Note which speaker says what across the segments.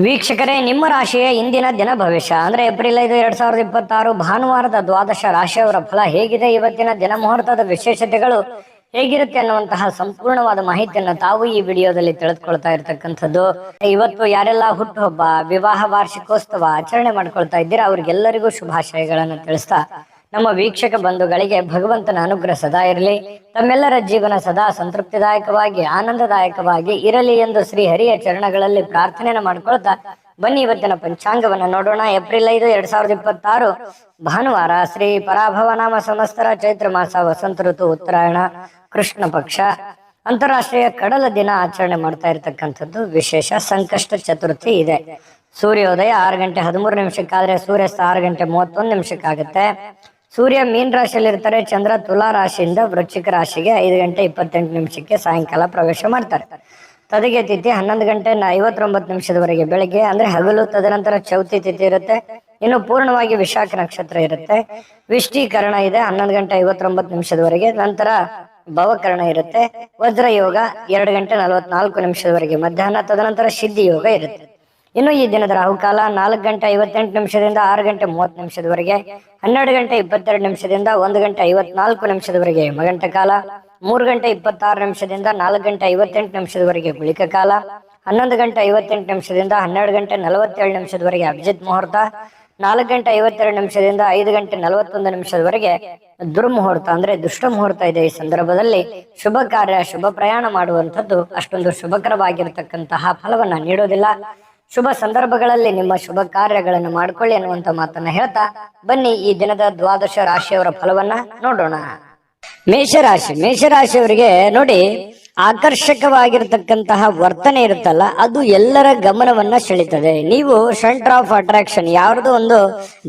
Speaker 1: ವೀಕ್ಷಕರೇ, ನಿಮ್ಮ ರಾಶಿಯ ಇಂದಿನ ದಿನ ಭವಿಷ್ಯ ಅಂದ್ರೆ ಏಪ್ರಿಲ್ 5, 2026 ಭಾನುವಾರದ ದ್ವಾದಶ ರಾಶಿಯವರ ಫಲ ಹೇಗಿದೆ, ಇವತ್ತಿನ ದಿನ ಮುಹೂರ್ತದ ವಿಶೇಷತೆಗಳು ಹೇಗಿರುತ್ತೆ ಅನ್ನುವಂತಹ ಸಂಪೂರ್ಣವಾದ ಮಾಹಿತಿಯನ್ನು ತಾವು ಈ ವಿಡಿಯೋದಲ್ಲಿ ತಿಳಿದುಕೊಳ್ತಾ ಇರತಕ್ಕಂಥದ್ದು. ಇವತ್ತು ಯಾರೆಲ್ಲ ಹುಟ್ಟುಹಬ್ಬ, ವಿವಾಹ ವಾರ್ಷಿಕೋತ್ಸವ ಆಚರಣೆ ಮಾಡ್ಕೊಳ್ತಾ ಇದ್ದೀರಾ ಅವ್ರಿಗೆಲ್ಲರಿಗೂ ಶುಭಾಶಯಗಳನ್ನು ತಿಳಿಸ್ತಾ, ನಮ್ಮ ವೀಕ್ಷಕ ಬಂಧುಗಳಿಗೆ ಭಗವಂತನ ಅನುಗ್ರಹ ಸದಾ ಇರಲಿ, ತಮ್ಮೆಲ್ಲರ ಜೀವನ ಸದಾ ಸಂತೃಪ್ತಿದಾಯಕವಾಗಿ ಆನಂದದಾಯಕವಾಗಿ ಇರಲಿ ಎಂದು ಶ್ರೀ ಹರಿಯ ಚರಣಗಳಲ್ಲಿ ಪ್ರಾರ್ಥನೆಯನ್ನು ಮಾಡ್ಕೊಳ್ತಾ ಬನ್ನಿ ಇವತ್ತಿನ ಪಂಚಾಂಗವನ್ನ ನೋಡೋಣ. ಏಪ್ರಿಲ್ 5, 2026 ಭಾನುವಾರ, ಶ್ರೀ ಪರಾಭವ ನಾಮ ಸಂವತ್ಸರ, ಚೈತ್ರ ಮಾಸ, ವಸಂತ ಋತು, ಉತ್ತರಾಯಣ, ಕೃಷ್ಣ ಪಕ್ಷ, ಅಂತಾರಾಷ್ಟ್ರೀಯ ಕಡಲ ದಿನ ಆಚರಣೆ ಮಾಡ್ತಾ ಇರತಕ್ಕಂಥದ್ದು. ವಿಶೇಷ ಸಂಕಷ್ಟ ಚತುರ್ಥಿ ಇದೆ. ಸೂರ್ಯೋದಯ 6 ಗಂಟೆ 13 ನಿಮಿಷಕ್ಕಾದ್ರೆ ಸೂರ್ಯಾಸ್ತ 6 ಗಂಟೆ 31 ನಿಮಿಷಕ್ಕಾಗುತ್ತೆ. ಸೂರ್ಯ ಮೀನ್ ರಾಶಿಯಲ್ಲಿ ಇರ್ತಾರೆ, ಚಂದ್ರ ತುಲಾ ರಾಶಿಯಿಂದ ವೃಶ್ಚಿಕ ರಾಶಿಗೆ 5 ಗಂಟೆ 28 ನಿಮಿಷಕ್ಕೆ ಸಾಯಂಕಾಲ ಪ್ರವೇಶ ಮಾಡ್ತಾರೆ. ತದಿಗೆ ತಿಥಿ 11 ಗಂಟೆ 59 ನಿಮಿಷದವರೆಗೆ ಬೆಳಗ್ಗೆ ಅಂದ್ರೆ ಹಗಲು. ತದನಂತರ ಚೌತಿ ತಿಥಿ ಇರುತ್ತೆ, ಇನ್ನು ಪೂರ್ಣವಾಗಿ ವಿಶಾಖ ನಕ್ಷತ್ರ ಇರುತ್ತೆ. ವಿಷ್ಟೀಕರಣ ಇದೆ 11 ಗಂಟೆ 59 ನಿಮಿಷದವರೆಗೆ, ನಂತರ ಭವಕರಣ ಇರುತ್ತೆ. ವಜ್ರ ಯೋಗ 2 ಗಂಟೆ 44 ನಿಮಿಷದವರೆಗೆ ಮಧ್ಯಾಹ್ನ, ತದನಂತರ ಸಿದ್ಧಿ ಯೋಗ ಇರುತ್ತೆ. ಇನ್ನು ಈ ದಿನದ ರಾಹುಕಾಲ 4 ಗಂಟೆ 58 ನಿಮಿಷದಿಂದ 6 ಗಂಟೆ 30 ನಿಮಿಷದವರೆಗೆ, 12 ಗಂಟೆ 22 ನಿಮಿಷದಿಂದ 1 ಗಂಟೆ 54 ನಿಮಿಷದವರೆಗೆ ಯಮಗಂಟ ಕಾಲ, 3 ಗಂಟೆ 26 ನಿಮಿಷದಿಂದ 4 ಗಂಟೆ 58 ನಿಮಿಷದವರೆಗೆ ಗುಳಿಕ ಕಾಲ, 11 ಗಂಟೆ 58 ನಿಮಿಷದಿಂದ 12 ಗಂಟೆ 47 ನಿಮಿಷದವರೆಗೆ ಅಭಿಜಿತ್ ಮುಹೂರ್ತ, 4 ಗಂಟೆ 52 ನಿಮಿಷದಿಂದ 5 ಗಂಟೆ 41 ನಿಮಿಷದವರೆಗೆ ದುರ್ಮುಹೂರ್ತ ಅಂದ್ರೆ ದುಷ್ಟ ಮುಹೂರ್ತ ಇದೆ. ಈ ಸಂದರ್ಭದಲ್ಲಿ ಶುಭ ಕಾರ್ಯ, ಶುಭ ಪ್ರಯಾಣ ಮಾಡುವಂಥದ್ದು ಅಷ್ಟೊಂದು ಶುಭಕರವಾಗಿರತಕ್ಕಂತಹ ಫಲವನ್ನ ನೀಡೋದಿಲ್ಲ. ಶುಭ ಸಂದರ್ಭಗಳಲ್ಲಿ ನಿಮ್ಮ ಶುಭ ಕಾರ್ಯಗಳನ್ನು ಮಾಡಿಕೊಳ್ಳಿ ಅನ್ನುವಂತ ಮಾತನ್ನ ಹೇಳ್ತಾ ಬನ್ನಿ ಈ ದಿನದ ದ್ವಾದಶ ರಾಶಿಯವರ ಫಲವನ್ನ ನೋಡೋಣ. ಮೇಷರಾಶಿಯವರಿಗೆ ನೋಡಿ, ಆಕರ್ಷಕವಾಗಿರತಕ್ಕಂತಹ ವರ್ತನೆ ಇರುತ್ತಲ್ಲ, ಅದು ಎಲ್ಲರ ಗಮನವನ್ನ ಸೆಳೀತದೆ. ನೀವು ಸೆಂಟರ್ ಆಫ್ ಅಟ್ರಾಕ್ಷನ್, ಯಾವ್ದೋ ಒಂದು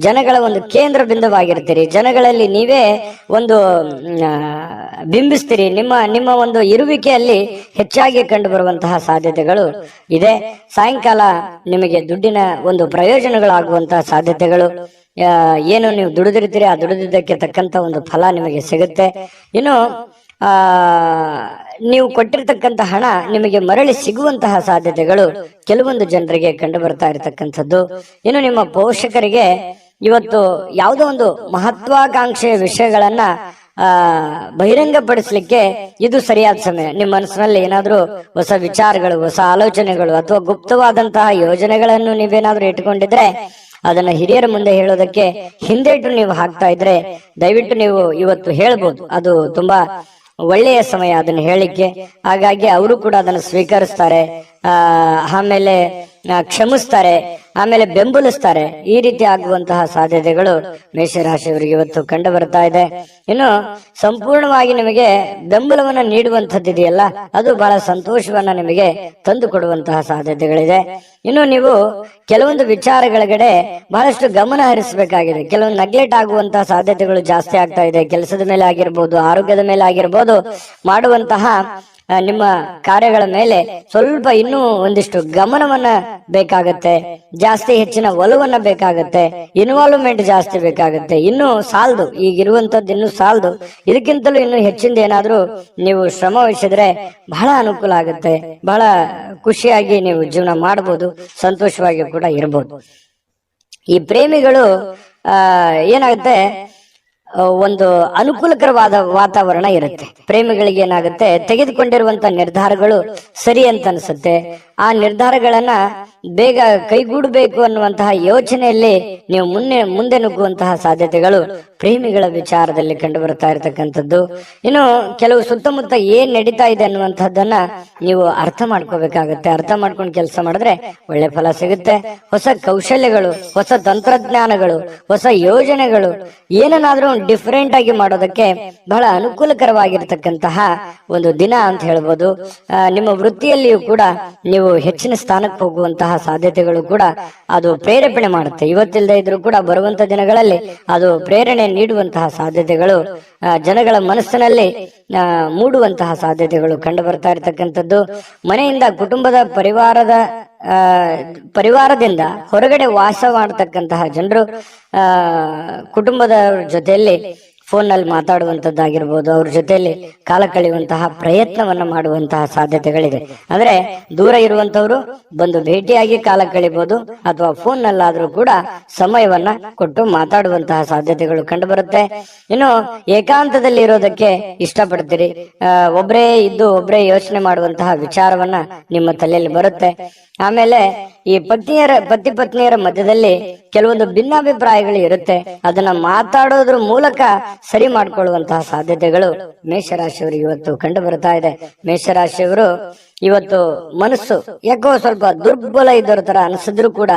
Speaker 1: ಜನಗಳ ಒಂದು ಕೇಂದ್ರ ಬಿಂದುವಾಗಿರ್ತೀರಿ. ಜನಗಳಲ್ಲಿ ನೀವೇ ಒಂದು ಬಿಂಬಿಸ್ತೀರಿ. ನಿಮ್ಮ ಒಂದು ಇರುವಿಕೆಯಲ್ಲಿ ಹೆಚ್ಚಾಗಿ ಕಂಡು ಬರುವಂತಹ ಸಾಧ್ಯತೆಗಳು ಇದೆ. ಸಾಯಂಕಾಲ ನಿಮಗೆ ದುಡ್ಡಿನ ಒಂದು ಪ್ರಯೋಜನಗಳಾಗುವಂತಹ ಸಾಧ್ಯತೆಗಳು, ಏನು ನೀವು ದುಡಿದಿರ್ತೀರಿ ಆ ದುಡಿದಿದ್ದಕ್ಕೆ ತಕ್ಕಂತ ಒಂದು ಫಲ ನಿಮಗೆ ಸಿಗುತ್ತೆ. ಇನ್ನು ನೀವು ಕೊಟ್ಟಿರ್ತಕ್ಕಂಥ ಹಣ ನಿಮಗೆ ಮರಳಿ ಸಿಗುವಂತಹ ಸಾಧ್ಯತೆಗಳು ಕೆಲವೊಂದು ಜನರಿಗೆ ಕಂಡು ಬರ್ತಾ ಇರತಕ್ಕಂಥದ್ದು. ಇನ್ನು ನಿಮ್ಮ ಪೋಷಕರಿಗೆ ಇವತ್ತು ಯಾವುದೋ ಒಂದು ಮಹತ್ವಾಕಾಂಕ್ಷೆಯ ವಿಷಯಗಳನ್ನ ಬಹಿರಂಗಪಡಿಸ್ಲಿಕ್ಕೆ ಇದು ಸರಿಯಾದ ಸಮಯ. ನಿಮ್ಮ ಮನಸ್ಸಿನಲ್ಲಿ ಏನಾದ್ರೂ ಹೊಸ ವಿಚಾರಗಳು, ಹೊಸ ಆಲೋಚನೆಗಳು ಅಥವಾ ಗುಪ್ತವಾದಂತಹ ಯೋಜನೆಗಳನ್ನು ನೀವೇನಾದ್ರೂ ಇಟ್ಕೊಂಡಿದ್ರೆ ಅದನ್ನ ಹಿರಿಯರ ಮುಂದೆ ಹೇಳೋದಕ್ಕೆ ಹಿಂದೇಟು ನೀವು ಹಾಕ್ತಾ ಇದ್ರೆ ದಯವಿಟ್ಟು ನೀವು ಇವತ್ತು ಹೇಳ್ಬೋದು. ಅದು ತುಂಬಾ ಒಳ್ಳೆಯ ಸಮಯ ಅದನ್ನ ಹೇಳಿಕ್ಕೆ. ಹಾಗಾಗಿ ಅವರು ಕೂಡ ಅದನ್ನು ಸ್ವೀಕರಿಸ್ತಾರೆ, ಆಮೇಲೆ ಕ್ಷಮಿಸ್ತಾರೆ, ಆಮೇಲೆ ಬೆಂಬಲಿಸ್ತಾರೆ. ಈ ರೀತಿ ಆಗುವಂತಹ ಸಾಧ್ಯತೆಗಳು ಮೇಷರಾಶಿಯವರಿಗೆ ಇವತ್ತು ಕಂಡು ಬರ್ತಾ ಇದೆ. ಇನ್ನು ಸಂಪೂರ್ಣವಾಗಿ ನಿಮಗೆ ಬೆಂಬಲವನ್ನ ನೀಡುವಂತದ್ದಿದೆಯಲ್ಲ, ಅದು ಬಹಳ ಸಂತೋಷವನ್ನ ನಿಮಗೆ ತಂದು ಕೊಡುವಂತಹ ಸಾಧ್ಯತೆಗಳಿದೆ. ಇನ್ನು ನೀವು ಕೆಲವೊಂದು ವಿಚಾರಗಳಗಡೆ ಬಹಳಷ್ಟು ಗಮನ ಹರಿಸಬೇಕಾಗಿದೆ. ಕೆಲವೊಂದು ನೆಗ್ಲೆಕ್ಟ್ ಆಗುವಂತಹ ಸಾಧ್ಯತೆಗಳು ಜಾಸ್ತಿ ಆಗ್ತಾ ಇದೆ. ಕೆಲಸದ ಮೇಲೆ ಆಗಿರ್ಬೋದು, ಆರೋಗ್ಯದ ಮೇಲೆ ಆಗಿರ್ಬೋದು, ಮಾಡುವಂತಹ ನಿಮ್ಮ ಕಾರ್ಯಗಳ ಮೇಲೆ ಸ್ವಲ್ಪ ಇನ್ನೂ ಒಂದಿಷ್ಟು ಗಮನವನ್ನ ಬೇಕಾಗತ್ತೆ, ಜಾಸ್ತಿ ಹೆಚ್ಚಿನ ಒಲವನ್ನ ಬೇಕಾಗತ್ತೆ, ಇನ್ವಾಲ್ವ್ಮೆಂಟ್ ಜಾಸ್ತಿ ಬೇಕಾಗತ್ತೆ. ಇನ್ನು ಸಾಲದು, ಈಗಿರುವಂತದ್ದು ಇನ್ನು ಸಾಲದು. ಇದಕ್ಕಿಂತಲೂ ಇನ್ನು ಹೆಚ್ಚಿಂದ ಏನಾದ್ರೂ ನೀವು ಶ್ರಮ ವಹಿಸಿದ್ರೆ ಬಹಳ ಅನುಕೂಲ ಆಗುತ್ತೆ. ಬಹಳ ಖುಷಿಯಾಗಿ ನೀವು ಜೀವನ ಮಾಡಬಹುದು, ಸಂತೋಷವಾಗಿ ಕೂಡ ಇರಬಹುದು. ಈ ಪ್ರೇಮಿಗಳು ಏನಾಗುತ್ತೆ, ಒಂದು ಅನುಕೂಲಕರವಾದ ವಾತಾವರಣ ಇರುತ್ತೆ. ಪ್ರೇಮಿಗಳಿಗೆ ಏನಾಗುತ್ತೆ, ತೆಗೆದುಕೊಂಡಿರುವಂತ ನಿರ್ಧಾರಗಳು ಸರಿ ಅಂತ ಅನ್ಸುತ್ತೆ. ಆ ನಿರ್ಧಾರಗಳನ್ನ ಬೇಗ ಕೈಗೂಡಬೇಕು ಅನ್ನುವಂತಹ ಯೋಚನೆಯಲ್ಲಿ ನೀವು ಮುಂದೆ ನುಗ್ಗುವಂತಹ ಸಾಧ್ಯತೆಗಳು ಪ್ರೇಮಿಗಳ ವಿಚಾರದಲ್ಲಿ ಕಂಡು ಬರ್ತಾ ಇರತಕ್ಕಂಥದ್ದು. ಇನ್ನು ಕೆಲವು ಸುತ್ತಮುತ್ತ ಏನ್ ನಡೀತಾ ಇದೆ ಅನ್ನುವಂಥದ್ದನ್ನ ನೀವು ಅರ್ಥ ಮಾಡ್ಕೋಬೇಕಾಗತ್ತೆ. ಅರ್ಥ ಮಾಡ್ಕೊಂಡು ಕೆಲಸ ಮಾಡಿದ್ರೆ ಒಳ್ಳೆ ಫಲ ಸಿಗುತ್ತೆ. ಹೊಸ ಕೌಶಲ್ಯಗಳು, ಹೊಸ ತಂತ್ರಜ್ಞಾನಗಳು, ಹೊಸ ಯೋಜನೆಗಳು, ಏನನ್ನಾದ್ರೂ ಡಿಫರೆಂಟ್ ಆಗಿ ಮಾಡೋದಕ್ಕೆ ಬಹಳ ಅನುಕೂಲಕರವಾಗಿರ್ತಕ್ಕಂತಹ ಒಂದು ದಿನ ಅಂತ ಹೇಳ್ಬೋದು. ನಿಮ್ಮ ವೃತ್ತಿಯಲ್ಲಿಯೂ ಕೂಡ ನೀವು ಹೆಚ್ಚಿನ ಸ್ಥಾನಕ್ಕೆ ಹೋಗುವಂತಹ ಸಾಧ್ಯತೆಗಳು ಕೂಡ ಅದು ಪ್ರೇರೇಪಣೆ ಮಾಡುತ್ತೆ. ಇವತ್ತಿಲ್ಲದೆ ಇದ್ರೂ ಕೂಡ ಬರುವಂತ ದಿನಗಳಲ್ಲಿ ಅದು ಪ್ರೇರಣೆ ನೀಡುವಂತಹ ಸಾಧ್ಯತೆಗಳು, ಜನಗಳ ಮನಸ್ಸಿನಲ್ಲಿ ಮೂಡುವಂತಹ ಸಾಧ್ಯತೆಗಳು ಕಂಡು ಬರ್ತಾ ಇರತಕ್ಕಂಥದ್ದು. ಮನೆಯಿಂದ, ಕುಟುಂಬದ ಪರಿವಾರದಿಂದ ಹೊರಗಡೆ ವಾಸ ಮಾಡತಕ್ಕಂತಹ ಜನರು ಕುಟುಂಬದ ಜೊತೆಯಲ್ಲಿ ಫೋನ್ನಲ್ಲಿ ಮಾತಾಡುವಂತದ್ದಾಗಿರ್ಬೋದು, ಅವ್ರ ಜೊತೆಯಲ್ಲಿ ಕಾಲ ಕಳೆಯುವಂತಹ ಪ್ರಯತ್ನವನ್ನ ಮಾಡುವಂತಹ ಸಾಧ್ಯತೆಗಳಿದೆ. ಅಂದ್ರೆ ದೂರ ಇರುವಂತವ್ರು ಬಂದು ಭೇಟಿಯಾಗಿ ಕಾಲ ಕಳಿಬಹುದು, ಅಥವಾ ಫೋನ್ ನಲ್ಲಾದ್ರೂ ಕೂಡ ಸಮಯವನ್ನ ಕೊಟ್ಟು ಮಾತಾಡುವಂತಹ ಸಾಧ್ಯತೆಗಳು ಕಂಡು ಬರುತ್ತೆ. ಇನ್ನು ಏಕಾಂತದಲ್ಲಿ ಇರೋದಕ್ಕೆ ಇಷ್ಟಪಡ್ತೀರಿ, ಒಬ್ಬರೇ ಇದ್ದು ಒಬ್ಬರೇ ಯೋಚನೆ ಮಾಡುವಂತಹ ವಿಚಾರವನ್ನ ನಿಮ್ಮ ತಲೆಯಲ್ಲಿ ಬರುತ್ತೆ. ಆಮೇಲೆ ಈ ಪತಿ ಪತ್ನಿಯರ ಮಧ್ಯದಲ್ಲಿ ಕೆಲವೊಂದು ಭಿನ್ನಾಭಿಪ್ರಾಯಗಳು ಇರುತ್ತೆ, ಅದನ್ನ ಮಾತಾಡೋದ್ರ ಮೂಲಕ ಸರಿ ಮಾಡ್ಕೊಳ್ಳುವಂತಹ ಸಾಧ್ಯತೆಗಳು ಮೇಷರಾಶಿಯವರಿಗೆ ಇವತ್ತು ಕಂಡು ಬರ್ತಾ ಇದೆ. ಮೇಷರಾಶಿಯವರು ಇವತ್ತು ಮನಸ್ಸು ಯಾಕೋ ಸ್ವಲ್ಪ ದುರ್ಬಲ ಇದ್ದವ್ರ ತರ ಅನಿಸಿದ್ರು ಕೂಡ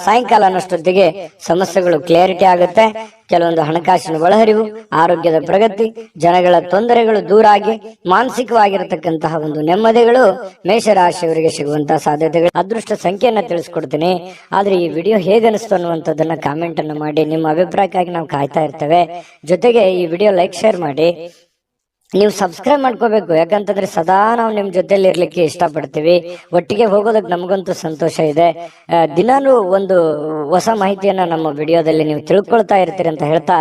Speaker 1: ಸಾಯಂಕಾಲ ಅನ್ನೋಷ್ಟೊತ್ತಿಗೆ ಸಮಸ್ಯೆಗಳು ಕ್ಲಿಯರಿಟಿ ಆಗುತ್ತೆ. ಕೆಲವೊಂದು ಹಣಕಾಸಿನ ಒಳಹರಿವು, ಆರೋಗ್ಯದ ಪ್ರಗತಿ, ಜನಗಳ ತೊಂದರೆಗಳು ದೂರ ಆಗಿ ಮಾನಸಿಕವಾಗಿರತಕ್ಕಂತಹ ಒಂದು ನೆಮ್ಮದಿಗಳು ಮೇಷರಾಶಿಯವರಿಗೆ ಸಿಗುವಂತಹ ಸಾಧ್ಯತೆಗಳು. ಅದೃಷ್ಟ ಸಂಖ್ಯೆಯನ್ನ ತಿಳಿಸ್ಕೊಡ್ತೀನಿ, ಆದ್ರೆ ಈ ವಿಡಿಯೋ ಹೇಗನಿಸ್ತು ಅನ್ನುವಂಥದ್ದನ್ನ ಕಾಮೆಂಟ್ ಅನ್ನು ಮಾಡಿ. ನಿಮ್ಮ ಅಭಿಪ್ರಾಯಕ್ಕಾಗಿ ನಾವು ಕಾಯ್ತಾ ಇರ್ತೇವೆ. ಜೊತೆಗೆ ಈ ವಿಡಿಯೋ ಲೈಕ್ ಶೇರ್ ಮಾಡಿ. ನೀವು ಸಬ್ಸ್ಕ್ರೈಬ್ ಮಾಡ್ಕೋಬೇಕು, ಯಾಕಂತಂದ್ರೆ ಸದಾ ನಾವು ನಿಮ್ ಜೊತೆಲಿ ಇರ್ಲಿಕ್ಕೆ ಇಷ್ಟಪಡ್ತೀವಿ. ಒಟ್ಟಿಗೆ ಹೋಗೋದಕ್ಕೆ ನಮಗಂತೂ ಸಂತೋಷ ಇದೆ. ದಿನಾನು ಒಂದು ಹೊಸ ಮಾಹಿತಿಯನ್ನ ನಮ್ಮ ವಿಡಿಯೋದಲ್ಲಿ ನೀವು ತಿಳ್ಕೊಳ್ತಾ ಇರ್ತೀರಿ ಅಂತ ಹೇಳ್ತಾ,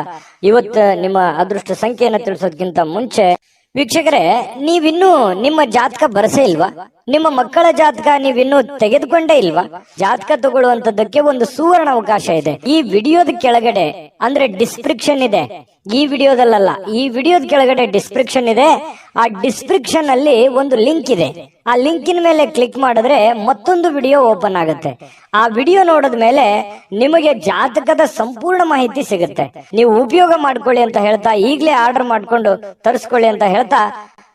Speaker 1: ಇವತ್ತು ನಿಮ್ಮ ಅದೃಷ್ಟ ಸಂಖ್ಯೆಯನ್ನ ತಿಳಿಸೋದಕ್ಕಿಂತ ಮುಂಚೆ ವೀಕ್ಷಕರೇ, ನೀವಿನ್ನೂ ನಿಮ್ಮ ಜಾತಕ ಬರಸೇ ಇಲ್ವಾ? ನಿಮ್ಮ ಮಕ್ಕಳ ಜಾತಕ ನೀವಿನ್ನೂ ತೆಗೆದುಕೊಂಡೇ ಇಲ್ವಾ? ಜಾತಕ ತಗೊಳ್ಳುವಂತದ್ದಕ್ಕೆ ಒಂದು ಸುವರ್ಣ ಅವಕಾಶ ಇದೆ. ಈ ವಿಡಿಯೋದ ಕೆಳಗಡೆ ಅಂದ್ರೆ ಡಿಸ್ಕ್ರಿಪ್ಷನ್ ಇದೆ, ಈ ವಿಡಿಯೋದಲ್ಲ, ಈ ವಿಡಿಯೋದ ಕೆಳಗಡೆ ಡಿಸ್ಕ್ರಿಪ್ಷನ್ ಇದೆ. ಆ ಡಿಸ್ಕ್ರಿಪ್ಷನ್ ಅಲ್ಲಿ ಒಂದು ಲಿಂಕ್ ಇದೆ. ಆ ಲಿಂಕಿನ ಮೇಲೆ ಕ್ಲಿಕ್ ಮಾಡಿದ್ರೆ ಮತ್ತೊಂದು ವಿಡಿಯೋ ಓಪನ್ ಆಗುತ್ತೆ. ಆ ವಿಡಿಯೋ ನೋಡಿದ ಮೇಲೆ ನಿಮಗೆ ಜಾತಕದ ಸಂಪೂರ್ಣ ಮಾಹಿತಿ ಸಿಗುತ್ತೆ. ನೀವು ಉಪಯೋಗ ಮಾಡ್ಕೊಳ್ಳಿ ಅಂತ ಹೇಳ್ತಾ, ಈಗಲೇ ಆರ್ಡರ್ ಮಾಡ್ಕೊಂಡು ತರಿಸ್ಕೊಳ್ಳಿ ಅಂತ ಹೇಳ್ತಾ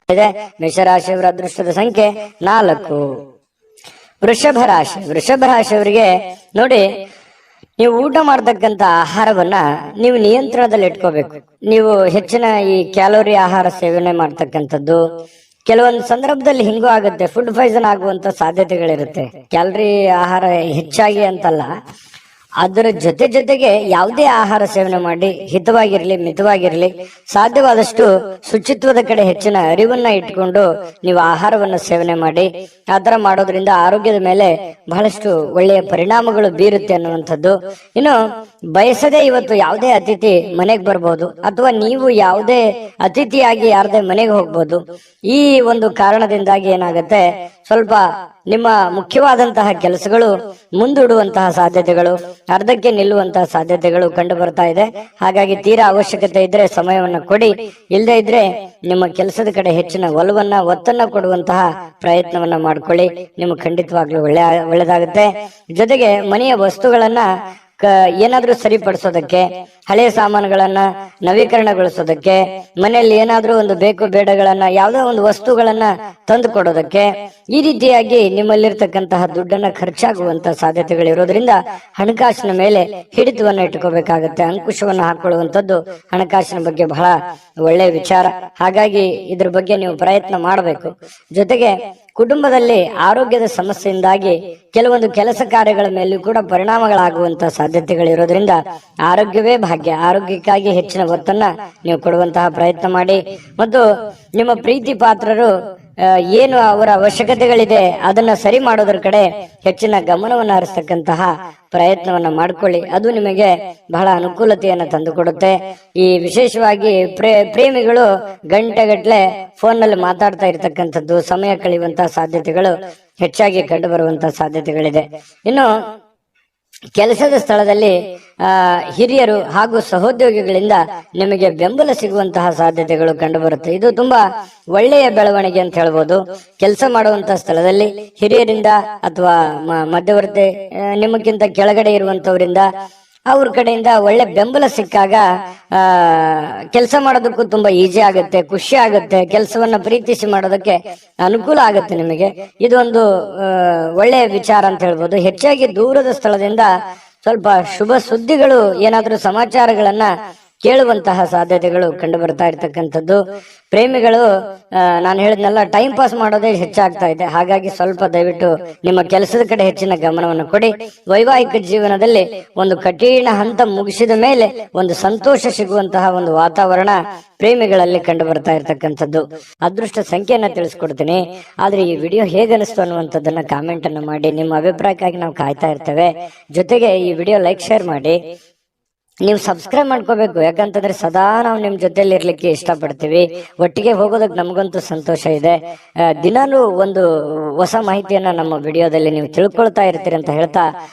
Speaker 1: ಇದೆ. ಮೇಷರಾಶಿಯವರ ಅದೃಷ್ಟದ ಸಂಖ್ಯೆ 4. ವೃಷಭ ರಾಶಿಯವರಿಗೆ ನೋಡಿ, ನೀವು ಊಟ ಮಾಡತಕ್ಕಂತ ಆಹಾರವನ್ನ ನೀವು ನಿಯಂತ್ರಣದಲ್ಲಿ ಇಟ್ಕೋಬೇಕು. ನೀವು ಹೆಚ್ಚಿನ ಈ ಕ್ಯಾಲೋರಿ ಆಹಾರ ಸೇವನೆ ಮಾಡ್ತಕ್ಕಂಥದ್ದು ಕೆಲವೊಂದು ಸಂದರ್ಭದಲ್ಲಿ ಹಿಂಗೂ ಆಗುತ್ತೆ, ಫುಡ್ ಪಾಯ್ಸನ್ ಆಗುವಂತ ಸಾಧ್ಯತೆಗಳಿರುತ್ತೆ. ಕ್ಯಾಲರಿ ಆಹಾರ ಹೆಚ್ಚಾಗಿ ಅಂತಲ್ಲ, ಅದರ ಜೊತೆಗೆ ಯಾವುದೇ ಆಹಾರ ಸೇವನೆ ಮಾಡಿ ಹಿತವಾಗಿರ್ಲಿ, ಮಿತವಾಗಿರ್ಲಿ, ಸಾಧ್ಯವಾದಷ್ಟು ಶುಚಿತ್ವದ ಕಡೆ ಹೆಚ್ಚಿನ ಅರಿವನ್ನ ಇಟ್ಕೊಂಡು ನೀವು ಆಹಾರವನ್ನ ಸೇವನೆ ಮಾಡಿ. ಆತರ ಮಾಡೋದ್ರಿಂದ ಆರೋಗ್ಯದ ಮೇಲೆ ಬಹಳಷ್ಟು ಒಳ್ಳೆಯ ಪರಿಣಾಮಗಳು ಬೀರುತ್ತೆ ಅನ್ನುವಂಥದ್ದು. ಇನ್ನು ಬಯಸದೆ ಇವತ್ತು ಯಾವುದೇ ಅತಿಥಿ ಮನೆಗೆ ಬರ್ಬೋದು, ಅಥವಾ ನೀವು ಯಾವುದೇ ಅತಿಥಿಯಾಗಿ ಯಾರದೇ ಮನೆಗೆ ಹೋಗ್ಬೋದು. ಈ ಒಂದು ಕಾರಣದಿಂದಾಗಿ ಏನಾಗುತ್ತೆ, ಸ್ವಲ್ಪ ನಿಮ್ಮ ಮುಖ್ಯವಾದಂತಹ ಕೆಲಸಗಳು ಮುಂದೂಡುವಂತಹ ಸಾಧ್ಯತೆಗಳು, ಅರ್ಧಕ್ಕೆ ನಿಲ್ಲುವಂತಹ ಸಾಧ್ಯತೆಗಳು ಕಂಡು ಬರ್ತಾ ಇದೆ. ಹಾಗಾಗಿ ತೀರಾ ಅವಶ್ಯಕತೆ ಇದ್ರೆ ಸಮಯವನ್ನ ಕೊಡಿ, ಇಲ್ಲದೆ ಇದ್ರೆ ನಿಮ್ಮ ಕೆಲಸದ ಕಡೆ ಹೆಚ್ಚಿನ ಒತ್ತನ್ನ ಕೊಡುವಂತಹ ಪ್ರಯತ್ನವನ್ನ ಮಾಡ್ಕೊಳ್ಳಿ. ನಿಮ್ಗೆ ಖಂಡಿತವಾಗ್ಲೂ ಒಳ್ಳೆದಾಗುತ್ತೆ. ಜೊತೆಗೆ ಮನೆಯ ವಸ್ತುಗಳನ್ನ ಏನಾದ್ರೂ ಸರಿಪಡಿಸೋದಕ್ಕೆ, ಹಳೆಯ ಸಾಮಾನುಗಳನ್ನ ನವೀಕರಣಗೊಳಿಸೋದಕ್ಕೆ, ಮನೆಯಲ್ಲಿ ಏನಾದ್ರೂ ಒಂದು ಬೇಕು ಬೇಡಗಳನ್ನ, ಯಾವುದೋ ಒಂದು ವಸ್ತುಗಳನ್ನ ತಂದು ಕೊಡೋದಕ್ಕೆ, ಈ ರೀತಿಯಾಗಿ ನಿಮ್ಮಲ್ಲಿರ್ತಕ್ಕಂತಹ ದುಡ್ಡನ್ನ ಖರ್ಚಾಗುವಂತಹ ಸಾಧ್ಯತೆಗಳಿರೋದ್ರಿಂದ ಹಣಕಾಸಿನ ಮೇಲೆ ಹಿಡಿತವನ್ನ ಇಟ್ಕೋಬೇಕಾಗತ್ತೆ. ಅಂಕುಶವನ್ನ ಹಾಕೊಳ್ಳುವಂಥದ್ದು ಹಣಕಾಸಿನ ಬಗ್ಗೆ ಬಹಳ ಒಳ್ಳೆಯ ವಿಚಾರ. ಹಾಗಾಗಿ ಇದ್ರ ಬಗ್ಗೆ ನೀವು ಪ್ರಯತ್ನ ಮಾಡಬೇಕು. ಜೊತೆಗೆ ಕುಟುಂಬದಲ್ಲಿ ಆರೋಗ್ಯದ ಸಮಸ್ಯೆಯಿಂದಾಗಿ ಕೆಲವೊಂದು ಕೆಲಸ ಕಾರ್ಯಗಳ ಮೇಲೂ ಕೂಡ ಪರಿಣಾಮಗಳಾಗುವಂತಹ ಸಾಧ್ಯತೆಗಳಿರೋದ್ರಿಂದ ಆರೋಗ್ಯವೇ ಭಾಗ್ಯ. ಆರೋಗ್ಯಕ್ಕಾಗಿ ಹೆಚ್ಚಿನ ಒತ್ತನ್ನ ನೀವು ಕೊಡುವಂತಹ ಪ್ರಯತ್ನ ಮಾಡಿ. ಮತ್ತು ನಿಮ್ಮ ಪ್ರೀತಿ ಪಾತ್ರರು ಏನು ಅವರ ಅವಶ್ಯಕತೆಗಳಿದೆ ಅದನ್ನ ಸರಿ ಮಾಡೋದ್ರ ಕಡೆ ಹೆಚ್ಚಿನ ಗಮನವನ್ನು ಹರಿಸ್ತಕ್ಕಂತಹ ಪ್ರಯತ್ನವನ್ನ ಮಾಡ್ಕೊಳ್ಳಿ. ಅದು ನಿಮಗೆ ಬಹಳ ಅನುಕೂಲತೆಯನ್ನ ತಂದುಕೊಡುತ್ತೆ. ಈ ವಿಶೇಷವಾಗಿ ಪ್ರೇಮಿಗಳು ಗಂಟೆಗಟ್ಲೆ ಫೋನ್ ನಲ್ಲಿ ಮಾತಾಡ್ತಾ ಇರ್ತಕ್ಕಂಥದ್ದು, ಸಮಯ ಕಳೆಯುವಂತಹ ಸಾಧ್ಯತೆಗಳು ಹೆಚ್ಚಾಗಿ ಕಂಡು ಬರುವಂತಹ ಸಾಧ್ಯತೆಗಳಿದೆ. ಇನ್ನು ಕೆಲಸದ ಸ್ಥಳದಲ್ಲಿ ಹಿರಿಯರು ಹಾಗೂ ಸಹೋದ್ಯೋಗಿಗಳಿಂದ ನಿಮಗೆ ಬೆಂಬಲ ಸಿಗುವಂತಹ ಸಾಧ್ಯತೆಗಳು ಕಂಡು ಬರುತ್ತೆ. ಇದು ತುಂಬಾ ಒಳ್ಳೆಯ ಬೆಳವಣಿಗೆ ಅಂತ ಹೇಳ್ಬೋದು. ಕೆಲಸ ಮಾಡುವಂತಹ ಸ್ಥಳದಲ್ಲಿ ಹಿರಿಯರಿಂದ ಅಥವಾ ಮಧ್ಯವರ್ತಿ ನಿಮಗಿಂತ ಕೆಳಗಡೆ ಇರುವಂತವರಿಂದ ಅವ್ರ ಕಡೆಯಿಂದ ಒಳ್ಳೆ ಬೆಂಬಲ ಸಿಕ್ಕಾಗ ಕೆಲಸ ಮಾಡೋದಕ್ಕೂ ತುಂಬಾ ಈಜಿ ಆಗುತ್ತೆ, ಖುಷಿ ಆಗುತ್ತೆ. ಕೆಲಸವನ್ನ ಪ್ರೀತಿಸಿ ಮಾಡೋದಕ್ಕೆ ಅನುಕೂಲ ಆಗುತ್ತೆ ನಿಮಗೆ. ಇದೊಂದು ಒಳ್ಳೆಯ ವಿಚಾರ ಅಂತ ಹೇಳ್ಬೋದು. ಹೆಚ್ಚಾಗಿ ದೂರದ ಸ್ಥಳದಿಂದ ಸ್ವಲ್ಪ ಶುಭ ಸುದ್ದಿಗಳು, ಏನಾದ್ರೂ ಸಮಾಚಾರಗಳನ್ನ ಕೇಳುವಂತಹ ಸಾಧ್ಯತೆಗಳು ಕಂಡು ಬರ್ತಾ ಇರ್ತಕ್ಕಂಥದ್ದು. ಪ್ರೇಮಿಗಳು ನಾನು ಹೇಳಿದ್ನೆಲ್ಲ ಟೈಮ್ ಪಾಸ್ ಮಾಡೋದೇ ಹೆಚ್ಚಾಗ್ತಾ ಇದೆ. ಹಾಗಾಗಿ ಸ್ವಲ್ಪ ದಯವಿಟ್ಟು ನಿಮ್ಮ ಕೆಲಸದ ಕಡೆ ಹೆಚ್ಚಿನ ಗಮನವನ್ನು ಕೊಡಿ. ವೈವಾಹಿಕ ಜೀವನದಲ್ಲಿ ಒಂದು ಕಠಿಣ ಹಂತ ಮುಗಿಸಿದ ಮೇಲೆ ಒಂದು ಸಂತೋಷ ಸಿಗುವಂತಹ ಒಂದು ವಾತಾವರಣ ಪ್ರೇಮಿಗಳಲ್ಲಿ ಕಂಡು ಬರ್ತಾ ಇರ್ತಕ್ಕಂಥದ್ದು. ಅದೃಷ್ಟ ಸಂಖ್ಯೆಯನ್ನ ತಿಳಿಸ್ಕೊಡ್ತೀನಿ, ಆದ್ರೆ ಈ ವಿಡಿಯೋ ಹೇಗನಿಸ್ತು ಅನ್ನುವಂಥದ್ದನ್ನ ಕಾಮೆಂಟ್ ಅನ್ನು ಮಾಡಿ. ನಿಮ್ಮ ಅಭಿಪ್ರಾಯಕ್ಕಾಗಿ ನಾವು ಕಾಯ್ತಾ ಇರ್ತೇವೆ. ಜೊತೆಗೆ ಈ ವಿಡಿಯೋ ಲೈಕ್ ಶೇರ್ ಮಾಡಿ. ನೀವು ಸಬ್ಸ್ಕ್ರೈಬ್ ಮಾಡ್ಕೋಬೇಕು. ಯಾಕಂತಂದ್ರೆ ಸದಾ ನಾವು ನಿಮ್ ಜೊತೆಲಿ ಇರ್ಲಿಕ್ಕೆ ಇಷ್ಟಪಡ್ತೀವಿ. ಒಟ್ಟಿಗೆ ಹೋಗೋದಕ್ಕೆ ನಮಗಂತೂ ಸಂತೋಷ ಇದೆ. ದಿನಾನು ಒಂದು ಹೊಸ ಮಾಹಿತಿಯನ್ನ ನಮ್ಮ ವಿಡಿಯೋದಲ್ಲಿ ನೀವು ತಿಳ್ಕೊಳ್ತಾ ಇರ್ತೀರಿ ಅಂತ ಹೇಳ್ತಾ,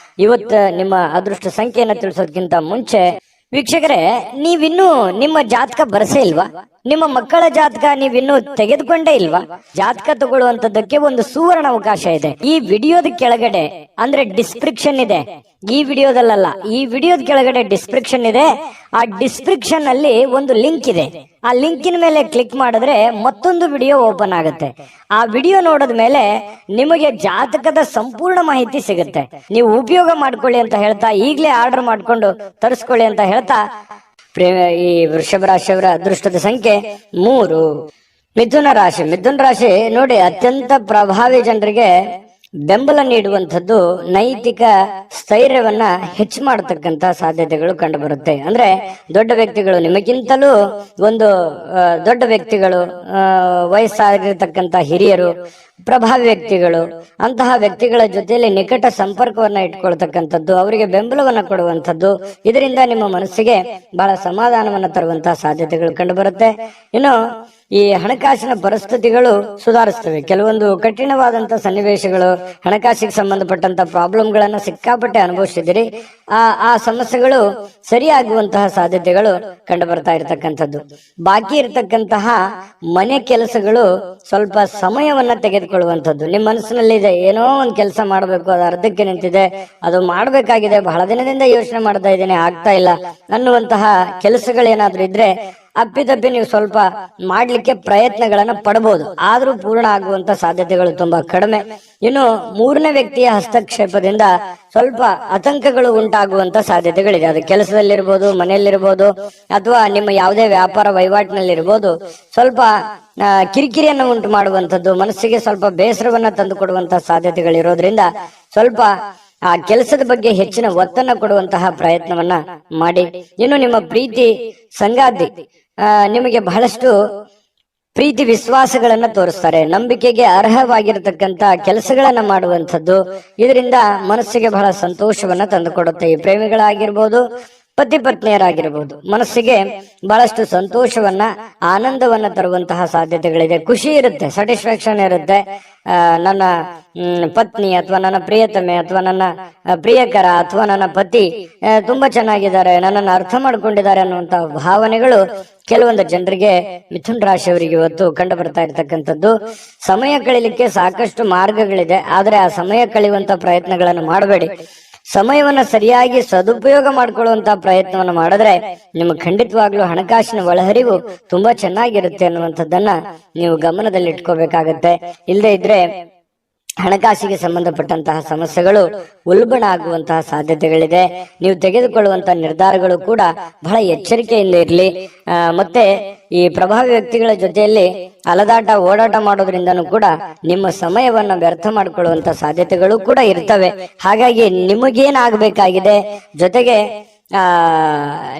Speaker 1: ಇವತ್ತು ನಿಮ್ಮ ಅದೃಷ್ಟ ಸಂಖ್ಯೆಯನ್ನ ತಿಳಿಸೋದಕ್ಕಿಂತ ಮುಂಚೆ ವೀಕ್ಷಕರೇ, ನೀವಿನ್ನೂ ನಿಮ್ಮ ಜಾತಕ ಬರಸೇ ಇಲ್ವಾ? ನಿಮ್ಮ ಮಕ್ಕಳ ಜಾತಕ ನೀವಿನ್ನೂ ತೆಗೆದುಕೊಂಡೇ ಇಲ್ವಾ? ಜಾತಕ ತಗೊಳ್ಳುವಂತದ್ದಕ್ಕೆ ಒಂದು ಸುವರ್ಣ ಅವಕಾಶ ಇದೆ. ಈ ವಿಡಿಯೋದ ಕೆಳಗಡೆ ಅಂದ್ರೆ ಡಿಸ್ಕ್ರಿಪ್ಷನ್ ಇದೆ. ಈ ವಿಡಿಯೋದಲ್ಲ, ಈ ವಿಡಿಯೋದ ಕೆಳಗಡೆ ಡಿಸ್ಕ್ರಿಪ್ಷನ್ ಇದೆ. ಆ ಡಿಸ್ಕ್ರಿಪ್ಷನ್ ಅಲ್ಲಿ ಒಂದು ಲಿಂಕ್ ಇದೆ. ಆ ಲಿಂಕಿನ ಮೇಲೆ ಕ್ಲಿಕ್ ಮಾಡಿದ್ರೆ ಮತ್ತೊಂದು ವಿಡಿಯೋ ಓಪನ್ ಆಗುತ್ತೆ. ಆ ವಿಡಿಯೋ ನೋಡಿದ ಮೇಲೆ ನಿಮಗೆ ಜಾತಕದ ಸಂಪೂರ್ಣ ಮಾಹಿತಿ ಸಿಗುತ್ತೆ. ನೀವು ಉಪಯೋಗ ಮಾಡ್ಕೊಳ್ಳಿ ಅಂತ ಹೇಳ್ತಾ, ಈಗಲೇ ಆರ್ಡರ್ ಮಾಡ್ಕೊಂಡು ತರಿಸ್ಕೊಳ್ಳಿ ಅಂತ ಹೇಳ್ತಾ, ಈ ವೃಷಭ ರಾಶಿಯವರ ಅದೃಷ್ಟದ ಸಂಖ್ಯೆ 3. ಮಿಥುನ ರಾಶಿ. ಮಿಥುನ ರಾಶಿ ನೋಡಿ, ಅತ್ಯಂತ ಪ್ರಭಾವಿ ಜನರಿಗೆ ಬೆಂಬಲ ನೀಡುವಂಥದ್ದು ನೈತಿಕ ಸ್ಥೈರ್ಯವನ್ನ ಹೆಚ್ಚು ಮಾಡತಕ್ಕಂತ ಸಾಧ್ಯತೆಗಳು ಕಂಡು ಬರುತ್ತೆ. ಅಂದ್ರೆ ದೊಡ್ಡ ವ್ಯಕ್ತಿಗಳು, ನಿಮಗಿಂತಲೂ ಒಂದು ದೊಡ್ಡ ವ್ಯಕ್ತಿಗಳು, ವಯಸ್ಸಾಗಿರ್ತಕ್ಕಂತ ಹಿರಿಯರು, ಪ್ರಭಾವಿ ವ್ಯಕ್ತಿಗಳು, ಅಂತಹ ವ್ಯಕ್ತಿಗಳ ಜೊತೆಯಲ್ಲಿ ನಿಕಟ ಸಂಪರ್ಕವನ್ನ ಇಟ್ಕೊಳ್ತಕ್ಕಂಥದ್ದು, ಅವರಿಗೆ ಬೆಂಬಲವನ್ನ ಕೊಡುವಂಥದ್ದು, ಇದರಿಂದ ನಿಮ್ಮ ಮನಸ್ಸಿಗೆ ಬಹಳ ಸಮಾಧಾನವನ್ನ ತರುವಂತಹ ಸಾಧ್ಯತೆಗಳು ಕಂಡು ಬರುತ್ತೆ. ಇನ್ನು ಈ ಹಣಕಾಸಿನ ಪರಿಸ್ಥಿತಿಗಳು ಸುಧಾರಿಸ್ತವೆ. ಕೆಲವೊಂದು ಕಠಿಣವಾದಂತಹ ಸನ್ನಿವೇಶಗಳು, ಹಣಕಾಸಿಗೆ ಸಂಬಂಧಪಟ್ಟಂತ ಪ್ರಾಬ್ಲಮ್ಗಳನ್ನ ಸಿಕ್ಕಾಪಟ್ಟೆ ಅನುಭವಿಸಿದಿರಿ. ಆ ಸಮಸ್ಯೆಗಳು ಸರಿಯಾಗುವಂತಹ ಸಾಧ್ಯತೆಗಳು ಕಂಡು ಬರ್ತಾ ಇರತಕ್ಕಂಥದ್ದು. ಬಾಕಿ ಇರತಕ್ಕಂತಹ ಮನೆ ಕೆಲಸಗಳು ಸ್ವಲ್ಪ ಸಮಯವನ್ನ ತೆಗೆದುಕೊಳ್ಳುವಂಥದ್ದು. ನಿಮ್ಮ ಮನಸ್ಸಿನಲ್ಲಿ ಇದೆ, ಏನೋ ಒಂದು ಕೆಲಸ ಮಾಡಬೇಕು, ಅದು ಅರ್ಧಕ್ಕೆ ನಿಂತಿದೆ, ಅದು ಮಾಡಬೇಕಾಗಿದೆ, ಬಹಳ ದಿನದಿಂದ ಯೋಚನೆ ಮಾಡ್ತಾ ಇದ್ದೇನೆ, ಆಗ್ತಾ ಇಲ್ಲ ಅನ್ನುವಂತಹ ಕೆಲಸಗಳೇನಾದ್ರೂ ಇದ್ರೆ ಅಪ್ಪಿತಪ್ಪಿ ನೀವು ಸ್ವಲ್ಪ ಮಾಡ್ಲಿಕ್ಕೆ ಪ್ರಯತ್ನಗಳನ್ನ ಪಡಬಹುದು. ಆದ್ರೂ ಪೂರ್ಣ ಆಗುವಂತ ಸಾಧ್ಯತೆಗಳು ತುಂಬಾ ಕಡಿಮೆ. ಇನ್ನು 3ನೇ ವ್ಯಕ್ತಿಯ ಹಸ್ತಕ್ಷೇಪದಿಂದ ಸ್ವಲ್ಪ ಆತಂಕಗಳು ಉಂಟಾಗುವಂತ ಸಾಧ್ಯತೆಗಳಿದೆ. ಅದು ಕೆಲಸದಲ್ಲಿರ್ಬೋದು, ಮನೆಯಲ್ಲಿರ್ಬೋದು, ಅಥವಾ ನಿಮ್ಮ ಯಾವುದೇ ವ್ಯಾಪಾರ ವಹಿವಾಟಿನಲ್ಲಿರ್ಬೋದು. ಸ್ವಲ್ಪ ಕಿರಿಕಿರಿಯನ್ನು ಉಂಟು ಮಾಡುವಂತದ್ದು, ಮನಸ್ಸಿಗೆ ಸ್ವಲ್ಪ ಬೇಸರವನ್ನ ತಂದು ಕೊಡುವಂತಹ ಸಾಧ್ಯತೆಗಳಿರೋದ್ರಿಂದ ಸ್ವಲ್ಪ ಆ ಕೆಲಸದ ಬಗ್ಗೆ ಹೆಚ್ಚಿನ ಒತ್ತನ್ನ ಕೊಡುವಂತಹ ಪ್ರಯತ್ನವನ್ನ ಮಾಡಿ. ಇನ್ನು ನಿಮ್ಮ ಪ್ರೀತಿ ಸಂಗಾತಿ ನಿಮಗೆ ಬಹಳಷ್ಟು ಪ್ರೀತಿ ವಿಶ್ವಾಸಗಳನ್ನ ತೋರಿಸ್ತಾರೆ. ನಂಬಿಕೆಗೆ ಅರ್ಹವಾಗಿರತಕ್ಕಂತ ಕೆಲಸಗಳನ್ನ ಮಾಡುವಂಥದ್ದು, ಇದರಿಂದ ಮನಸ್ಸಿಗೆ ಬಹಳ ಸಂತೋಷವನ್ನ ತಂದುಕೊಡುತ್ತೆ. ಈ ಪ್ರೇಮಿಗಳಾಗಿರ್ಬೋದು, ಪತಿ ಪತ್ನಿಯರಾಗಿರ್ಬೋದು, ಮನಸ್ಸಿಗೆ ಬಹಳಷ್ಟು ಸಂತೋಷವನ್ನ, ಆನಂದವನ್ನ ತರುವಂತಹ ಸಾಧ್ಯತೆಗಳಿದೆ. ಖುಷಿ ಇರುತ್ತೆ, ಸ್ಯಾಟಿಸ್ಫ್ಯಾಕ್ಷನ್ ಇರುತ್ತೆ. ನನ್ನ ಪತ್ನಿ ಅಥವಾ ನನ್ನ ಪ್ರಿಯತಮೆ ಅಥವಾ ನನ್ನ ಪ್ರಿಯಕರ ಅಥವಾ ನನ್ನ ಪತಿ ತುಂಬಾ ಚೆನ್ನಾಗಿದ್ದಾರೆ, ನನ್ನನ್ನು ಅರ್ಥ ಮಾಡ್ಕೊಂಡಿದ್ದಾರೆ ಅನ್ನುವಂತಹ ಭಾವನೆಗಳು ಕೆಲವೊಂದು ಜನರಿಗೆ, ಮಿಥುನ್ ರಾಶಿಯವರಿಗೆ ಇವತ್ತು ಕಂಡು ಬರ್ತಾ ಇರ್ತಕ್ಕಂಥದ್ದು. ಸಮಯ ಕಳಿಲಿಕ್ಕೆ ಸಾಕಷ್ಟು ಮಾರ್ಗಗಳಿದೆ, ಆದ್ರೆ ಆ ಸಮಯ ಕಳೆಯುವಂತ ಪ್ರಯತ್ನಗಳನ್ನು ಮಾಡಬೇಡಿ. ಸಮಯವನ್ನ ಸರಿಯಾಗಿ ಸದುಪಯೋಗ ಮಾಡ್ಕೊಳ್ಳುವಂತ ಪ್ರಯತ್ನವನ್ನು ಮಾಡಿದ್ರೆ ನಿಮ್ಗೆ ಖಂಡಿತವಾಗ್ಲೂ ಹಣಕಾಸಿನ ಒಳಹರಿವು ತುಂಬಾ ಚೆನ್ನಾಗಿರುತ್ತೆ ಅನ್ನುವಂಥದ್ದನ್ನ ನೀವು ಗಮನದಲ್ಲಿ ಇಟ್ಕೋಬೇಕಾಗತ್ತೆ. ಇಲ್ಲದೆ ಇದ್ರೆ ಹಣಕಾಸಿಗೆ ಸಂಬಂಧಪಟ್ಟಂತಹ ಸಮಸ್ಯೆಗಳು ಉಲ್ಬಣ ಆಗುವಂತಹ ಸಾಧ್ಯತೆಗಳಿದೆ. ನೀವು ತೆಗೆದುಕೊಳ್ಳುವಂತಹ ನಿರ್ಧಾರಗಳು ಕೂಡ ಬಹಳ ಎಚ್ಚರಿಕೆಯಿಂದ ಇರಲಿ. ಮತ್ತೆ ಈ ಪ್ರಭಾವಿ ವ್ಯಕ್ತಿಗಳ ಜೊತೆಯಲ್ಲಿ ಅಲದಾಟ ಓಡಾಟ ಮಾಡೋದ್ರಿಂದನೂ ಕೂಡ ನಿಮ್ಮ ಸಮಯವನ್ನ ವ್ಯರ್ಥ ಮಾಡಿಕೊಳ್ಳುವಂತ ಸಾಧ್ಯತೆಗಳು ಕೂಡ ಇರ್ತವೆ. ಹಾಗಾಗಿ ನಿಮಗೇನಾಗಬೇಕಾಗಿದೆ, ಜೊತೆಗೆ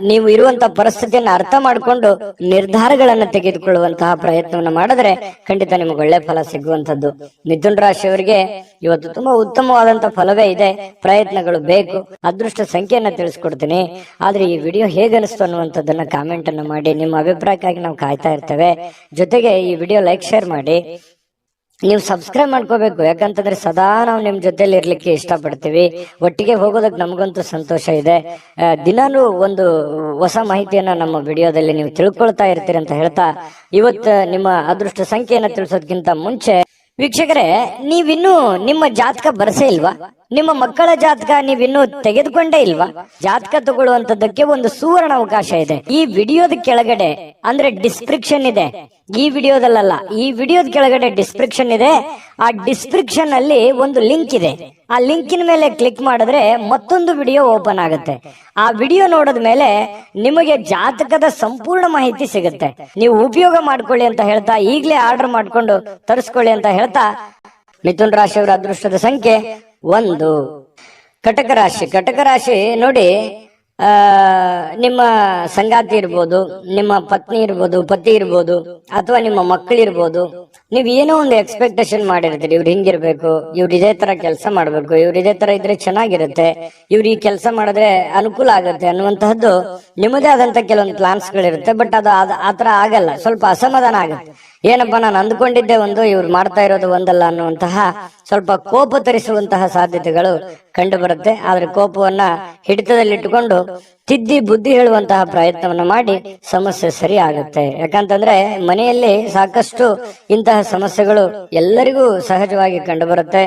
Speaker 1: ನೀವು ಇರುವಂತಹ ಪರಿಸ್ಥಿತಿಯನ್ನು ಅರ್ಥ ಮಾಡಿಕೊಂಡು ನಿರ್ಧಾರಗಳನ್ನ ತೆಗೆದುಕೊಳ್ಳುವಂತಹ ಪ್ರಯತ್ನವನ್ನ ಮಾಡಿದ್ರೆ ಖಂಡಿತ ನಿಮಗೆ ಒಳ್ಳೆ ಫಲ ಸಿಗುವಂತದ್ದು. ಮಿಥುನ್ ರಾಶಿಯವರಿಗೆ ಇವತ್ತು ತುಂಬಾ ಉತ್ತಮವಾದಂತಹ ಫಲವೇ ಇದೆ. ಪ್ರಯತ್ನಗಳು ಬೇಕು. ಅದೃಷ್ಟ ಸಂಖ್ಯೆಯನ್ನ ತಿಳಿಸ್ಕೊಡ್ತೀನಿ. ಆದ್ರೆ ಈ ವಿಡಿಯೋ ಹೇಗನಿಸ್ತು ಅನ್ನುವಂಥದ್ದನ್ನ ಕಾಮೆಂಟ್ ಅನ್ನ ಮಾಡಿ. ನಿಮ್ಮ ಅಭಿಪ್ರಾಯಕ್ಕಾಗಿ ನಾವು ಕಾಯ್ತಾ ಇರ್ತೇವೆ. ಜೊತೆಗೆ ಈ ವಿಡಿಯೋ ಲೈಕ್, ಶೇರ್ ಮಾಡಿ. ನೀವು ಸಬ್ಸ್ಕ್ರೈಬ್ ಮಾಡ್ಕೋಬೇಕು. ಯಾಕಂತಂದ್ರೆ ಸದಾ ನಾವು ನಿಮ್ ಜೊತೆಲಿ ಇರ್ಲಿಕ್ಕೆ ಇಷ್ಟಪಡ್ತೀವಿ. ಒಟ್ಟಿಗೆ ಹೋಗೋದಕ್ಕೆ ನಮಗಂತೂ ಸಂತೋಷ ಇದೆ. ದಿನಾನು ಒಂದು ಹೊಸ ಮಾಹಿತಿಯನ್ನ ನಮ್ಮ ವಿಡಿಯೋದಲ್ಲಿ ನೀವು ತಿಳ್ಕೊಳ್ತಾ ಇರ್ತೀರಿ ಅಂತ ಹೇಳ್ತಾ, ಇವತ್ತು ನಿಮ್ಮ ಅದೃಷ್ಟ ಸಂಖ್ಯೆಯನ್ನ ತಿಳಿಸೋದಕ್ಕಿಂತ ಮುಂಚೆ ವೀಕ್ಷಕರೇ, ನೀವಿನ್ನೂ ನಿಮ್ಮ ಜಾತಕ ಬರಸೇ ಇಲ್ವಾ? ನಿಮ್ಮ ಮಕ್ಕಳ ಜಾತಕ ನೀವಿನ್ನೂ ತೆಗೆದುಕೊಂಡೇ ಇಲ್ವಾ? ಜಾತಕ ತಗೊಳ್ಳುವಂತದ್ದಕ್ಕೆ ಒಂದು ಸುವರ್ಣ ಅವಕಾಶ ಇದೆ. ಈ ವಿಡಿಯೋದ ಕೆಳಗಡೆ ಅಂದ್ರೆ ಡಿಸ್ಕ್ರಿಪ್ಷನ್ ಇದೆ. ಈ ವಿಡಿಯೋದಲ್ಲ, ಈ ವಿಡಿಯೋದ ಕೆಳಗಡೆ ಡಿಸ್ಕ್ರಿಪ್ಷನ್ ಇದೆ. ಆ ಡಿಸ್ಕ್ರಿಪ್ಷನ್ ಅಲ್ಲಿ ಒಂದು ಲಿಂಕ್ ಇದೆ. ಆ ಲಿಂಕಿನ ಮೇಲೆ ಕ್ಲಿಕ್ ಮಾಡಿದ್ರೆ ಮತ್ತೊಂದು ವಿಡಿಯೋ ಓಪನ್ ಆಗುತ್ತೆ. ಆ ವಿಡಿಯೋ ನೋಡಿದ ಮೇಲೆ ನಿಮಗೆ ಜಾತಕದ ಸಂಪೂರ್ಣ ಮಾಹಿತಿ ಸಿಗುತ್ತೆ. ನೀವು ಉಪಯೋಗ ಮಾಡ್ಕೊಳ್ಳಿ ಅಂತ ಹೇಳ್ತಾ, ಈಗಲೇ ಆರ್ಡರ್ ಮಾಡ್ಕೊಂಡು ತರಿಸ್ಕೊಳ್ಳಿ ಅಂತ ಹೇಳ್ತಾ, ಮಿಥುನ್ ರಾಶಿಯವರ ಅದೃಷ್ಟದ ಸಂಖ್ಯೆ 1. ಕಟಕ ರಾಶಿ. ಕಟಕ ರಾಶಿ ನೋಡಿ, ನಿಮ್ಮ ಸಂಗಾತಿ ಇರ್ಬೋದು, ನಿಮ್ಮ ಪತ್ನಿ ಇರ್ಬೋದು, ಪತಿ ಇರ್ಬೋದು, ಅಥವಾ ನಿಮ್ಮ ಮಕ್ಕಳಿರ್ಬೋದು. ನೀವ್ ಏನೋ ಒಂದು ಎಕ್ಸ್ಪೆಕ್ಟೇಷನ್ ಮಾಡಿರ್ತೀರಿ, ಇವ್ರು ಹಿಂಗಿರ್ಬೇಕು, ಇವ್ರು ಇದೇ ತರ ಕೆಲಸ ಮಾಡ್ಬೇಕು, ಇವ್ರು ಇದೇ ತರ ಇದ್ರೆ ಚೆನ್ನಾಗಿರುತ್ತೆ, ಇವ್ರು ಈ ಕೆಲಸ ಮಾಡಿದ್ರೆ ಅನುಕೂಲ ಆಗುತ್ತೆ ಅನ್ನುವಂತಹದ್ದು ನಿಮ್ಮದೇ ಆದಂತ ಕೆಲವೊಂದು ಪ್ಲಾನ್ಸ್ ಗಳಿರುತ್ತೆ. ಬಟ್ ಅದು ಆತರ ಆಗಲ್ಲ, ಸ್ವಲ್ಪ ಅಸಮಾಧಾನ ಆಗುತ್ತೆ. ಏನಪ್ಪಾ ನಾನು ಅಂದ್ಕೊಂಡಿದ್ದೆ ಒಂದು, ಇವ್ರು ಮಾಡ್ತಾ ಇರೋದು ಒಂದಲ್ಲ ಅನ್ನುವಂತಹ ಸ್ವಲ್ಪ ಕೋಪ ತರಿಸುವಂತಹ ಸಾಧ್ಯತೆಗಳು ಕಂಡು ಬರುತ್ತೆ. ಆದ್ರೆ ಕೋಪವನ್ನ ಹಿಡಿತದಲ್ಲಿಟ್ಟುಕೊಂಡು ತಿದ್ದಿ ಬುದ್ಧಿ ಹೇಳುವಂತಹ ಪ್ರಯತ್ನವನ್ನ ಮಾಡಿ ಸಮಸ್ಯೆ ಸರಿ ಆಗುತ್ತೆ. ಯಾಕಂತಂದ್ರೆ ಮನೆಯಲ್ಲಿ ಸಾಕಷ್ಟು ಇಂತಹ ಸಮಸ್ಯೆಗಳು ಎಲ್ಲರಿಗೂ ಸಹಜವಾಗಿ ಕಂಡು ಬರುತ್ತೆ.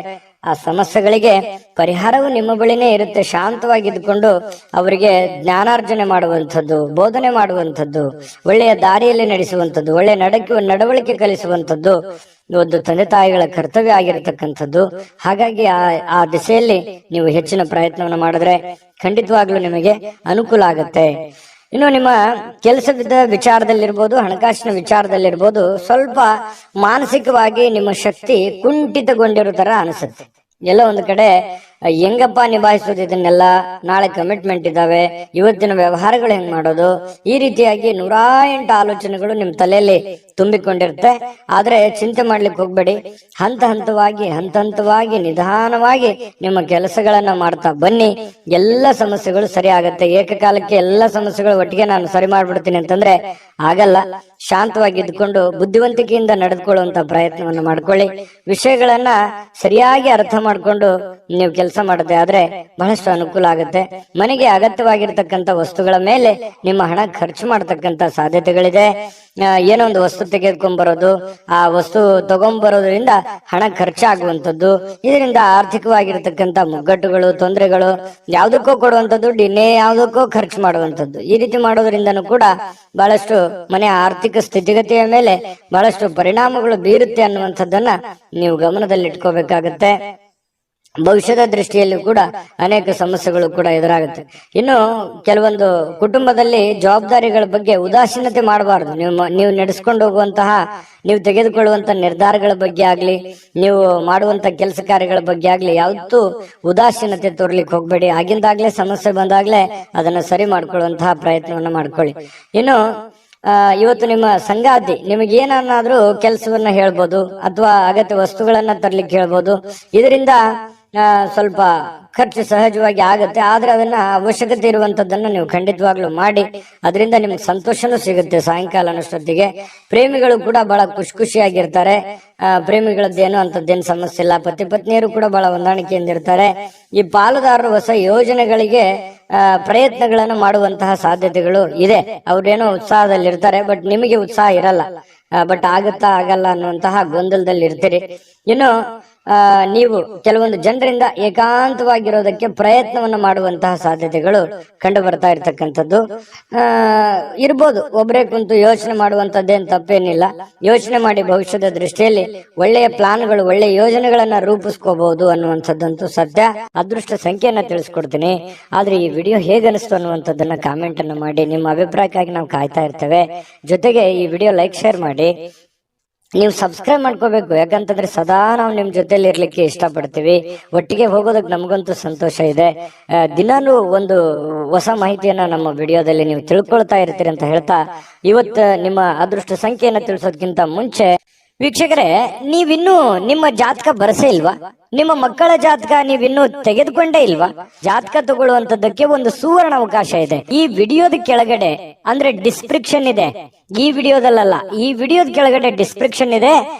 Speaker 1: ಆ ಸಮಸ್ಯೆಗಳಿಗೆ ಪರಿಹಾರವು ನಿಮ್ಮ ಬಳಿನೇ ಇರುತ್ತೆ. ಶಾಂತವಾಗಿದ್ದುಕೊಂಡು ಅವರಿಗೆ ಜ್ಞಾನಾರ್ಜನೆ ಮಾಡುವಂಥದ್ದು, ಬೋಧನೆ ಮಾಡುವಂಥದ್ದು, ಒಳ್ಳೆಯ ದಾರಿಯಲ್ಲಿ ನಡೆಸುವಂಥದ್ದು, ಒಳ್ಳೆಯ ನಡವಳಿಕೆ ಕಲಿಸುವಂಥದ್ದು ಒಂದು ತಂದೆ ತಾಯಿಗಳ ಕರ್ತವ್ಯ ಆಗಿರತಕ್ಕಂಥದ್ದು. ಹಾಗಾಗಿ ಆ ದಿಸೆಯಲ್ಲಿ ನೀವು ಹೆಚ್ಚಿನ ಪ್ರಯತ್ನವನ್ನು ಮಾಡಿದ್ರೆ ಖಂಡಿತವಾಗ್ಲೂ ನಿಮಗೆ ಅನುಕೂಲ ಆಗತ್ತೆ. ಇನ್ನು ನಿಮ್ಮ ಕೆಲಸದ ವಿಚಾರದಲ್ಲಿರ್ಬೋದು, ಹಣಕಾಸಿನ ವಿಚಾರದಲ್ಲಿರ್ಬೋದು, ಸ್ವಲ್ಪ ಮಾನಸಿಕವಾಗಿ ನಿಮ್ಮ ಶಕ್ತಿ ಕುಂಠಿತಗೊಂಡಿರೋ ತರ ಅನಿಸುತ್ತೆ. ಎಲ್ಲ ಒಂದು ಕಡೆ ಹೆಂಗಪ್ಪ ನಿಭಾಯಿಸೋದು ಇದನ್ನೆಲ್ಲ, ನಾಳೆ ಕಮಿಟ್ಮೆಂಟ್ ಇದಾವೆ, ಇವತ್ತಿನ ವ್ಯವಹಾರಗಳು ಹೆಂಗ್ ಮಾಡೋದು, ಈ ರೀತಿಯಾಗಿ 108 ಆಲೋಚನೆಗಳು ನಿಮ್ ತಲೆಯಲ್ಲಿ ತುಂಬಿಕೊಂಡಿರುತ್ತೆ. ಆದ್ರೆ ಚಿಂತೆ ಮಾಡ್ಲಿಕ್ಕೆ ಹೋಗ್ಬೇಡಿ. ಹಂತ ಹಂತವಾಗಿ ನಿಧಾನವಾಗಿ ನಿಮ್ಮ ಕೆಲಸಗಳನ್ನ ಮಾಡ್ತಾ ಬನ್ನಿ. ಎಲ್ಲ ಸಮಸ್ಯೆಗಳು ಸರಿ ಆಗತ್ತೆ. ಏಕಕಾಲಕ್ಕೆ ಎಲ್ಲ ಸಮಸ್ಯೆಗಳು ಒಟ್ಟಿಗೆ ನಾನು ಸರಿ ಮಾಡ್ಬಿಡ್ತೀನಿ ಅಂತಂದ್ರೆ ಆಗಲ್ಲ. ಶಾಂತವಾಗಿ ಇದ್ಕೊಂಡು ಬುದ್ಧಿವಂತಿಕೆಯಿಂದ ನಡೆದುಕೊಳ್ಳುವಂತ ಪ್ರಯತ್ನವನ್ನು ಮಾಡ್ಕೊಳ್ಳಿ. ವಿಷಯಗಳನ್ನ ಸರಿಯಾಗಿ ಅರ್ಥ ಮಾಡ್ಕೊಂಡು ನೀವು ಕೆಲಸ ಮಾಡದೆ ಆದ್ರೆ ಬಹಳಷ್ಟು ಅನುಕೂಲ ಆಗುತ್ತೆ. ಮನೆಗೆ ಅಗತ್ಯವಾಗಿರ್ತಕ್ಕಂಥ ವಸ್ತುಗಳ ಮೇಲೆ ನಿಮ್ಮ ಹಣ ಖರ್ಚು ಮಾಡತಕ್ಕಂತ ಸಾಧ್ಯತೆಗಳಿದೆ. ಏನೋ ಒಂದು ವಸ್ತು ತೆಗೆದುಕೊಂಡ್ ಬರೋದು, ಆ ವಸ್ತು ತಗೊಂಡ್ಬರೋದ್ರಿಂದ ಹಣ ಖರ್ಚಾಗುವಂಥದ್ದು, ಇದರಿಂದ ಆರ್ಥಿಕವಾಗಿರ್ತಕ್ಕಂಥ ಮುಗ್ಗಟ್ಟುಗಳು, ತೊಂದರೆಗಳು, ಯಾವುದಕ್ಕೋ ಕೊಡುವಂತ ದುಡ್ಡು ಇನ್ನೇ ಯಾವುದಕ್ಕೋ ಖರ್ಚು ಮಾಡುವಂಥದ್ದು, ಈ ರೀತಿ ಮಾಡೋದ್ರಿಂದನೂ ಕೂಡ ಬಹಳಷ್ಟು ಮನೆಯ ಆರ್ಥಿಕ ಸ್ಥಿತಿಗತಿಯ ಮೇಲೆ ಬಹಳಷ್ಟು ಪರಿಣಾಮಗಳು ಬೀರುತ್ತೆ ಅನ್ನುವಂಥದ್ದನ್ನ ನೀವು ಗಮನದಲ್ಲಿಟ್ಕೋಬೇಕಾಗತ್ತೆ. ಭವಿಷ್ಯದ ದೃಷ್ಟಿಯಲ್ಲಿ ಕೂಡ ಅನೇಕ ಸಮಸ್ಯೆಗಳು ಕೂಡ ಎದುರಾಗುತ್ತೆ. ಇನ್ನು ಕೆಲವೊಂದು ಕುಟುಂಬದಲ್ಲಿ ಜವಾಬ್ದಾರಿಗಳ ಬಗ್ಗೆ ಉದಾಸೀನತೆ ಮಾಡಬಾರದು. ನೀವು ನಡೆಸ್ಕೊಂಡು ಹೋಗುವಂತಹ, ನೀವು ತೆಗೆದುಕೊಳ್ಳುವಂತ ನಿರ್ಧಾರಗಳ ಬಗ್ಗೆ ಆಗ್ಲಿ, ನೀವು ಮಾಡುವಂತ ಕೆಲಸ ಕಾರ್ಯಗಳ ಬಗ್ಗೆ ಆಗ್ಲಿ ಯಾವತ್ತೂ ಉದಾಸೀನತೆ ತೋರ್ಲಿಕ್ಕೆ ಹೋಗ್ಬೇಡಿ. ಆಗಿಂದಾಗ್ಲೇ ಸಮಸ್ಯೆ ಬಂದಾಗ್ಲೇ ಅದನ್ನ ಸರಿ ಮಾಡ್ಕೊಳ್ಳುವಂತಹ ಪ್ರಯತ್ನವನ್ನ ಮಾಡ್ಕೊಳ್ಳಿ. ಇನ್ನು ಇವತ್ತು ನಿಮ್ಮ ಸಂಗಾತಿ ನಿಮಗೇನಾದ್ರೂ ಕೆಲಸವನ್ನ ಹೇಳ್ಬೋದು, ಅಥವಾ ಅಗತ್ಯ ವಸ್ತುಗಳನ್ನ ತರ್ಲಿಕ್ಕೆ ಹೇಳ್ಬೋದು. ಇದರಿಂದ ಸ್ವಲ್ಪ ಖರ್ಚು ಸಹಜವಾಗಿ ಆಗತ್ತೆ. ಆದ್ರೆ ಅದನ್ನ ಅವಶ್ಯಕತೆ ಇರುವಂತದ್ದನ್ನ ನೀವು ಖಂಡಿತವಾಗ್ಲೂ ಮಾಡಿ. ಅದರಿಂದ ನಿಮ್ಗೆ ಸಂತೋಷನೂ ಸಿಗುತ್ತೆ. ಸಾಯಂಕಾಲ ಅನ್ನೋಷ್ಟೊತ್ತಿಗೆ ಪ್ರೇಮಿಗಳು ಕೂಡ ಬಹಳ ಖುಷಿಯಾಗಿರ್ತಾರೆ. ಪ್ರೇಮಿಗಳದ್ದೇನು ಅಂತದ್ದೇನು ಸಮಸ್ಯೆ ಇಲ್ಲ. ಪತಿ ಪತ್ನಿಯರು ಕೂಡ ಬಹಳ ಹೊಂದಾಣಿಕೆಯಿಂದ ಇರ್ತಾರೆ. ಈ ಪಾಲುದಾರರು ಹೊಸ ಯೋಜನೆಗಳಿಗೆ ಪ್ರಯತ್ನಗಳನ್ನು ಮಾಡುವಂತಹ ಸಾಧ್ಯತೆಗಳು ಇದೆ. ಅವ್ರೇನೋ ಉತ್ಸಾಹದಲ್ಲಿರ್ತಾರೆ, ಬಟ್ ನಿಮಗೆ ಉತ್ಸಾಹ ಇರಲ್ಲ. ಬಟ್ ಆಗುತ್ತಾ ಆಗಲ್ಲ ಅನ್ನುವಂತಹ ಗೊಂದಲದಲ್ಲಿ ಇರ್ತೀರಿ. ಇನ್ನು ನೀವು ಕೆಲವೊಂದು ಜನರಿಂದ ಏಕಾಂತವಾಗಿರೋದಕ್ಕೆ ಪ್ರಯತ್ನವನ್ನು ಮಾಡುವಂತಹ ಸಾಧ್ಯತೆಗಳು ಕಂಡು ಬರ್ತಾ ಇರ್ತಕ್ಕಂಥದ್ದು ಇರ್ಬೋದು. ಒಬ್ಬರೇ ಕುಂತು ಯೋಚನೆ ಮಾಡುವಂತದ್ದೇನು ತಪ್ಪೇನಿಲ್ಲ. ಯೋಚನೆ ಮಾಡಿ ಭವಿಷ್ಯದ ದೃಷ್ಟಿಯಲ್ಲಿ ಒಳ್ಳೆಯ ಪ್ಲಾನ್ಗಳು, ಒಳ್ಳೆಯ ಯೋಜನೆಗಳನ್ನ ರೂಪಿಸ್ಕೋಬಹುದು ಅನ್ನುವಂಥದ್ದಂತೂ ಸತ್ಯ. ಅದೃಷ್ಟ ಸಂಖ್ಯೆಯನ್ನ ತಿಳಿಸ್ಕೊಡ್ತೀನಿ. ಆದ್ರೆ ಈ ವಿಡಿಯೋ ಹೇಗನಿಸ್ತು ಅನ್ನುವಂಥದ್ದನ್ನ ಕಾಮೆಂಟ್ ಅನ್ನು ಮಾಡಿ. ನಿಮ್ಮ ಅಭಿಪ್ರಾಯಕ್ಕಾಗಿ ನಾವು ಕಾಯ್ತಾ ಇರ್ತೇವೆ. ಜೊತೆಗೆ ಈ ವಿಡಿಯೋ ಲೈಕ್, ಶೇರ್ ಮಾಡಿ. ನೀವು ಸಬ್ಸ್ಕ್ರೈಬ್ ಮಾಡ್ಕೋಬೇಕು. ಯಾಕಂತಂದ್ರೆ ಸದಾ ನಾವು ನಿಮ್ ಜೊತೆಲಿ ಇರ್ಲಿಕ್ಕೆ ಇಷ್ಟಪಡ್ತೀವಿ. ಒಟ್ಟಿಗೆ ಹೋಗೋದಕ್ಕೆ ನಮಗಂತೂ ಸಂತೋಷ ಇದೆ. ದಿನಾನು ಒಂದು ಹೊಸ ಮಾಹಿತಿಯನ್ನ ನಮ್ಮ ವಿಡಿಯೋದಲ್ಲಿ ನೀವು ತಿಳ್ಕೊಳ್ತಾ ಇರ್ತೀರಿ ಅಂತ ಹೇಳ್ತಾ, ಇವತ್ತು ನಿಮ್ಮ ಅದೃಷ್ಟ ಸಂಖ್ಯೆಯನ್ನ ತಿಳಿಸೋದಕ್ಕಿಂತ ಮುಂಚೆ ವೀಕ್ಷಕರೇ, ನೀವಿನ್ನೂ ನಿಮ್ಮ ಜಾತಕ ಬರಸೇ ಇಲ್ವಾ? ನಿಮ್ಮ ಮಕ್ಕಳ ಜಾತಕ ನೀವಿನ್ನೂ ತೆಗೆದುಕೊಂಡೇ ಇಲ್ವಾ? ಜಾತಕ ತಗೊಳ್ಳುವಂತದ್ದಕ್ಕೆ ಒಂದು ಸುವರ್ಣ ಅವಕಾಶ ಇದೆ. ಈ ವಿಡಿಯೋದ ಕೆಳಗಡೆ ಅಂದ್ರೆ ಡಿಸ್ಕ್ರಿಪ್ಷನ್ ಇದೆ. ಈ ವಿಡಿಯೋದಲ್ಲ, ಈ ವಿಡಿಯೋದ ಕೆಳಗಡೆ ಡಿಸ್ಕ್ರಿಪ್ಷನ್ ಇದೆ.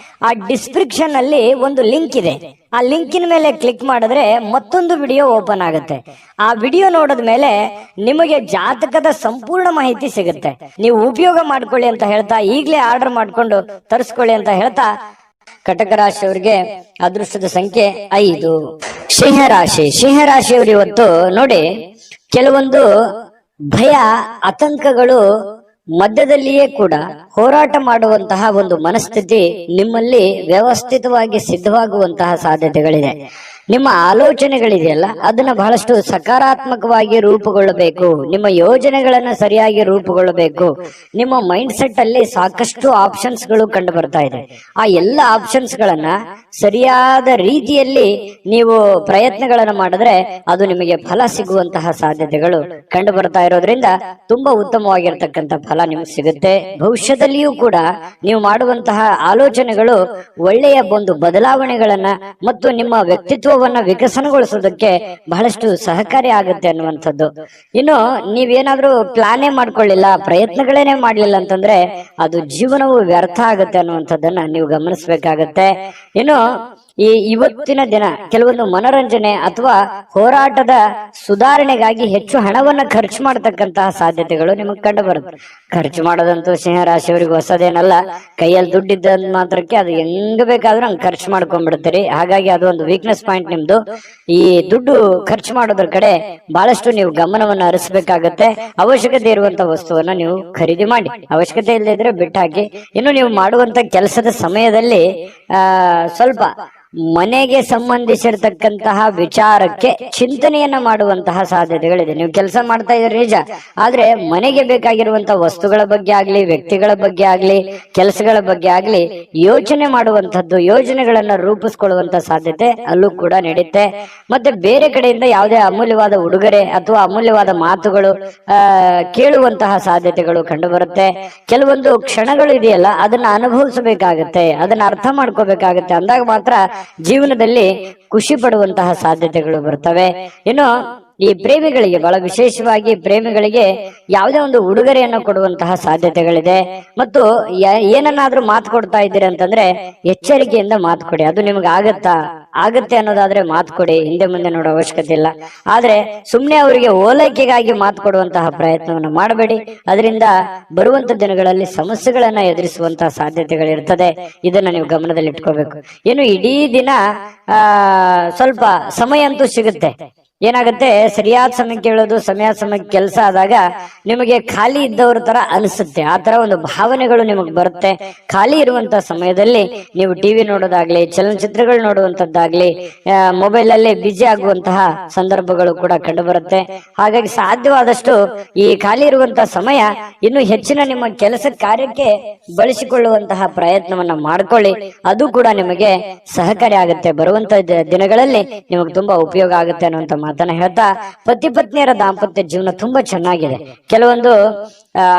Speaker 1: ಆ ಡಿಸ್ಕ್ರಿಪ್ಷನ್ ಅಲ್ಲಿ ಒಂದು ಲಿಂಕ್ ಇದೆ. ಆ ಲಿಂಕಿನ ಮೇಲೆ ಕ್ಲಿಕ್ ಮಾಡಿದ್ರೆ ಮತ್ತೊಂದು ವಿಡಿಯೋ ಓಪನ್ ಆಗುತ್ತೆ. ಆ ವಿಡಿಯೋ ನೋಡಿದ ಮೇಲೆ ನಿಮಗೆ ಜಾತಕದ ಸಂಪೂರ್ಣ ಮಾಹಿತಿ ಸಿಗುತ್ತೆ. ನೀವು ಉಪಯೋಗ ಮಾಡ್ಕೊಳ್ಳಿ ಅಂತ ಹೇಳ್ತಾ, ಈಗಲೇ ಆರ್ಡರ್ ಮಾಡ್ಕೊಂಡು ತರಿಸ್ಕೊಳ್ಳಿ ಅಂತ ಹೇಳ್ತಾ, ಕಟಕ ರಾಶಿಯವರಿಗೆ ಅದೃಷ್ಟದ ಸಂಖ್ಯೆ 5. ಸಿಂಹರಾಶಿಯವರು ಇವತ್ತು ನೋಡಿ, ಕೆಲವೊಂದು ಭಯ, ಆತಂಕಗಳು ಮಧ್ಯದಲ್ಲಿಯೇ ಕೂಡ ಹೋರಾಟ ಮಾಡುವಂತಹ ಒಂದು ಮನಸ್ಥಿತಿ ನಿಮ್ಮಲ್ಲಿ ವ್ಯವಸ್ಥಿತವಾಗಿ ಸಿದ್ಧವಾಗುವಂತಹ ಸಾಧ್ಯತೆಗಳಿದೆ. ನಿಮ್ಮ ಆಲೋಚನೆಗಳಿದೆಯಲ್ಲ ಅದನ್ನ ಬಹಳಷ್ಟು ಸಕಾರಾತ್ಮಕವಾಗಿ ರೂಪುಗೊಳ್ಳಬೇಕು. ನಿಮ್ಮ ಯೋಜನೆಗಳನ್ನ ಸರಿಯಾಗಿ ರೂಪುಗೊಳ್ಳಬೇಕು. ನಿಮ್ಮ ಮೈಂಡ್ ಸೆಟ್ ಅಲ್ಲಿ ಸಾಕಷ್ಟು ಆಪ್ಷನ್ಸ್ ಗಳು ಕಂಡು ಬರ್ತಾ ಇದೆ. ಆ ಎಲ್ಲ ಆಪ್ಷನ್ಸ್ ಗಳನ್ನ ಸರಿಯಾದ ರೀತಿಯಲ್ಲಿ ನೀವು ಪ್ರಯತ್ನಗಳನ್ನ ಮಾಡಿದ್ರೆ ಅದು ನಿಮಗೆ ಫಲ ಸಿಗುವಂತಹ ಸಾಧ್ಯತೆಗಳು ಕಂಡು ಬರ್ತಾ ಇರೋದ್ರಿಂದ ತುಂಬಾ ಉತ್ತಮವಾಗಿರ್ತಕ್ಕಂಥ ಫಲ ನಿಮ್ಗೆ ಸಿಗುತ್ತೆ. ಭವಿಷ್ಯದಲ್ಲಿಯೂ ಕೂಡ ನೀವು ಮಾಡುವಂತಹ ಆಲೋಚನೆಗಳು ಒಳ್ಳೆಯ ಒಂದು ಬದಲಾವಣೆಗಳನ್ನ ಮತ್ತು ನಿಮ್ಮ ವ್ಯಕ್ತಿತ್ವವನ್ನ ವಿಕಸನಗೊಳಿಸೋದಕ್ಕೆ ಬಹಳಷ್ಟು ಸಹಕಾರಿ ಆಗುತ್ತೆ ಅನ್ನುವಂಥದ್ದು. ಇನ್ನು ನೀವೇನಾದ್ರೂ ಪ್ಲಾನೇ ಮಾಡ್ಕೊಳ್ಳಿಲ್ಲ, ಪ್ರಯತ್ನಗಳೇನೆ ಮಾಡ್ಲಿಲ್ಲ ಅಂತಂದ್ರೆ ಅದು ಜೀವನವು ವ್ಯರ್ಥ ಆಗುತ್ತೆ ಅನ್ನುವಂಥದ್ದನ್ನ ನೀವು ಗಮನಿಸಬೇಕಾಗತ್ತೆ. ಇನ್ನು ಇವತ್ತಿನ ದಿನ ಕೆಲವೊಂದು ಮನೋರಂಜನೆ ಅಥವಾ ಹೋರಾಟದ ಸುಧಾರಣೆಗಾಗಿ ಹೆಚ್ಚು ಹಣವನ್ನ ಖರ್ಚು ಮಾಡತಕ್ಕಂತಹ ಸಾಧ್ಯತೆಗಳು ನಿಮಗೆ ಕಂಡು ಬರುತ್ತೆ. ಖರ್ಚು ಮಾಡೋದಂತೂ ಸಿಂಹ ರಾಶಿಯವರಿಗೆ ಹೊಸದೇನಲ್ಲ. ಕೈಯಲ್ಲಿ ದುಡ್ಡಿದ್ದ ಮಾತ್ರಕ್ಕೆ ಅದು ಹೆಂಗ್ ಬೇಕಾದ್ರೂ ಹಂಗ್ ಖರ್ಚು ಮಾಡ್ಕೊಂಡ್ಬಿಡ್ತೀರಿ. ಹಾಗಾಗಿ ಅದು ಒಂದು ವೀಕ್ನೆಸ್ ಪಾಯಿಂಟ್ ನಿಮ್ದು. ಈ ದುಡ್ಡು ಖರ್ಚು ಮಾಡೋದ್ರ ಕಡೆ ಬಹಳಷ್ಟು ನೀವು ಗಮನವನ್ನ ಹರಿಸಬೇಕಾಗತ್ತೆ. ಅವಶ್ಯಕತೆ ಇರುವಂತ ವಸ್ತುವನ್ನ ನೀವು ಖರೀದಿ ಮಾಡಿ, ಅವಶ್ಯಕತೆ ಇಲ್ಲದಿದ್ರೆ ಬಿಟ್ಟಾಕಿ. ಇನ್ನು ನೀವು ಮಾಡುವಂತ ಕೆಲಸದ ಸಮಯದಲ್ಲಿ ಸ್ವಲ್ಪ ಮನೆಗೆ ಸಂಬಂಧಿಸಿರ್ತಕ್ಕಂತಹ ವಿಚಾರಕ್ಕೆ ಚಿಂತನೆಯನ್ನ ಮಾಡುವಂತಹ ಸಾಧ್ಯತೆಗಳಿದೆ. ನೀವು ಕೆಲಸ ಮಾಡ್ತಾ ಇದ್ರಿ ನಿಜ, ಆದ್ರೆ ಮನೆಗೆ ಬೇಕಾಗಿರುವಂತಹ ವಸ್ತುಗಳ ಬಗ್ಗೆ ಆಗ್ಲಿ, ವ್ಯಕ್ತಿಗಳ ಬಗ್ಗೆ ಆಗ್ಲಿ, ಕೆಲಸಗಳ ಬಗ್ಗೆ ಆಗ್ಲಿ ಯೋಚನೆ ಮಾಡುವಂತದ್ದು, ಯೋಜನೆಗಳನ್ನ ರೂಪಿಸ್ಕೊಳ್ಳುವಂತ ಸಾಧ್ಯತೆ ಅಲ್ಲೂ ಕೂಡ ನಡೆಯುತ್ತೆ. ಮತ್ತೆ ಬೇರೆ ಕಡೆಯಿಂದ ಯಾವುದೇ ಅಮೂಲ್ಯವಾದ ಉಡುಗೊರೆ ಅಥವಾ ಅಮೂಲ್ಯವಾದ ಮಾತುಗಳು ಕೇಳುವಂತಹ ಸಾಧ್ಯತೆಗಳು ಕಂಡು ಬರುತ್ತೆ. ಕೆಲವೊಂದು ಕ್ಷಣಗಳು ಇದೆಯಲ್ಲ ಅದನ್ನ ಅನುಭವಿಸಬೇಕಾಗತ್ತೆ, ಅದನ್ನ ಅರ್ಥ ಮಾಡ್ಕೋಬೇಕಾಗತ್ತೆ. ಅಂದಾಗ ಮಾತ್ರ ಜೀವನದಲ್ಲಿ ಖುಷಿ ಪಡುವಂತಹ ಸಾಧ್ಯತೆಗಳು ಬರ್ತವೆ. ಇನ್ನು ಈ ಪ್ರೇಮಿಗಳಿಗೆ, ಬಹಳ ವಿಶೇಷವಾಗಿ ಪ್ರೇಮಿಗಳಿಗೆ ಯಾವುದೇ ಒಂದು ಉಡುಗೊರೆಯನ್ನು ಕೊಡುವಂತಹ ಸಾಧ್ಯತೆಗಳಿದೆ. ಮತ್ತು ಏನನ್ನಾದ್ರೂ ಮಾತು ಕೊಡ್ತಾ ಇದ್ದೀರಿ ಅಂತಂದ್ರೆ ಎಚ್ಚರಿಕೆಯಿಂದ ಮಾತು ಕೊಡಿ. ಅದು ನಿಮ್ಗೆ ಆಗತ್ತೆ ಅನ್ನೋದಾದ್ರೆ ಮಾತು ಕೊಡಿ, ಹಿಂದೆ ಮುಂದೆ ನೋಡೋ ಅವಶ್ಯಕತೆ ಇಲ್ಲ. ಆದ್ರೆ ಸುಮ್ನೆ ಅವರಿಗೆ ಓಲೈಕೆಗಾಗಿ ಮಾತು ಕೊಡುವಂತಹ ಪ್ರಯತ್ನವನ್ನು ಮಾಡಬೇಡಿ. ಅದರಿಂದ ಬರುವಂತ ದಿನಗಳಲ್ಲಿ ಸಮಸ್ಯೆಗಳನ್ನ ಎದುರಿಸುವಂತಹ ಸಾಧ್ಯತೆಗಳಿರ್ತದೆ. ಇದನ್ನ ನೀವು ಗಮನದಲ್ಲಿ ಇಟ್ಕೋಬೇಕು. ಏನು ಇಡೀ ದಿನ ಸ್ವಲ್ಪ ಸಮಯ ಅಂತೂ ಸಿಗುತ್ತೆ. ಏನಾಗುತ್ತೆ, ಸರಿಯಾದ ಸಮಯಕ್ಕೆ ಹೇಳೋದು, ಸಮಯಕ್ಕೆ ಕೆಲಸ ಆದಾಗ ನಿಮಗೆ ಖಾಲಿ ಇದ್ದವ್ರ ತರ ಅನಿಸುತ್ತೆ. ಆ ತರ ಒಂದು ಭಾವನೆಗಳು ನಿಮಗೆ ಬರುತ್ತೆ. ಖಾಲಿ ಇರುವಂತ ಸಮಯದಲ್ಲಿ ನೀವು ಟಿವಿ ನೋಡೋದಾಗ್ಲಿ, ಚಲನಚಿತ್ರಗಳು ನೋಡುವಂತದ್ದಾಗ್ಲಿ, ಮೊಬೈಲ್ ಅಲ್ಲೇ ಬಿಜಿ ಆಗುವಂತಹ ಸಂದರ್ಭಗಳು ಕೂಡ ಕಂಡು ಬರುತ್ತೆ. ಹಾಗಾಗಿ ಸಾಧ್ಯವಾದಷ್ಟು ಈ ಖಾಲಿ ಇರುವಂತಹ ಸಮಯ ಇನ್ನು ಹೆಚ್ಚಿನ ನಿಮ್ಮ ಕೆಲಸ ಕಾರ್ಯಕ್ಕೆ ಬಳಸಿಕೊಳ್ಳುವಂತಹ ಪ್ರಯತ್ನವನ್ನ ಮಾಡ್ಕೊಳ್ಳಿ. ಅದು ಕೂಡ ನಿಮಗೆ ಸಹಕಾರಿ ಆಗುತ್ತೆ. ಬರುವಂತ ದಿನಗಳಲ್ಲಿ ನಿಮಗೆ ತುಂಬಾ ಉಪಯೋಗ ಆಗುತ್ತೆ ಅನ್ನುವಂತ ಮಾತನ್ನ ಹೇಳ್ತಾ, ಪತಿ ಪತ್ನಿಯರ ದಾಂಪತ್ಯ ಜೀವನ ತುಂಬಾ ಚೆನ್ನಾಗಿದೆ. ಕೆಲವೊಂದು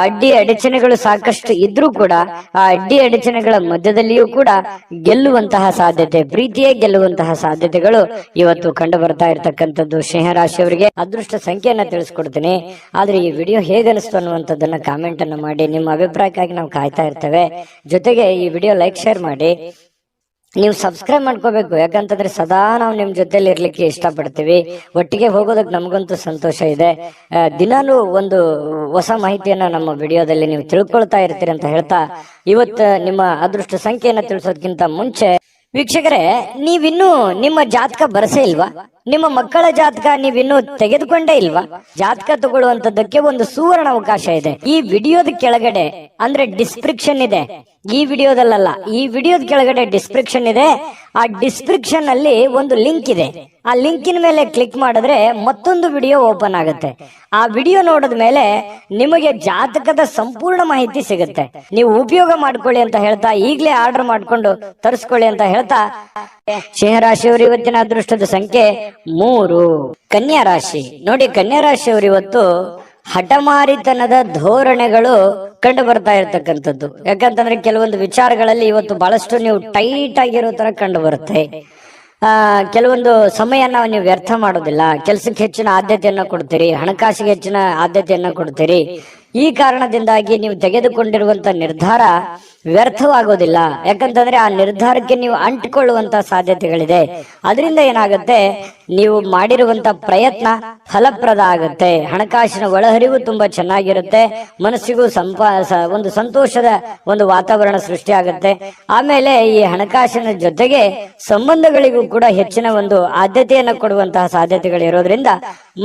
Speaker 1: ಅಡ್ಡಿ ಅಡಚಣೆಗಳು ಸಾಕಷ್ಟು ಇದ್ರೂ ಕೂಡ ಆ ಅಡ್ಡಿ ಅಡಚಣೆಗಳ ಮಧ್ಯದಲ್ಲಿಯೂ ಕೂಡ ಗೆಲ್ಲುವಂತಹ ಸಾಧ್ಯತೆ, ಪ್ರೀತಿಯೇ ಗೆಲ್ಲುವಂತಹ ಸಾಧ್ಯತೆಗಳು ಇವತ್ತು ಕಂಡು ಬರ್ತಾ ಇರ್ತಕ್ಕಂಥದ್ದು. ಸಿಂಹರಾಶಿಯವರಿಗೆ ಅದೃಷ್ಟ ಸಂಖ್ಯೆಯನ್ನ ತಿಳಿಸ್ಕೊಡ್ತೀನಿ. ಆದ್ರೆ ಈ ವಿಡಿಯೋ ಹೇಗನಿಸ್ತು ಅನ್ನುವಂಥದ್ದನ್ನ ಕಾಮೆಂಟ್ ಅನ್ನು ಮಾಡಿ. ನಿಮ್ಮ ಅಭಿಪ್ರಾಯಕ್ಕಾಗಿ ನಾವು ಕಾಯ್ತಾ ಇರ್ತೇವೆ. ಜೊತೆಗೆ ಈ ವಿಡಿಯೋ ಲೈಕ್, ಶೇರ್ ಮಾಡಿ. ನೀವು ಸಬ್ಸ್ಕ್ರೈಬ್ ಮಾಡ್ಕೋಬೇಕು. ಯಾಕಂತಂದ್ರೆ ಸದಾ ನಾವು ನಿಮ್ ಜೊತೆಲಿ ಇರ್ಲಿಕ್ಕೆ ಇಷ್ಟಪಡ್ತೀವಿ. ಒಟ್ಟಿಗೆ ಹೋಗೋದಕ್ಕೆ ನಮಗಂತೂ ಸಂತೋಷ ಇದೆ. ದಿನಾನು ಒಂದು ಹೊಸ ಮಾಹಿತಿಯನ್ನ ನಮ್ಮ ವಿಡಿಯೋದಲ್ಲಿ ನೀವು ತಿಳ್ಕೊಳ್ತಾ ಇರ್ತೀರಿ ಅಂತ ಹೇಳ್ತಾ, ಇವತ್ತು ನಿಮ್ಮ ಅದೃಷ್ಟ ಸಂಖ್ಯೆಯನ್ನ ತಿಳಿಸೋದಕ್ಕಿಂತ ಮುಂಚೆ ವೀಕ್ಷಕರೇ, ನೀವಿನ್ನೂ ನಿಮ್ಮ ಜಾತಕ ಬರಸೇ ಇಲ್ವಾ? ನಿಮ್ಮ ಮಕ್ಕಳ ಜಾತಕ ನೀವಿನ್ನೂ ತೆಗೆದುಕೊಂಡೇ ಇಲ್ವಾ? ಜಾತಕ ತಗೊಳ್ಳುವಂತದ್ದಕ್ಕೆ ಒಂದು ಸುವರ್ಣ ಅವಕಾಶ ಇದೆ. ಈ ವಿಡಿಯೋದ ಕೆಳಗಡೆ ಅಂದ್ರೆ ಡಿಸ್ಕ್ರಿಪ್ಷನ್ ಇದೆ. ಈ ವಿಡಿಯೋದಲ್ಲ, ಈ ವಿಡಿಯೋದ ಕೆಳಗಡೆ ಡಿಸ್ಕ್ರಿಪ್ಷನ್ ಇದೆ. ಆ ಡಿಸ್ಕ್ರಿಪ್ಷನ್ ಅಲ್ಲಿ ಒಂದು ಲಿಂಕ್ ಇದೆ. ಆ ಲಿಂಕಿನ ಮೇಲೆ ಕ್ಲಿಕ್ ಮಾಡಿದ್ರೆ ಮತ್ತೊಂದು ವಿಡಿಯೋ ಓಪನ್ ಆಗುತ್ತೆ. ಆ ವಿಡಿಯೋ ನೋಡಿದ ಮೇಲೆ ನಿಮಗೆ ಜಾತಕದ ಸಂಪೂರ್ಣ ಮಾಹಿತಿ ಸಿಗುತ್ತೆ. ನೀವು ಉಪಯೋಗ ಮಾಡ್ಕೊಳ್ಳಿ ಅಂತ ಹೇಳ್ತಾ, ಈಗಲೇ ಆರ್ಡರ್ ಮಾಡ್ಕೊಂಡು ತರಿಸ್ಕೊಳ್ಳಿ ಅಂತ ಹೇಳ್ತಾ, ಸಿಂಹರಾಶಿಯವರು ಇವತ್ತಿನ ಅದೃಷ್ಟದ ಸಂಖ್ಯೆ 3. ಕನ್ಯಾ ರಾಶಿ ನೋಡಿ, ಕನ್ಯಾ ರಾಶಿಯವರು ಇವತ್ತು ಹಠಮಾರಿತನದ ಧೋರಣೆಗಳು ಕಂಡು ಬರ್ತಾ ಇರ್ತಕ್ಕಂಥದ್ದು. ಯಾಕಂತಂದ್ರೆ ಕೆಲವೊಂದು ವಿಚಾರಗಳಲ್ಲಿ ಇವತ್ತು ಬಹಳಷ್ಟು ನೀವು ಟೈಟ್ ಆಗಿರೋ ತರ ಕಂಡು ಬರುತ್ತೆ. ಕೆಲವೊಂದು ಸಮಯನ ನೀವು ವ್ಯರ್ಥ ಮಾಡೋದಿಲ್ಲ. ಕೆಲಸಕ್ಕೆ ಹೆಚ್ಚಿನ ಆದ್ಯತೆಯನ್ನ ಕೊಡ್ತೀರಿ, ಹಣಕಾಸಿಗೆ ಹೆಚ್ಚಿನ ಆದ್ಯತೆಯನ್ನ ಕೊಡ್ತೀರಿ. ಈ ಕಾರಣದಿಂದಾಗಿ ನೀವು ತೆಗೆದುಕೊಂಡಿರುವಂತ ನಿರ್ಧಾರ ವ್ಯರ್ಥವಾಗೋದಿಲ್ಲ. ಯಾಕಂತಂದ್ರೆ ಆ ನಿರ್ಧಾರಕ್ಕೆ ನೀವು ಅಂಟಿಕೊಳ್ಳುವಂತ ಸಾಧ್ಯತೆಗಳಿದೆ. ಅದರಿಂದ ಏನಾಗುತ್ತೆ, ನೀವು ಮಾಡಿರುವಂತ ಪ್ರಯತ್ನ ಫಲಪ್ರದ ಆಗುತ್ತೆ. ಹಣಕಾಸಿನ ಒಳಹರಿವು ತುಂಬಾ ಚೆನ್ನಾಗಿರುತ್ತೆ. ಮನಸ್ಸಿಗೂ ಒಂದು ಸಂತೋಷದ ಒಂದು ವಾತಾವರಣ ಸೃಷ್ಟಿ ಆಗುತ್ತೆ. ಆಮೇಲೆ ಈ ಹಣಕಾಸಿನ ಜೊತೆಗೆ ಸಂಬಂಧಗಳಿಗೂ ಕೂಡ ಹೆಚ್ಚಿನ ಒಂದು ಆದ್ಯತೆಯನ್ನು ಕೊಡುವಂತಹ ಸಾಧ್ಯತೆಗಳು ಇರೋದ್ರಿಂದ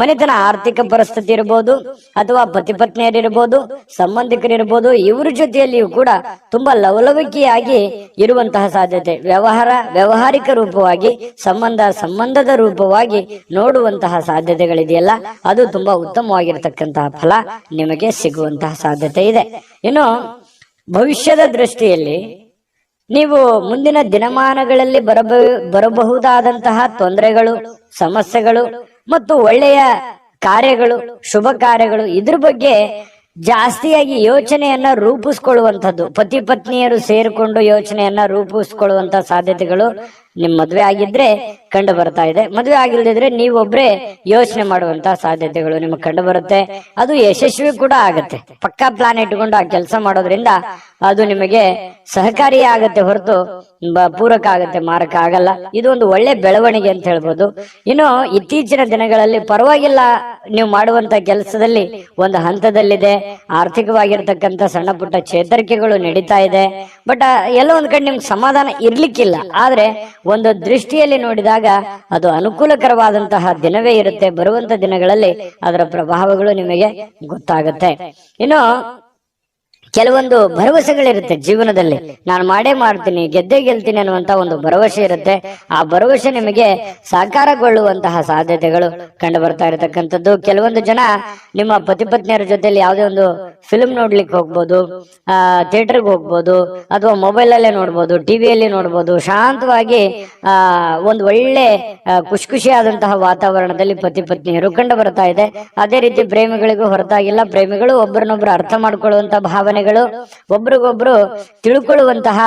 Speaker 1: ಮನೆತನ ಆರ್ಥಿಕ ಪರಿಸ್ಥಿತಿ ಇರಬಹುದು, ಅಥವಾ ಪತಿ ಪತ್ನಿಯರಿರ್ಬೋದು, ಸಂಬಂಧಿಕರಿರ್ಬೋದು, ಇವರ ಜೊತೆಯಲ್ಲಿಯೂ ಕೂಡ ತುಂಬಾ ಲವಲವಿಕೆಯಾಗಿ ಇರುವಂತಹ ಸಾಧ್ಯತೆ. ವ್ಯವಹಾರಿಕ ರೂಪವಾಗಿ ಸಂಬಂಧದ ರೂಪವಾಗಿ ನೋಡುವಂತಹ ಸಾಧ್ಯತೆಗಳಿದೆಯಲ್ಲ, ಅದು ತುಂಬಾ ಉತ್ತಮವಾಗಿರತಕ್ಕಂತಹ ಫಲ ನಿಮಗೆ ಸಿಗುವಂತಹ ಸಾಧ್ಯತೆ ಇದೆ. ಇನ್ನು ಭವಿಷ್ಯದ ದೃಷ್ಟಿಯಲ್ಲಿ ನೀವು ಮುಂದಿನ ದಿನಮಾನಗಳಲ್ಲಿ ಬರಬಹುದಾದಂತಹ ತೊಂದರೆಗಳು, ಸಮಸ್ಯೆಗಳು ಮತ್ತು ಒಳ್ಳೆಯ ಕಾರ್ಯಗಳು, ಶುಭ ಕಾರ್ಯಗಳು, ಇದ್ರ ಬಗ್ಗೆ ಜಾಸ್ತಿಯಾಗಿ ಯೋಚನೆಯನ್ನ ರೂಪಿಸ್ಕೊಳ್ಳುವಂಥದ್ದು, ಪತಿ ಪತ್ನಿಯರು ಸೇರಿಕೊಂಡು ಯೋಚನೆಯನ್ನ ರೂಪಿಸ್ಕೊಳ್ಳುವಂತಹ ಸಾಧ್ಯತೆಗಳು ನಿಮ್ ಮದ್ವೆ ಆಗಿದ್ರೆ ಕಂಡು ಬರ್ತಾ ಇದೆ. ಮದ್ವೆ ಆಗಿಲ್ದಿದ್ರೆ ನೀವೊಬ್ರೇ ಯೋಚನೆ ಮಾಡುವಂತಹ ಸಾಧ್ಯತೆಗಳು ನಿಮಗೆ ಕಂಡು ಬರುತ್ತೆ. ಅದು ಯಶಸ್ವಿ ಕೂಡ ಆಗುತ್ತೆ. ಪಕ್ಕಾ ಪ್ಲಾನ್ ಇಟ್ಕೊಂಡು ಆ ಕೆಲಸ ಮಾಡೋದ್ರಿಂದ ಅದು ನಿಮಗೆ ಸಹಕಾರಿ ಆಗತ್ತೆ ಹೊರತು ಪೂರಕ ಆಗತ್ತೆ, ಮಾರಕ ಆಗಲ್ಲ. ಇದು ಒಂದು ಒಳ್ಳೆ ಬೆಳವಣಿಗೆ ಅಂತ ಹೇಳ್ಬೋದು. ಇನ್ನು ಇತ್ತೀಚಿನ ದಿನಗಳಲ್ಲಿ ಪರವಾಗಿಲ್ಲ, ನೀವು ಮಾಡುವಂತ ಕೆಲಸದಲ್ಲಿ ಒಂದು ಹಂತದಲ್ಲಿದೆ. ಆರ್ಥಿಕವಾಗಿರ್ತಕ್ಕಂಥ ಸಣ್ಣ ಪುಟ್ಟ ಚೇತರಿಕೆಗಳು ನಡೀತಾ ಇದೆ. ಬಟ್ ಎಲ್ಲೋ ಒಂದ್ ಕಡೆ ನಿಮ್ಗೆ ಸಮಾಧಾನ ಇರ್ಲಿಕ್ಕಿಲ್ಲ. ಆದ್ರೆ ಒಂದು ದೃಷ್ಟಿಯಲ್ಲಿ ನೋಡಿದಾಗ ಅದು ಅನುಕೂಲಕರವಾದಂತಹ ದಿನವೇ ಇರುತ್ತೆ. ಬರುವಂತ ದಿನಗಳಲ್ಲಿ ಅದರ ಪ್ರಭಾವಗಳು ನಿಮಗೆ ಗೊತ್ತಾಗುತ್ತೆ. ಇನ್ನು ಕೆಲವೊಂದು ಭರವಸೆಗಳಿರುತ್ತೆ ಜೀವನದಲ್ಲಿ. ನಾನು ಮಾಡೇ ಮಾಡ್ತೀನಿ, ಗೆದ್ದೇ ಗೆಲ್ತೀನಿ ಅನ್ನುವಂತ ಒಂದು ಭರವಸೆ ಇರುತ್ತೆ. ಆ ಭರವಸೆ ನಿಮಗೆ ಸಾಕಾರಗೊಳ್ಳುವಂತಹ ಸಾಧ್ಯತೆಗಳು ಕಂಡು ಬರ್ತಾ ಇರತಕ್ಕಂಥದ್ದು. ಕೆಲವೊಂದು ಜನ ನಿಮ್ಮ ಪತಿ ಪತ್ನಿಯರ ಜೊತೆಲಿ ಯಾವುದೇ ಒಂದು ಫಿಲ್ಮ್ ನೋಡ್ಲಿಕ್ಕೆ ಹೋಗ್ಬೋದು, ಥಿಯೇಟರ್ಗೆ ಹೋಗ್ಬೋದು, ಅಥವಾ ಮೊಬೈಲ್ ಅಲ್ಲೇ ನೋಡ್ಬೋದು, ಟಿವಿಯಲ್ಲಿ ನೋಡ್ಬೋದು. ಶಾಂತವಾಗಿ ಒಂದು ಒಳ್ಳೆ ಖುಷಿಯಾದಂತಹ ವಾತಾವರಣದಲ್ಲಿ ಪತಿ ಪತ್ನಿಯರು ಕಂಡು ಬರ್ತಾ ಇದೆ. ಅದೇ ರೀತಿ ಪ್ರೇಮಿಗಳಿಗೂ ಹೊರತಾಗಿಲ್ಲ. ಪ್ರೇಮಿಗಳು ಒಬ್ಬರನ್ನೊಬ್ರು ಅರ್ಥ ಮಾಡ್ಕೊಳ್ಳುವಂತಹ ಭಾವನೆ, ಒಬ್ರಿಗೊಬ್ರು ತಿಳ್ಕೊಳ್ಳುವಂತಹ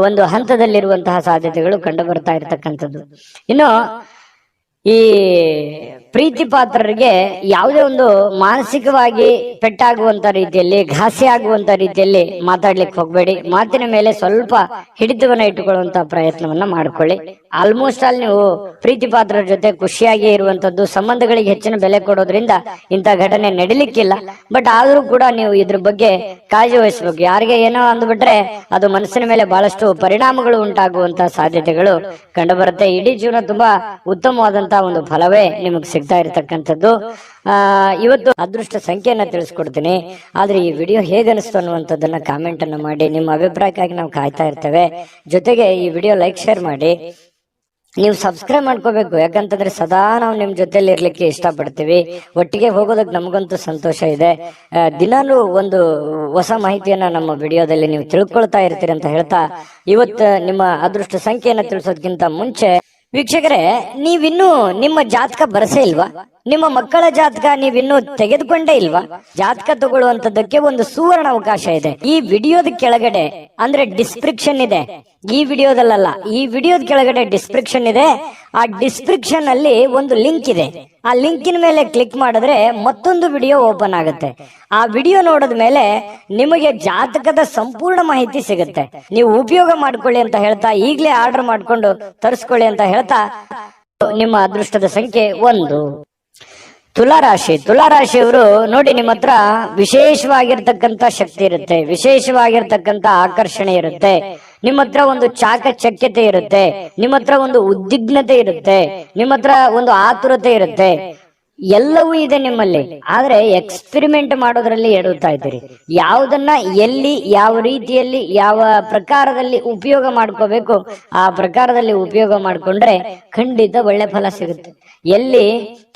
Speaker 1: ಒಂದು ಹಂತದಲ್ಲಿರುವಂತಹ ಸಾಧ್ಯತೆಗಳು ಕಂಡು ಬರ್ತಾ ಇರತಕ್ಕಂಥದ್ದು. ಇನ್ನು ಈ ಪ್ರೀತಿ ಪಾತ್ರರಿಗೆ ಯಾವುದೇ ಒಂದು ಮಾನಸಿಕವಾಗಿ ಪೆಟ್ಟಾಗುವಂತ ರೀತಿಯಲ್ಲಿ, ಘಾಸಿ ಆಗುವಂತ ರೀತಿಯಲ್ಲಿ ಮಾತಾಡ್ಲಿಕ್ಕೆ ಹೋಗ್ಬೇಡಿ. ಮಾತಿನ ಮೇಲೆ ಸ್ವಲ್ಪ ಹಿಡಿತವನ್ನ ಇಟ್ಟುಕೊಳ್ಳುವಂತ ಪ್ರಯತ್ನವನ್ನ ಮಾಡ್ಕೊಳ್ಳಿ. ಆಲ್ಮೋಸ್ಟ್ ಆಲ್ ನೀವು ಪ್ರೀತಿ ಪಾತ್ರರ ಜೊತೆ ಖುಷಿಯಾಗಿ ಇರುವಂತದ್ದು, ಸಂಬಂಧಗಳಿಗೆ ಹೆಚ್ಚಿನ ಬೆಲೆ ಕೊಡೋದ್ರಿಂದ ಇಂಥ ಘಟನೆ ನಡಿಲಿಕ್ಕಿಲ್ಲ. ಬಟ್ ಆದ್ರೂ ಕೂಡ ನೀವು ಇದ್ರ ಬಗ್ಗೆ ಕಾಳಜಿ ವಹಿಸ್ಬೇಕು. ಯಾರಿಗೆ ಏನೋ ಅಂದ್ಬಿಟ್ರೆ ಅದು ಮನಸ್ಸಿನ ಮೇಲೆ ಬಹಳಷ್ಟು ಪರಿಣಾಮಗಳು ಉಂಟಾಗುವಂತಹ ಸಾಧ್ಯತೆಗಳು ಕಂಡು ಬರುತ್ತೆ. ಇಡೀ ಜೀವನ ತುಂಬಾ ಉತ್ತಮವಾದಂತಹ ಒಂದು ಫಲವೇ ನಿಮಗೆ ಸಿಗ್ತಾ ಇರತಕ್ಕಂಥದ್ದು. ಇವತ್ತು ಅದೃಷ್ಟ ಸಂಖ್ಯೆಯನ್ನ ತಿಳಿಸ್ಕೊಡ್ತೀನಿ. ಆದ್ರೆ ಈ ವಿಡಿಯೋ ಹೇಗನಿಸ್ತು ಅನ್ನುವಂಥದ್ದನ್ನ ಕಾಮೆಂಟ್ ಅನ್ನ ಮಾಡಿ. ನಿಮ್ಮ ಅಭಿಪ್ರಾಯಕ್ಕಾಗಿ ನಾವು ಕಾಯ್ತಾ ಇರ್ತೇವೆ. ಜೊತೆಗೆ ಈ ವಿಡಿಯೋ ಲೈಕ್, ಶೇರ್ ಮಾಡಿ. ನೀವು ಸಬ್ಸ್ಕ್ರೈಬ್ ಮಾಡ್ಕೋಬೇಕು. ಯಾಕಂತಂದ್ರೆ ಸದಾ ನಾವು ನಿಮ್ ಜೊತೆಲಿ ಇರ್ಲಿಕ್ಕೆ ಇಷ್ಟಪಡ್ತೀವಿ. ಒಟ್ಟಿಗೆ ಹೋಗೋದಕ್ಕೆ ನಮಗಂತೂ ಸಂತೋಷ ಇದೆ. ದಿನಾನು ಒಂದು ಹೊಸ ಮಾಹಿತಿಯನ್ನ ನಮ್ಮ ವಿಡಿಯೋದಲ್ಲಿ ನೀವು ತಿಳ್ಕೊಳ್ತಾ ಇರ್ತೀರಿ ಅಂತ ಹೇಳ್ತಾ, ಇವತ್ತು ನಿಮ್ಮ ಅದೃಷ್ಟ ಸಂಖ್ಯೆಯನ್ನ ತಿಳಿಸೋದಕ್ಕಿಂತ ಮುಂಚೆ ವೀಕ್ಷಕರೇ, ನೀವಿನ್ನೂ ನಿಮ್ಮ ಜಾತಕ ಬರಸೇ ಇಲ್ವಾ? ನಿಮ್ಮ ಮಕ್ಕಳ ಜಾತಕ ನೀವಿನ್ನೂ ತೆಗೆದುಕೊಂಡೇ ಇಲ್ವಾ? ಜಾತಕ ತಗೊಳ್ಳುವಂತದ್ದಕ್ಕೆ ಒಂದು ಸುವರ್ಣ ಅವಕಾಶ ಇದೆ. ಈ ವಿಡಿಯೋದ ಕೆಳಗಡೆ ಅಂದ್ರೆ ಡಿಸ್ಕ್ರಿಪ್ಷನ್ ಇದೆ. ಈ ವಿಡಿಯೋದಲ್ಲ, ಈ ವಿಡಿಯೋದ ಕೆಳಗಡೆ ಡಿಸ್ಕ್ರಿಪ್ಷನ್ ಇದೆ. ಆ ಡಿಸ್ಕ್ರಿಪ್ಷನ್ ಅಲ್ಲಿ ಒಂದು ಲಿಂಕ್ ಇದೆ. ಆ ಲಿಂಕಿನ ಮೇಲೆ ಕ್ಲಿಕ್ ಮಾಡಿದ್ರೆ ಮತ್ತೊಂದು ವಿಡಿಯೋ ಓಪನ್ ಆಗುತ್ತೆ. ಆ ವಿಡಿಯೋ ನೋಡಿದ ಮೇಲೆ ನಿಮಗೆ ಜಾತಕದ ಸಂಪೂರ್ಣ ಮಾಹಿತಿ ಸಿಗುತ್ತೆ. ನೀವು ಉಪಯೋಗ ಮಾಡ್ಕೊಳ್ಳಿ ಅಂತ ಹೇಳ್ತಾ, ಈಗಲೇ ಆರ್ಡರ್ ಮಾಡ್ಕೊಂಡು ತರಿಸ್ಕೊಳ್ಳಿ ಅಂತ ಹೇಳ್ತಾ, ನಿಮ್ಮ ಅದೃಷ್ಟದ ಸಂಖ್ಯೆ 1. ತುಲಾರಾಶಿಯವರು ನೋಡಿ, ನಿಮ್ಮ ಹತ್ರ ವಿಶೇಷವಾಗಿರ್ತಕ್ಕಂಥ ಶಕ್ತಿ ಇರುತ್ತೆ, ವಿಶೇಷವಾಗಿರ್ತಕ್ಕಂಥ ಆಕರ್ಷಣೆ ಇರುತ್ತೆ. ನಿಮ್ಮ ಹತ್ರ ಒಂದು ಚಾಕಚಕ್ಯತೆ ಇರುತ್ತೆ, ನಿಮ್ಮ ಹತ್ರ ಒಂದು ಉದ್ವಿಗ್ನತೆ ಇರುತ್ತೆ, ನಿಮ್ಮ ಹತ್ರ ಒಂದು ಆತುರತೆ ಇರುತ್ತೆ. ಎಲ್ಲವೂ ಇದೆ ನಿಮ್ಮಲ್ಲಿ. ಆದ್ರೆ ಎಕ್ಸ್ಪೆರಿಮೆಂಟ್ ಮಾಡೋದ್ರಲ್ಲಿ ಎಡುತ್ತಾ ಇದ್ದೀರಿ. ಯಾವುದನ್ನ ಎಲ್ಲಿ, ಯಾವ ರೀತಿಯಲ್ಲಿ, ಯಾವ ಪ್ರಕಾರದಲ್ಲಿ ಉಪಯೋಗ ಮಾಡ್ಕೋಬೇಕು ಆ ಪ್ರಕಾರದಲ್ಲಿ ಉಪಯೋಗ ಮಾಡ್ಕೊಂಡ್ರೆ ಖಂಡಿತ ಒಳ್ಳೆ ಫಲ ಸಿಗುತ್ತೆ. ಎಲ್ಲಿ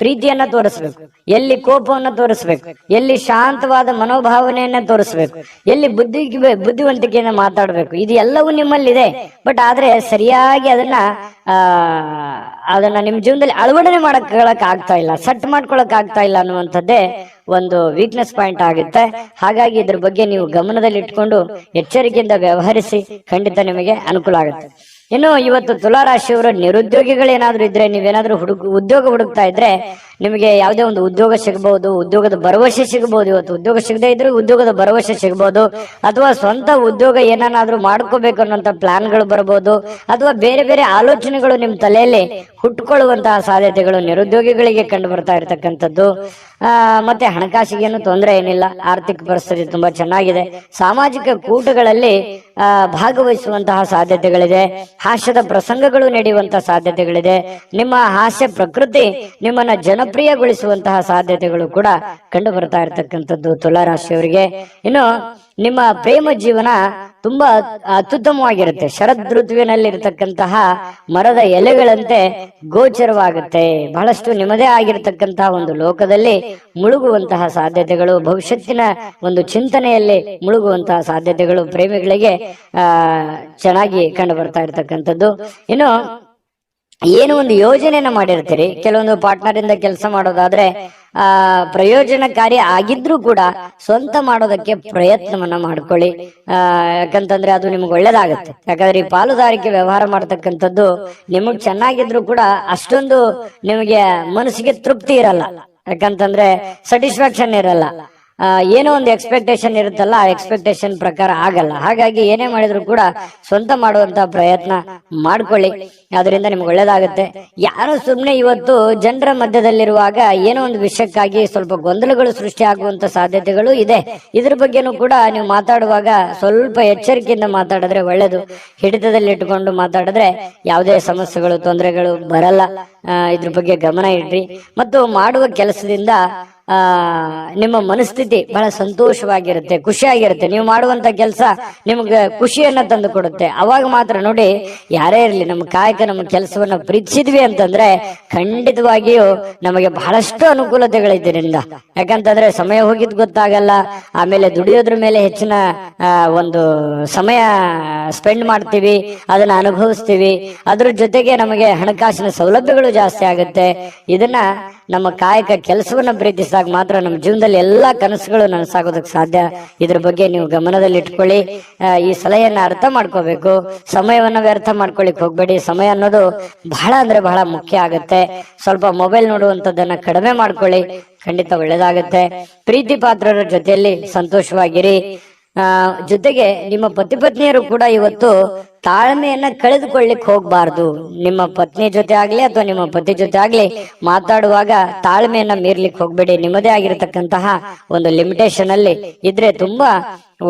Speaker 1: ಪ್ರೀತಿಯನ್ನ ತೋರಿಸ್ಬೇಕು, ಎಲ್ಲಿ ಕೋಪವನ್ನ ತೋರಿಸ್ಬೇಕು, ಎಲ್ಲಿ ಶಾಂತವಾದ ಮನೋಭಾವನೆಯನ್ನ ತೋರಿಸ್ಬೇಕು, ಎಲ್ಲಿ ಬುದ್ಧಿವಂತಿಕೆಯನ್ನ ಮಾತಾಡ್ಬೇಕು, ಇದು ಎಲ್ಲವೂ ನಿಮ್ಮಲ್ಲಿದೆ. ಬಟ್ ಆದ್ರೆ ಸರಿಯಾಗಿ ಅದನ್ನ ನಿಮ್ ಜೀವನದಲ್ಲಿ ಅಳವಡನೆ ಮಾಡಕ್ ಆಗ್ತಾ ಇಲ್ಲ, ಸೆಟ್ ಮಾಡ್ಕೊಳಕ್ ಆಗ್ತಾ ಇಲ್ಲ ಅನ್ನುವಂಥದ್ದೇ ಒಂದು ವೀಕ್ನೆಸ್ ಪಾಯಿಂಟ್ ಆಗುತ್ತೆ. ಹಾಗಾಗಿ ಇದ್ರ ಬಗ್ಗೆ ನೀವು ಗಮನದಲ್ಲಿ ಇಟ್ಕೊಂಡು ಎಚ್ಚರಿಕೆಯಿಂದ ವ್ಯವಹರಿಸಿ, ಖಂಡಿತ ನಿಮಗೆ ಅನುಕೂಲ ಆಗುತ್ತೆ. ಇನ್ನು ಇವತ್ತು ತುಲಾರಾಶಿಯವರ ನಿರುದ್ಯೋಗಿಗಳೇನಾದ್ರೂ ಇದ್ರೆ, ನೀವೇನಾದ್ರೂ ಉದ್ಯೋಗ ಹುಡುಕ್ತಾ ಇದ್ರೆ, ನಿಮಗೆ ಯಾವುದೇ ಒಂದು ಉದ್ಯೋಗ ಸಿಗಬಹುದು, ಉದ್ಯೋಗದ ಭರವಸೆ ಸಿಗಬಹುದು. ಇವತ್ತು ಉದ್ಯೋಗ ಸಿಗದೇ ಇದ್ರೆ ಉದ್ಯೋಗದ ಭರವಸೆ ಸಿಗಬಹುದು, ಅಥವಾ ಸ್ವಂತ ಉದ್ಯೋಗ ಏನಾದ್ರೂ ಮಾಡ್ಕೋಬೇಕು ಅನ್ನೋಂಥ ಪ್ಲಾನ್ಗಳು ಬರಬಹುದು, ಅಥವಾ ಬೇರೆ ಬೇರೆ ಆಲೋಚನೆಗಳು ನಿಮ್ಮ ತಲೆಯಲ್ಲಿ ಹುಟ್ಟುಕೊಳ್ಳುವಂತಹ ಸಾಧ್ಯತೆಗಳು ನಿರುದ್ಯೋಗಿಗಳಿಗೆ ಕಂಡು ಬರ್ತಾ ಇರತಕ್ಕಂಥದ್ದು. ಮತ್ತೆ ಹಣಕಾಸಿಗೇನು ತೊಂದರೆ ಏನಿಲ್ಲ, ಆರ್ಥಿಕ ಪರಿಸ್ಥಿತಿ ತುಂಬಾ ಚೆನ್ನಾಗಿದೆ. ಸಾಮಾಜಿಕ ಕೂಟಗಳಲ್ಲಿ ಭಾಗವಹಿಸುವಂತಹ ಸಾಧ್ಯತೆಗಳಿದೆ. ಹಾಸ್ಯದ ಪ್ರಸಂಗಗಳು ನಡೆಯುವಂತಹ ಸಾಧ್ಯತೆಗಳಿದೆ. ನಿಮ್ಮ ಹಾಸ್ಯ ಪ್ರಕೃತಿ ನಿಮ್ಮನ್ನ ಜನಪ್ರಿಯಗೊಳಿಸುವಂತಹ ಸಾಧ್ಯತೆಗಳು ಕೂಡ ಕಂಡು ಬರ್ತಾ ಇರತಕ್ಕಂಥದ್ದು ತುಲಾರಾಶಿಯವರಿಗೆ. ಇನ್ನು ನಿಮ್ಮ ಪ್ರೇಮ ಜೀವನ ತುಂಬಾ ಅತ್ಯುತ್ತಮವಾಗಿರುತ್ತೆ. ಶರದ್ ಋತುವಿನಲ್ಲಿ ಇರತಕ್ಕಂತಹ ಮರದ ಎಲೆಗಳಂತೆ ಗೋಚರವಾಗುತ್ತೆ. ಬಹಳಷ್ಟು ನಿಮ್ಮದೇ ಆಗಿರತಕ್ಕಂತಹ ಒಂದು ಲೋಕದಲ್ಲಿ ಮುಳುಗುವಂತಹ ಸಾಧ್ಯತೆಗಳು, ಭವಿಷ್ಯತ್ತಿನ ಒಂದು ಚಿಂತನೆಯಲ್ಲಿ ಮುಳುಗುವಂತಹ ಸಾಧ್ಯತೆಗಳು ಪ್ರೇಮಿಗಳಿಗೆ ಚೆನ್ನಾಗಿ ಕಂಡು ಬರ್ತಾ ಇರತಕ್ಕಂಥದ್ದು. ಇನ್ನು ಏನು ಒಂದು ಯೋಜನೆಯನ್ನ ಮಾಡಿರ್ತೀರಿ, ಕೆಲವೊಂದು ಪಾರ್ಟ್ನರ್ ಇಂದ ಕೆಲಸ ಮಾಡೋದಾದ್ರೆ ಪ್ರಯೋಜನಕಾರಿ ಆಗಿದ್ರೂ ಕೂಡ ಸ್ವಂತ ಮಾಡೋದಕ್ಕೆ ಪ್ರಯತ್ನವನ್ನ ಮಾಡ್ಕೊಳ್ಳಿ. ಯಾಕಂತಂದ್ರೆ ಅದು ನಿಮ್ಗೆ ಒಳ್ಳೇದಾಗುತ್ತೆ. ಯಾಕಂದ್ರೆ ಈ ಪಾಲುದಾರಿಕೆ ವ್ಯವಹಾರ ಮಾಡ್ತಕ್ಕಂಥದ್ದು ನಿಮಗ್ ಚೆನ್ನಾಗಿದ್ರು ಕೂಡ ಅಷ್ಟೊಂದು ನಿಮಗೆ ಮನಸ್ಸಿಗೆ ತೃಪ್ತಿ ಇರಲ್ಲ. ಯಾಕಂತಂದ್ರೆ ಸ್ಯಾಟಿಸ್ಫ್ಯಾಕ್ಷನ್ ಇರಲ್ಲ. ಏನೋ ಒಂದು ಎಕ್ಸ್ಪೆಕ್ಟೇಷನ್ ಇರುತ್ತಲ್ಲ, ಆ ಎಕ್ಸ್ಪೆಕ್ಟೇಷನ್ ಪ್ರಕಾರ ಆಗಲ್ಲ. ಹಾಗಾಗಿ ಏನೇ ಮಾಡಿದ್ರು ಕೂಡ ಸ್ವಂತ ಮಾಡುವಂತ ಪ್ರಯತ್ನ ಮಾಡ್ಕೊಳ್ಳಿ, ಅದರಿಂದ ನಿಮ್ಗೆ ಒಳ್ಳೇದಾಗುತ್ತೆ. ಯಾರು ಸುಮ್ಮನೆ ಇವತ್ತು ಜನರ ಮಧ್ಯದಲ್ಲಿರುವಾಗ ಏನೋ ಒಂದು ವಿಷಯಕ್ಕಾಗಿ ಸ್ವಲ್ಪ ಗೊಂದಲಗಳು ಸೃಷ್ಟಿ ಆಗುವಂತ ಸಾಧ್ಯತೆಗಳು ಇದೆ. ಇದ್ರ ಬಗ್ಗೆನೂ ಕೂಡ ನೀವು ಮಾತಾಡುವಾಗ ಸ್ವಲ್ಪ ಎಚ್ಚರಿಕೆಯಿಂದ ಮಾತಾಡಿದ್ರೆ ಒಳ್ಳೇದು. ಹಿಡಿತದಲ್ಲಿ ಇಟ್ಕೊಂಡು ಮಾತಾಡಿದ್ರೆ ಯಾವುದೇ ಸಮಸ್ಯೆಗಳು ತೊಂದರೆಗಳು ಬರಲ್ಲ. ಇದ್ರ ಬಗ್ಗೆ ಗಮನ ಇಡ್ರಿ. ಮತ್ತು ಮಾಡುವ ಕೆಲಸದಿಂದ ನಿಮ್ಮ ಮನಸ್ಥಿತಿ ಬಹಳ ಸಂತೋಷವಾಗಿರುತ್ತೆ, ಖುಷಿಯಾಗಿರುತ್ತೆ. ನೀವು ಮಾಡುವಂತ ಕೆಲಸ ನಿಮ್ಗೆ ಖುಷಿಯನ್ನ ತಂದು ಕೊಡುತ್ತೆ. ಅವಾಗ ಮಾತ್ರ ನೋಡಿ, ಯಾರೇ ಇರಲಿ ನಮ್ಮ ಕಾಯಕ ನಮ್ಮ ಕೆಲಸವನ್ನ ಪ್ರೀತಿಸಿದ್ವಿ ಅಂತಂದ್ರೆ ಖಂಡಿತವಾಗಿಯೂ ನಮಗೆ ಬಹಳಷ್ಟು ಅನುಕೂಲತೆಗಳಿದ್ದರಿಂದ. ಯಾಕಂತಂದ್ರೆ ಸಮಯ ಹೋಗಿದ್ ಗೊತ್ತಾಗಲ್ಲ. ಆಮೇಲೆ ದುಡಿಯೋದ್ರ ಮೇಲೆ ಹೆಚ್ಚಿನ ಒಂದು ಸಮಯ ಸ್ಪೆಂಡ್ ಮಾಡ್ತೀವಿ, ಅದನ್ನ ಅನುಭವಿಸ್ತೀವಿ. ಅದ್ರ ಜೊತೆಗೆ ನಮಗೆ ಹಣಕಾಸಿನ ಸೌಲಭ್ಯಗಳು ಜಾಸ್ತಿ ಆಗುತ್ತೆ. ಇದನ್ನ ನಮ್ಮ ಕಾಯಕ ಕೆಲಸವನ್ನ ಪ್ರೀತಿಸಿದಾಗ ಮಾತ್ರ ನಮ್ಮ ಜೀವನದಲ್ಲಿ ಎಲ್ಲಾ ಕನಸುಗಳು ನನಸಾಗೋದಕ್ಕೆ ಸಾಧ್ಯ. ಇದ್ರ ಬಗ್ಗೆ ನೀವು ಗಮನದಲ್ಲಿ ಇಟ್ಕೊಳ್ಳಿ. ಈ ಸಲಹೆಯನ್ನ ಅರ್ಥ ಮಾಡ್ಕೋಬೇಕು. ಸಮಯವನ್ನ ವ್ಯರ್ಥ ಮಾಡ್ಕೊಳ್ಳಿಕ್ ಹೋಗ್ಬೇಡಿ. ಸಮಯ ಅನ್ನೋದು ಬಹಳ ಅಂದ್ರೆ ಬಹಳ ಮುಖ್ಯ ಆಗುತ್ತೆ. ಸ್ವಲ್ಪ ಮೊಬೈಲ್ ನೋಡುವಂತದ್ದನ್ನ ಕಡಿಮೆ ಮಾಡ್ಕೊಳ್ಳಿ, ಖಂಡಿತ ಒಳ್ಳೇದಾಗುತ್ತೆ. ಪ್ರೀತಿ ಪಾತ್ರರ ಜೊತೆಯಲ್ಲಿ ಸಂತೋಷವಾಗಿರಿ. ಜೊತೆಗೆ ನಿಮ್ಮ ಪತಿ ಪತ್ನಿಯರು ಕೂಡ ಇವತ್ತು ತಾಳ್ಮೆಯನ್ನ ಕಳೆದುಕೊಳ್ಳಿಕ್ ಹೋಗ್ಬಾರ್ದು. ನಿಮ್ಮ ಪತ್ನಿ ಜೊತೆ ಆಗ್ಲಿ ಅಥವಾ ನಿಮ್ಮ ಪತಿ ಜೊತೆ ಆಗ್ಲಿ ಮಾತಾಡುವಾಗ ತಾಳ್ಮೆಯನ್ನ ಮೀರ್ಲಿಕ್ಕೆ ಹೋಗ್ಬೇಡಿ. ನಿಮ್ಮದೇ ಆಗಿರತಕ್ಕಂತಹ ಒಂದು ಲಿಮಿಟೇಷನ್ ಅಲ್ಲಿ ಇದ್ರೆ ತುಂಬಾ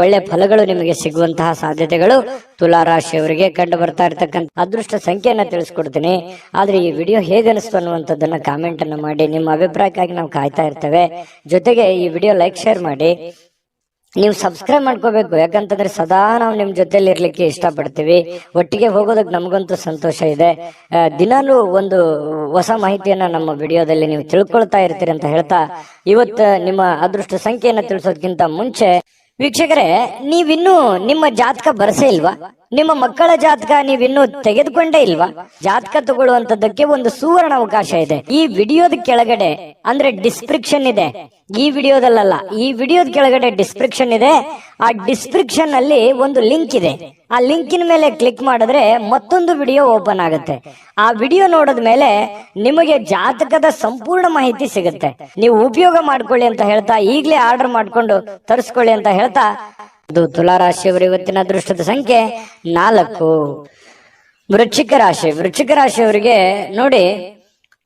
Speaker 1: ಒಳ್ಳೆ ಫಲಗಳು ನಿಮಗೆ ಸಿಗುವಂತಹ ಸಾಧ್ಯತೆಗಳು ತುಲಾರಾಶಿಯವರಿಗೆ ಕಂಡು ಬರ್ತಾ ಇರತಕ್ಕಂಥ. ಅದೃಷ್ಟ ಸಂಖ್ಯೆಯನ್ನ ತಿಳಿಸ್ಕೊಡ್ತೀನಿ. ಆದ್ರೆ ಈ ವಿಡಿಯೋ ಹೇಗೆ ಅನಿಸ್ತು ಅನ್ನುವಂಥದ್ದನ್ನ ಕಾಮೆಂಟ್ ಅನ್ನ ಮಾಡಿ. ನಿಮ್ಮ ಅಭಿಪ್ರಾಯಕ್ಕಾಗಿ ನಾವು ಕಾಯ್ತಾ ಇರ್ತೇವೆ. ಜೊತೆಗೆ ಈ ವಿಡಿಯೋ ಲೈಕ್ ಶೇರ್ ಮಾಡಿ. ನೀವು ಸಬ್ಸ್ಕ್ರೈಬ್ ಮಾಡ್ಕೋಬೇಕು. ಯಾಕಂತಂದ್ರೆ ಸದಾ ನಾವು ನಿಮ್ ಜೊತೆಲಿ ಇರ್ಲಿಕ್ಕೆ ಇಷ್ಟಪಡ್ತೀವಿ. ಒಟ್ಟಿಗೆ ಹೋಗೋದಕ್ಕೆ ನಮಗಂತೂ ಸಂತೋಷ ಇದೆ. ದಿನಾಲೂ ಒಂದು ಹೊಸ ಮಾಹಿತಿಯನ್ನ ನಮ್ಮ ವಿಡಿಯೋದಲ್ಲಿ ನೀವು ತಿಳ್ಕೊಳ್ತಾ ಇರ್ತೀರಿ ಅಂತ ಹೇಳ್ತಾ, ಇವತ್ತು ನಿಮ್ಮ ಅದೃಷ್ಟ ಸಂಖ್ಯೆಯನ್ನ ತಿಳಿಸೋದಕ್ಕಿಂತ ಮುಂಚೆ ವೀಕ್ಷಕರೇ, ನೀವಿನ್ನೂ ನಿಮ್ಮ ಜಾತಕ ಬರಸೇ ಇಲ್ವಾ? ನಿಮ್ಮ ಮಕ್ಕಳ ಜಾತಕ ನೀವಿನ್ನೂ ತೆಗೆದುಕೊಂಡೇ ಇಲ್ವಾ? ಜಾತಕ ತಗೊಳ್ಳುವಂತದ್ದಕ್ಕೆ ಒಂದು ಸುವರ್ಣ ಅವಕಾಶ ಇದೆ. ಈ ವಿಡಿಯೋದ ಕೆಳಗಡೆ ಅಂದ್ರೆ ಡಿಸ್ಕ್ರಿಪ್ಷನ್ ಇದೆ. ಈ ವಿಡಿಯೋದಲ್ಲ, ಈ ವಿಡಿಯೋದ ಕೆಳಗಡೆ ಡಿಸ್ಕ್ರಿಪ್ಷನ್ ಇದೆ. ಆ ಡಿಸ್ಕ್ರಿಪ್ಷನ್ ಅಲ್ಲಿ ಒಂದು ಲಿಂಕ್ ಇದೆ. ಆ ಲಿಂಕಿನ ಮೇಲೆ ಕ್ಲಿಕ್ ಮಾಡಿದ್ರೆ ಮತ್ತೊಂದು ವಿಡಿಯೋ ಓಪನ್ ಆಗುತ್ತೆ. ಆ ವಿಡಿಯೋ ನೋಡಿದ ಮೇಲೆ ನಿಮಗೆ ಜಾತಕದ ಸಂಪೂರ್ಣ ಮಾಹಿತಿ ಸಿಗುತ್ತೆ. ನೀವು ಉಪಯೋಗ ಮಾಡ್ಕೊಳ್ಳಿ ಅಂತ ಹೇಳ್ತಾ, ಈಗಲೇ ಆರ್ಡರ್ ಮಾಡ್ಕೊಂಡು ತರಿಸ್ಕೊಳ್ಳಿ ಅಂತ ಹೇಳ್ತಾ, ಇದು ತುಲಾರಾಶಿಯವರ ಇವತ್ತಿನ ಅದೃಷ್ಟದ ಸಂಖ್ಯೆ 4. ವೃಶ್ಚಿಕ ರಾಶಿ. ವೃಶ್ಚಿಕ ರಾಶಿಯವರಿಗೆ ನೋಡಿ,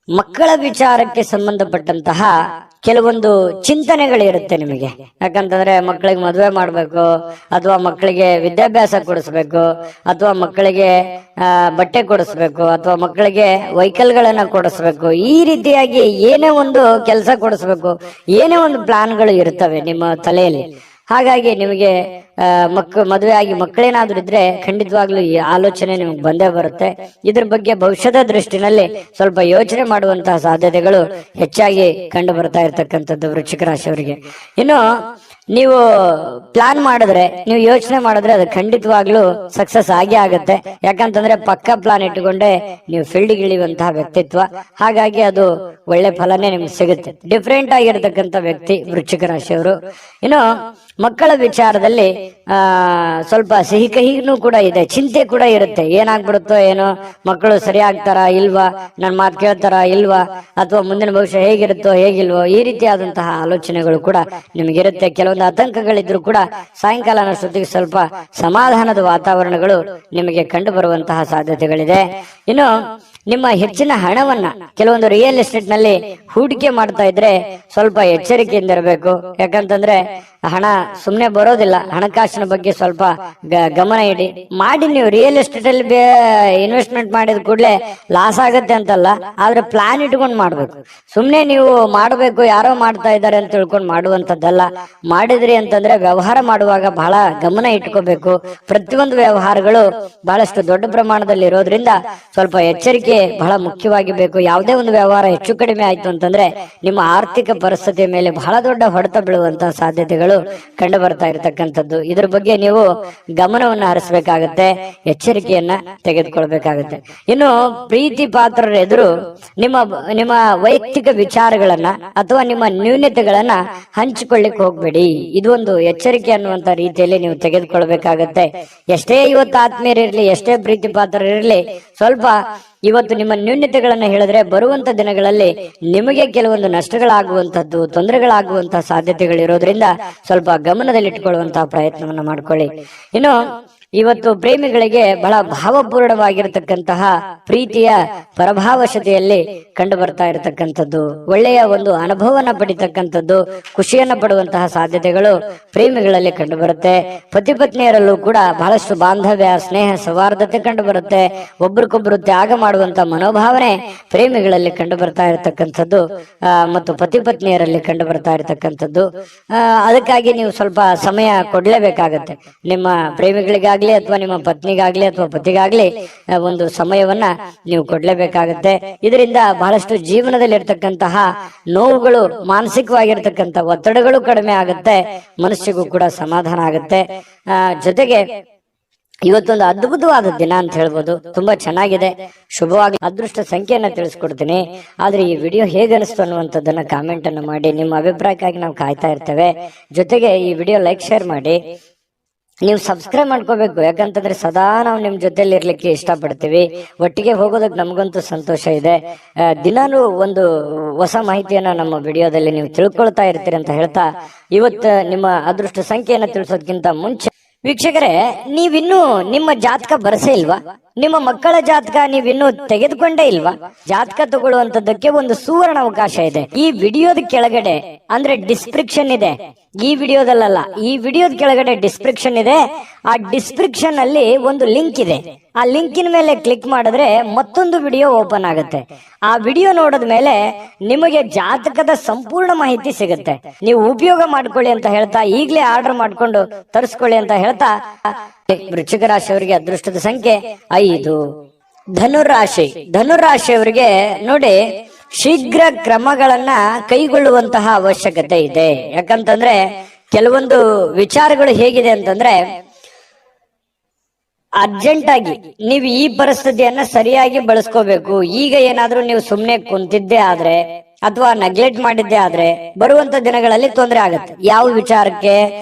Speaker 1: ಮಕ್ಕಳ ವಿಚಾರಕ್ಕೆ ಸಂಬಂಧಪಟ್ಟಂತಹ ಕೆಲವೊಂದು ಚಿಂತನೆಗಳಿರುತ್ತೆ ನಿಮಗೆ. ಯಾಕಂತಂದ್ರೆ ಮಕ್ಕಳಿಗೆ ಮದುವೆ ಮಾಡ್ಬೇಕು, ಅಥವಾ ಮಕ್ಕಳಿಗೆ ವಿದ್ಯಾಭ್ಯಾಸ ಕೊಡಿಸ್ಬೇಕು, ಅಥವಾ ಮಕ್ಕಳಿಗೆ ಬಟ್ಟೆ ಕೊಡಿಸ್ಬೇಕು, ಅಥವಾ ಮಕ್ಕಳಿಗೆ ವೆಹಿಕಲ್ಗಳನ್ನ ಕೊಡಿಸ್ಬೇಕು. ಈ ರೀತಿಯಾಗಿ ಏನೇ ಒಂದು ಕೆಲಸ ಕೊಡಿಸ್ಬೇಕು, ಏನೇ ಒಂದು ಪ್ಲಾನ್ಗಳು ಇರ್ತವೆ ನಿಮ್ಮ ತಲೆಯಲ್ಲಿ. ಹಾಗಾಗಿ ನಿಮಗೆ ಮದುವೆ ಆಗಿ ಮಕ್ಕಳೇನಾದ್ರೂ ಇದ್ರೆ ಖಂಡಿತವಾಗ್ಲೂ ಈ ಆಲೋಚನೆ ನಿಮ್ಗೆ ಬಂದೇ ಬರುತ್ತೆ. ಇದ್ರ ಬಗ್ಗೆ ಭವಿಷ್ಯದ ದೃಷ್ಟಿನಲ್ಲಿ ಸ್ವಲ್ಪ ಯೋಚನೆ ಮಾಡುವಂತಹ ಸಾಧ್ಯತೆಗಳು ಹೆಚ್ಚಾಗಿ ಕಂಡು ಬರ್ತಾ ಇರ್ತಕ್ಕಂಥದ್ದು ವೃಶ್ಚಿಕ ರಾಶಿಯವರಿಗೆ. ಇನ್ನು ನೀವು ಪ್ಲಾನ್ ಮಾಡಿದ್ರೆ, ನೀವು ಯೋಚನೆ ಮಾಡಿದ್ರೆ ಅದು ಖಂಡಿತವಾಗ್ಲೂ ಸಕ್ಸಸ್ ಆಗೇ ಆಗುತ್ತೆ. ಯಾಕಂತಂದ್ರೆ ಪಕ್ಕ ಪ್ಲಾನ್ ಇಟ್ಟುಕೊಂಡೆ ನೀವು ಫೀಲ್ಡ್ಗೆ ಇಳಿಯುವಂತಹ ವ್ಯಕ್ತಿತ್ವ. ಹಾಗಾಗಿ ಅದು ಒಳ್ಳೆ ಫಲನೇ ನಿಮ್ಗೆ ಸಿಗುತ್ತೆ. ಡಿಫ್ರೆಂಟ್ ಆಗಿರತಕ್ಕಂಥ ವ್ಯಕ್ತಿ ವೃಶ್ಚಿಕ ರಾಶಿಯವರು. ಇನ್ನು ಮಕ್ಕಳ ವಿಚಾರದಲ್ಲಿ ಸ್ವಲ್ಪ ಸಿಹಿ ಕಹಿನೂ ಕೂಡ ಇದೆ, ಚಿಂತೆ ಕೂಡ ಇರುತ್ತೆ. ಏನಾಗ್ಬಿಡುತ್ತೋ ಏನೋ, ಮಕ್ಕಳು ಸರಿ ಆಗ್ತಾರಾ ಇಲ್ವಾ, ನನ್ನ ಮಾತು ಕೇಳ್ತಾರಾ ಇಲ್ವಾ, ಅಥವಾ ಮುಂದಿನ ಭವಿಷ್ಯ ಹೇಗಿರುತ್ತೋ ಹೇಗಿಲ್ವೋ, ಈ ರೀತಿಯಾದಂತಹ ಆಲೋಚನೆಗಳು ಕೂಡ ನಿಮಗಿರುತ್ತೆ. ಕೆಲವೊಂದು ಆತಂಕಗಳಿದ್ರು ಕೂಡ ಸಾಯಂಕಾಲ ಅನ್ನೋಷ್ಟೊತ್ತಿಗೆ ಸ್ವಲ್ಪ ಸಮಾಧಾನದ ವಾತಾವರಣಗಳು ನಿಮಗೆ ಕಂಡು ಬರುವಂತಹ ಸಾಧ್ಯತೆಗಳಿದೆ. ಇನ್ನು ನಿಮ್ಮ ಹೆಚ್ಚಿನ ಹಣವನ್ನ ಕೆಲವೊಂದು ರಿಯಲ್ ಎಸ್ಟೇಟ್ ನಲ್ಲಿ ಹೂಡಿಕೆ ಮಾಡ್ತಾ ಇದ್ರೆ ಸ್ವಲ್ಪ ಎಚ್ಚರಿಕೆಯಿಂದ ಇರಬೇಕು. ಯಾಕಂತಂದ್ರೆ ಹಣ ಸುಮ್ನೆ ಬರೋದಿಲ್ಲ. ಹಣಕಾಸಿನ ಬಗ್ಗೆ ಸ್ವಲ್ಪ ಗಮನ ಇಡಿ. ಮಾಡಿ ನೀವು ರಿಯಲ್ ಎಸ್ಟೇಟ್ ಅಲ್ಲಿ ಇನ್ವೆಸ್ಟ್ಮೆಂಟ್ ಮಾಡಿದ ಕೂಡಲೇ ಲಾಸ್ ಆಗತ್ತೆ ಅಂತಲ್ಲ, ಆದ್ರೆ ಪ್ಲಾನ್ ಇಟ್ಕೊಂಡು ಮಾಡ್ಬೇಕು. ಸುಮ್ನೆ ನೀವು ಮಾಡಬೇಕು ಯಾರೋ ಮಾಡ್ತಾ ಇದ್ದಾರೆ ಅಂತ ತಿಳ್ಕೊಂಡು ಮಾಡುವಂತದ್ದಲ್ಲ. ಮಾಡಿದ್ರಿ ಅಂತಂದ್ರೆ ವ್ಯವಹಾರ ಮಾಡುವಾಗ ಬಹಳ ಗಮನ ಇಟ್ಕೋಬೇಕು. ಪ್ರತಿಯೊಂದು ವ್ಯವಹಾರಗಳು ಬಹಳಷ್ಟು ದೊಡ್ಡ ಪ್ರಮಾಣದಲ್ಲಿ ಇರೋದ್ರಿಂದ ಸ್ವಲ್ಪ ಎಚ್ಚರಿಕೆ ಬಹಳ ಮುಖ್ಯವಾಗಿ ಬೇಕು. ಯಾವುದೇ ಒಂದು ವ್ಯವಹಾರ ಹೆಚ್ಚು ಕಡಿಮೆ ಆಯ್ತು ಅಂತಂದ್ರೆ ನಿಮ್ಮ ಆರ್ಥಿಕ ಪರಿಸ್ಥಿತಿಯ ಮೇಲೆ ಬಹಳ ದೊಡ್ಡ ಹೊಡೆತ ಬೀಳುವಂತಹ ಸಾಧ್ಯತೆಗಳು ಕಂಡು ಬರ್ತಾ ಇರತಕ್ಕಂಥದ್ದು. ಇದ್ರ ಬಗ್ಗೆ ನೀವು ಗಮನವನ್ನು ಹರಿಸಬೇಕಾಗತ್ತೆ, ಎಚ್ಚರಿಕೆಯನ್ನ ತೆಗೆದುಕೊಳ್ಬೇಕಾಗತ್ತೆ. ಇನ್ನು ಪ್ರೀತಿ ಪಾತ್ರರ ಎದುರು ನಿಮ್ಮ ನಿಮ್ಮ ವೈಯಕ್ತಿಕ ವಿಚಾರಗಳನ್ನ ಅಥವಾ ನಿಮ್ಮ ನ್ಯೂನತೆಗಳನ್ನ ಹಂಚಿಕೊಳ್ಳಿಕ್ ಹೋಗ್ಬೇಡಿ. ಇದು ಒಂದು ಎಚ್ಚರಿಕೆ ಅನ್ನುವಂತ ರೀತಿಯಲ್ಲಿ ನೀವು ತೆಗೆದುಕೊಳ್ಬೇಕಾಗತ್ತೆ. ಎಷ್ಟೇ ಇವತ್ತು ಆತ್ಮೀಯರಿರ್ಲಿ, ಎಷ್ಟೇ ಪ್ರೀತಿ ಪಾತ್ರರಿರ್ಲಿ, ಸ್ವಲ್ಪ ಇವತ್ತು ನಿಮ್ಮ ನ್ಯೂನತೆಗಳನ್ನ ಹೇಳಿದ್ರೆ ಬರುವಂತ ದಿನಗಳಲ್ಲಿ ನಿಮಗೆ ಕೆಲವೊಂದು ನಷ್ಟಗಳಾಗುವಂತದ್ದು, ತೊಂದರೆಗಳಾಗುವಂತಹ ಸಾಧ್ಯತೆಗಳಿರೋದ್ರಿಂದ ಸ್ವಲ್ಪ ಗಮನದಲ್ಲಿಟ್ಟುಕೊಳ್ಳುವಂತಹ ಪ್ರಯತ್ನವನ್ನ ಮಾಡ್ಕೊಳ್ಳಿ. ಇನ್ನು ಇವತ್ತು ಪ್ರೇಮಿಗಳಿಗೆ ಬಹಳ ಭಾವಪೂರ್ಣವಾಗಿರತಕ್ಕಂತಹ ಪ್ರೀತಿಯ ಪರಭಾವಶತೆಯಲ್ಲಿ ಕಂಡು ಬರ್ತಾ ಇರತಕ್ಕಂಥದ್ದು, ಒಳ್ಳೆಯ ಒಂದು ಅನುಭವನ ಪಡಿತಕ್ಕಂಥದ್ದು, ಖುಷಿಯನ್ನ ಪಡುವಂತಹ ಸಾಧ್ಯತೆಗಳು ಪ್ರೇಮಿಗಳಲ್ಲಿ ಕಂಡು ಬರುತ್ತೆ. ಪತಿ ಪತ್ನಿಯರಲ್ಲೂ ಕೂಡ ಬಹಳಷ್ಟು ಬಾಂಧವ್ಯ, ಸ್ನೇಹ, ಸೌಹಾರ್ದತೆ ಕಂಡು ಬರುತ್ತೆ. ಒಬ್ರಿಗೊಬ್ರು ತ್ಯಾಗ ಮಾಡುವಂತ ಮನೋಭಾವನೆ ಪ್ರೇಮಿಗಳಲ್ಲಿ ಕಂಡು ಬರ್ತಾ ಇರತಕ್ಕಂಥದ್ದು ಮತ್ತು ಪತಿ ಪತ್ನಿಯರಲ್ಲಿ ಕಂಡು ಬರ್ತಾ ಇರತಕ್ಕಂಥದ್ದು. ಅದಕ್ಕಾಗಿ ನೀವು ಸ್ವಲ್ಪ ಸಮಯ ಕೊಡ್ಲೇಬೇಕಾಗತ್ತೆ. ನಿಮ್ಮ ಪ್ರೇಮಿಗಳಿಗಾಗಿ ಅಥವಾ ನಿಮ್ಮ ಪತ್ನಿಗಾಗ್ಲಿ ಅಥವಾ ಪತಿಗಾಗ್ಲಿ ಒಂದು ಸಮಯವನ್ನ ನೀವು ಕೊಡ್ಲೇಬೇಕಾಗತ್ತೆ. ಇದರಿಂದ ಬಹಳಷ್ಟು ಜೀವನದಲ್ಲಿ ಇರ್ತಕ್ಕಂತಹ ನೋವುಗಳು, ಮಾನಸಿಕವಾಗಿರ್ತಕ್ಕಂಥ ಒತ್ತಡಗಳು ಕಡಿಮೆ ಆಗುತ್ತೆ, ಮನಸ್ಸಿಗೂ ಕೂಡ ಸಮಾಧಾನ ಆಗುತ್ತೆ. ಜೊತೆಗೆ ಇವತ್ತೊಂದು ಅದ್ಭುತವಾದ ದಿನ ಅಂತ ಹೇಳ್ಬೋದು. ತುಂಬಾ ಚೆನ್ನಾಗಿದೆ, ಶುಭವಾಗಿ. ಅದೃಷ್ಟ ಸಂಖ್ಯೆಯನ್ನ ತಿಳಿಸ್ಕೊಡ್ತೀನಿ. ಆದ್ರೆ ಈ ವಿಡಿಯೋ ಹೇಗೆ ಅನಿಸ್ತು ಅನ್ನುವಂಥದ್ದನ್ನ ಕಾಮೆಂಟ್ ಅನ್ನು ಮಾಡಿ. ನಿಮ್ಮ ಅಭಿಪ್ರಾಯಕ್ಕಾಗಿ ನಾವು ಕಾಯ್ತಾ ಇರ್ತೇವೆ. ಜೊತೆಗೆ ಈ ವಿಡಿಯೋ ಲೈಕ್, ಶೇರ್ ಮಾಡಿ. ನೀವು ಸಬ್ಸ್ಕ್ರೈಬ್ ಮಾಡ್ಕೋಬೇಕು. ಯಾಕಂತಂದ್ರೆ ಸದಾ ನಾವು ನಿಮ್ ಜೊತೆಲಿ ಇರ್ಲಿಕ್ಕೆ ಇಷ್ಟಪಡ್ತೀವಿ. ಒಟ್ಟಿಗೆ ಹೋಗೋದಕ್ಕೆ ನಮಗಂತೂ ಸಂತೋಷ ಇದೆ. ದಿನಾನು ಒಂದು ಹೊಸ ಮಾಹಿತಿಯನ್ನ ನಮ್ಮ ವಿಡಿಯೋದಲ್ಲಿ ನೀವು ತಿಳ್ಕೊಳ್ತಾ ಇರ್ತೀರಿ ಅಂತ ಹೇಳ್ತಾ, ಇವತ್ತು ನಿಮ್ಮ ಅದೃಷ್ಟ ಸಂಖ್ಯೆಯನ್ನ ತಿಳಿಸೋದಕ್ಕಿಂತ ಮುಂಚೆ ವೀಕ್ಷಕರೇ, ನೀವಿನ್ನೂ ನಿಮ್ಮ ಜಾತಕ ಬರಸೇ ಇಲ್ವಾ? ನಿಮ್ಮ ಮಕ್ಕಳ ಜಾತಕ ನೀವಿನ್ನೂ ತೆಗೆದುಕೊಂಡೇ ಇಲ್ವಾ? ಜಾತಕ ತಗೊಳ್ಳುವಂತದ್ದಕ್ಕೆ ಒಂದು ಸುವರ್ಣ ಅವಕಾಶ ಇದೆ. ಈ ವಿಡಿಯೋದ ಕೆಳಗಡೆ ಅಂದ್ರೆ ಡಿಸ್ಕ್ರಿಪ್ಷನ್ ಇದೆ. ಈ ವಿಡಿಯೋದಲ್ಲ, ಈ ವಿಡಿಯೋದ ಕೆಳಗಡೆ ಡಿಸ್ಕ್ರಿಪ್ಷನ್ ಇದೆ. ಆ ಡಿಸ್ಕ್ರಿಪ್ಷನ್ ಅಲ್ಲಿ ಒಂದು ಲಿಂಕ್ ಇದೆ. ಆ ಲಿಂಕಿನ ಮೇಲೆ ಕ್ಲಿಕ್ ಮಾಡಿದ್ರೆ ಮತ್ತೊಂದು ವಿಡಿಯೋ ಓಪನ್ ಆಗುತ್ತೆ. ಆ ವಿಡಿಯೋ ನೋಡಿದ ಮೇಲೆ ನಿಮಗೆ ಜಾತಕದ ಸಂಪೂರ್ಣ ಮಾಹಿತಿ ಸಿಗುತ್ತೆ. ನೀವು ಉಪಯೋಗ ಮಾಡ್ಕೊಳ್ಳಿ ಅಂತ ಹೇಳ್ತಾ, ಈಗಲೇ ಆರ್ಡರ್ ಮಾಡ್ಕೊಂಡು ತರಿಸ್ಕೊಳ್ಳಿ ಅಂತ ಹೇಳ್ತಾ, ವೃಶ್ಚಿಕ ರಾಶಿಯವರಿಗೆ ಅದೃಷ್ಟದ ಸಂಖ್ಯೆ 5. ಧನುರಾಶಿಯವರಿಗೆ ನೋಡಿ, ಶೀಘ್ರ ಕ್ರಮಗಳನ್ನ ಕೈಗೊಳ್ಳುವಂತಹ ಅವಶ್ಯಕತೆ ಇದೆ. ಯಾಕಂತಂದ್ರೆ ಕೆಲವೊಂದು ವಿಚಾರಗಳು ಹೇಗಿದೆ ಅಂತಂದ್ರೆ, ಅರ್ಜೆಂಟ್ ಆಗಿ ನೀವು ಈ ಪರಿಸ್ಥಿತಿಯನ್ನ ಸರಿಯಾಗಿ ಬಳಸ್ಕೋಬೇಕು. ಈಗ ಏನಾದ್ರೂ ನೀವು ಸುಮ್ನೆ ಕುಂತಿದ್ದೇ ಆದ್ರೆ ಅಥವಾ ನೆಗ್ಲೆಕ್ಟ್ ಮಾಡಿದ್ದೇ ಆದ್ರೆ ಬರುವಂತ ದಿನಗಳಲ್ಲಿ ತೊಂದರೆ ಆಗುತ್ತೆ. ಯಾವ ವಿಚಾರಕ್ಕೆ?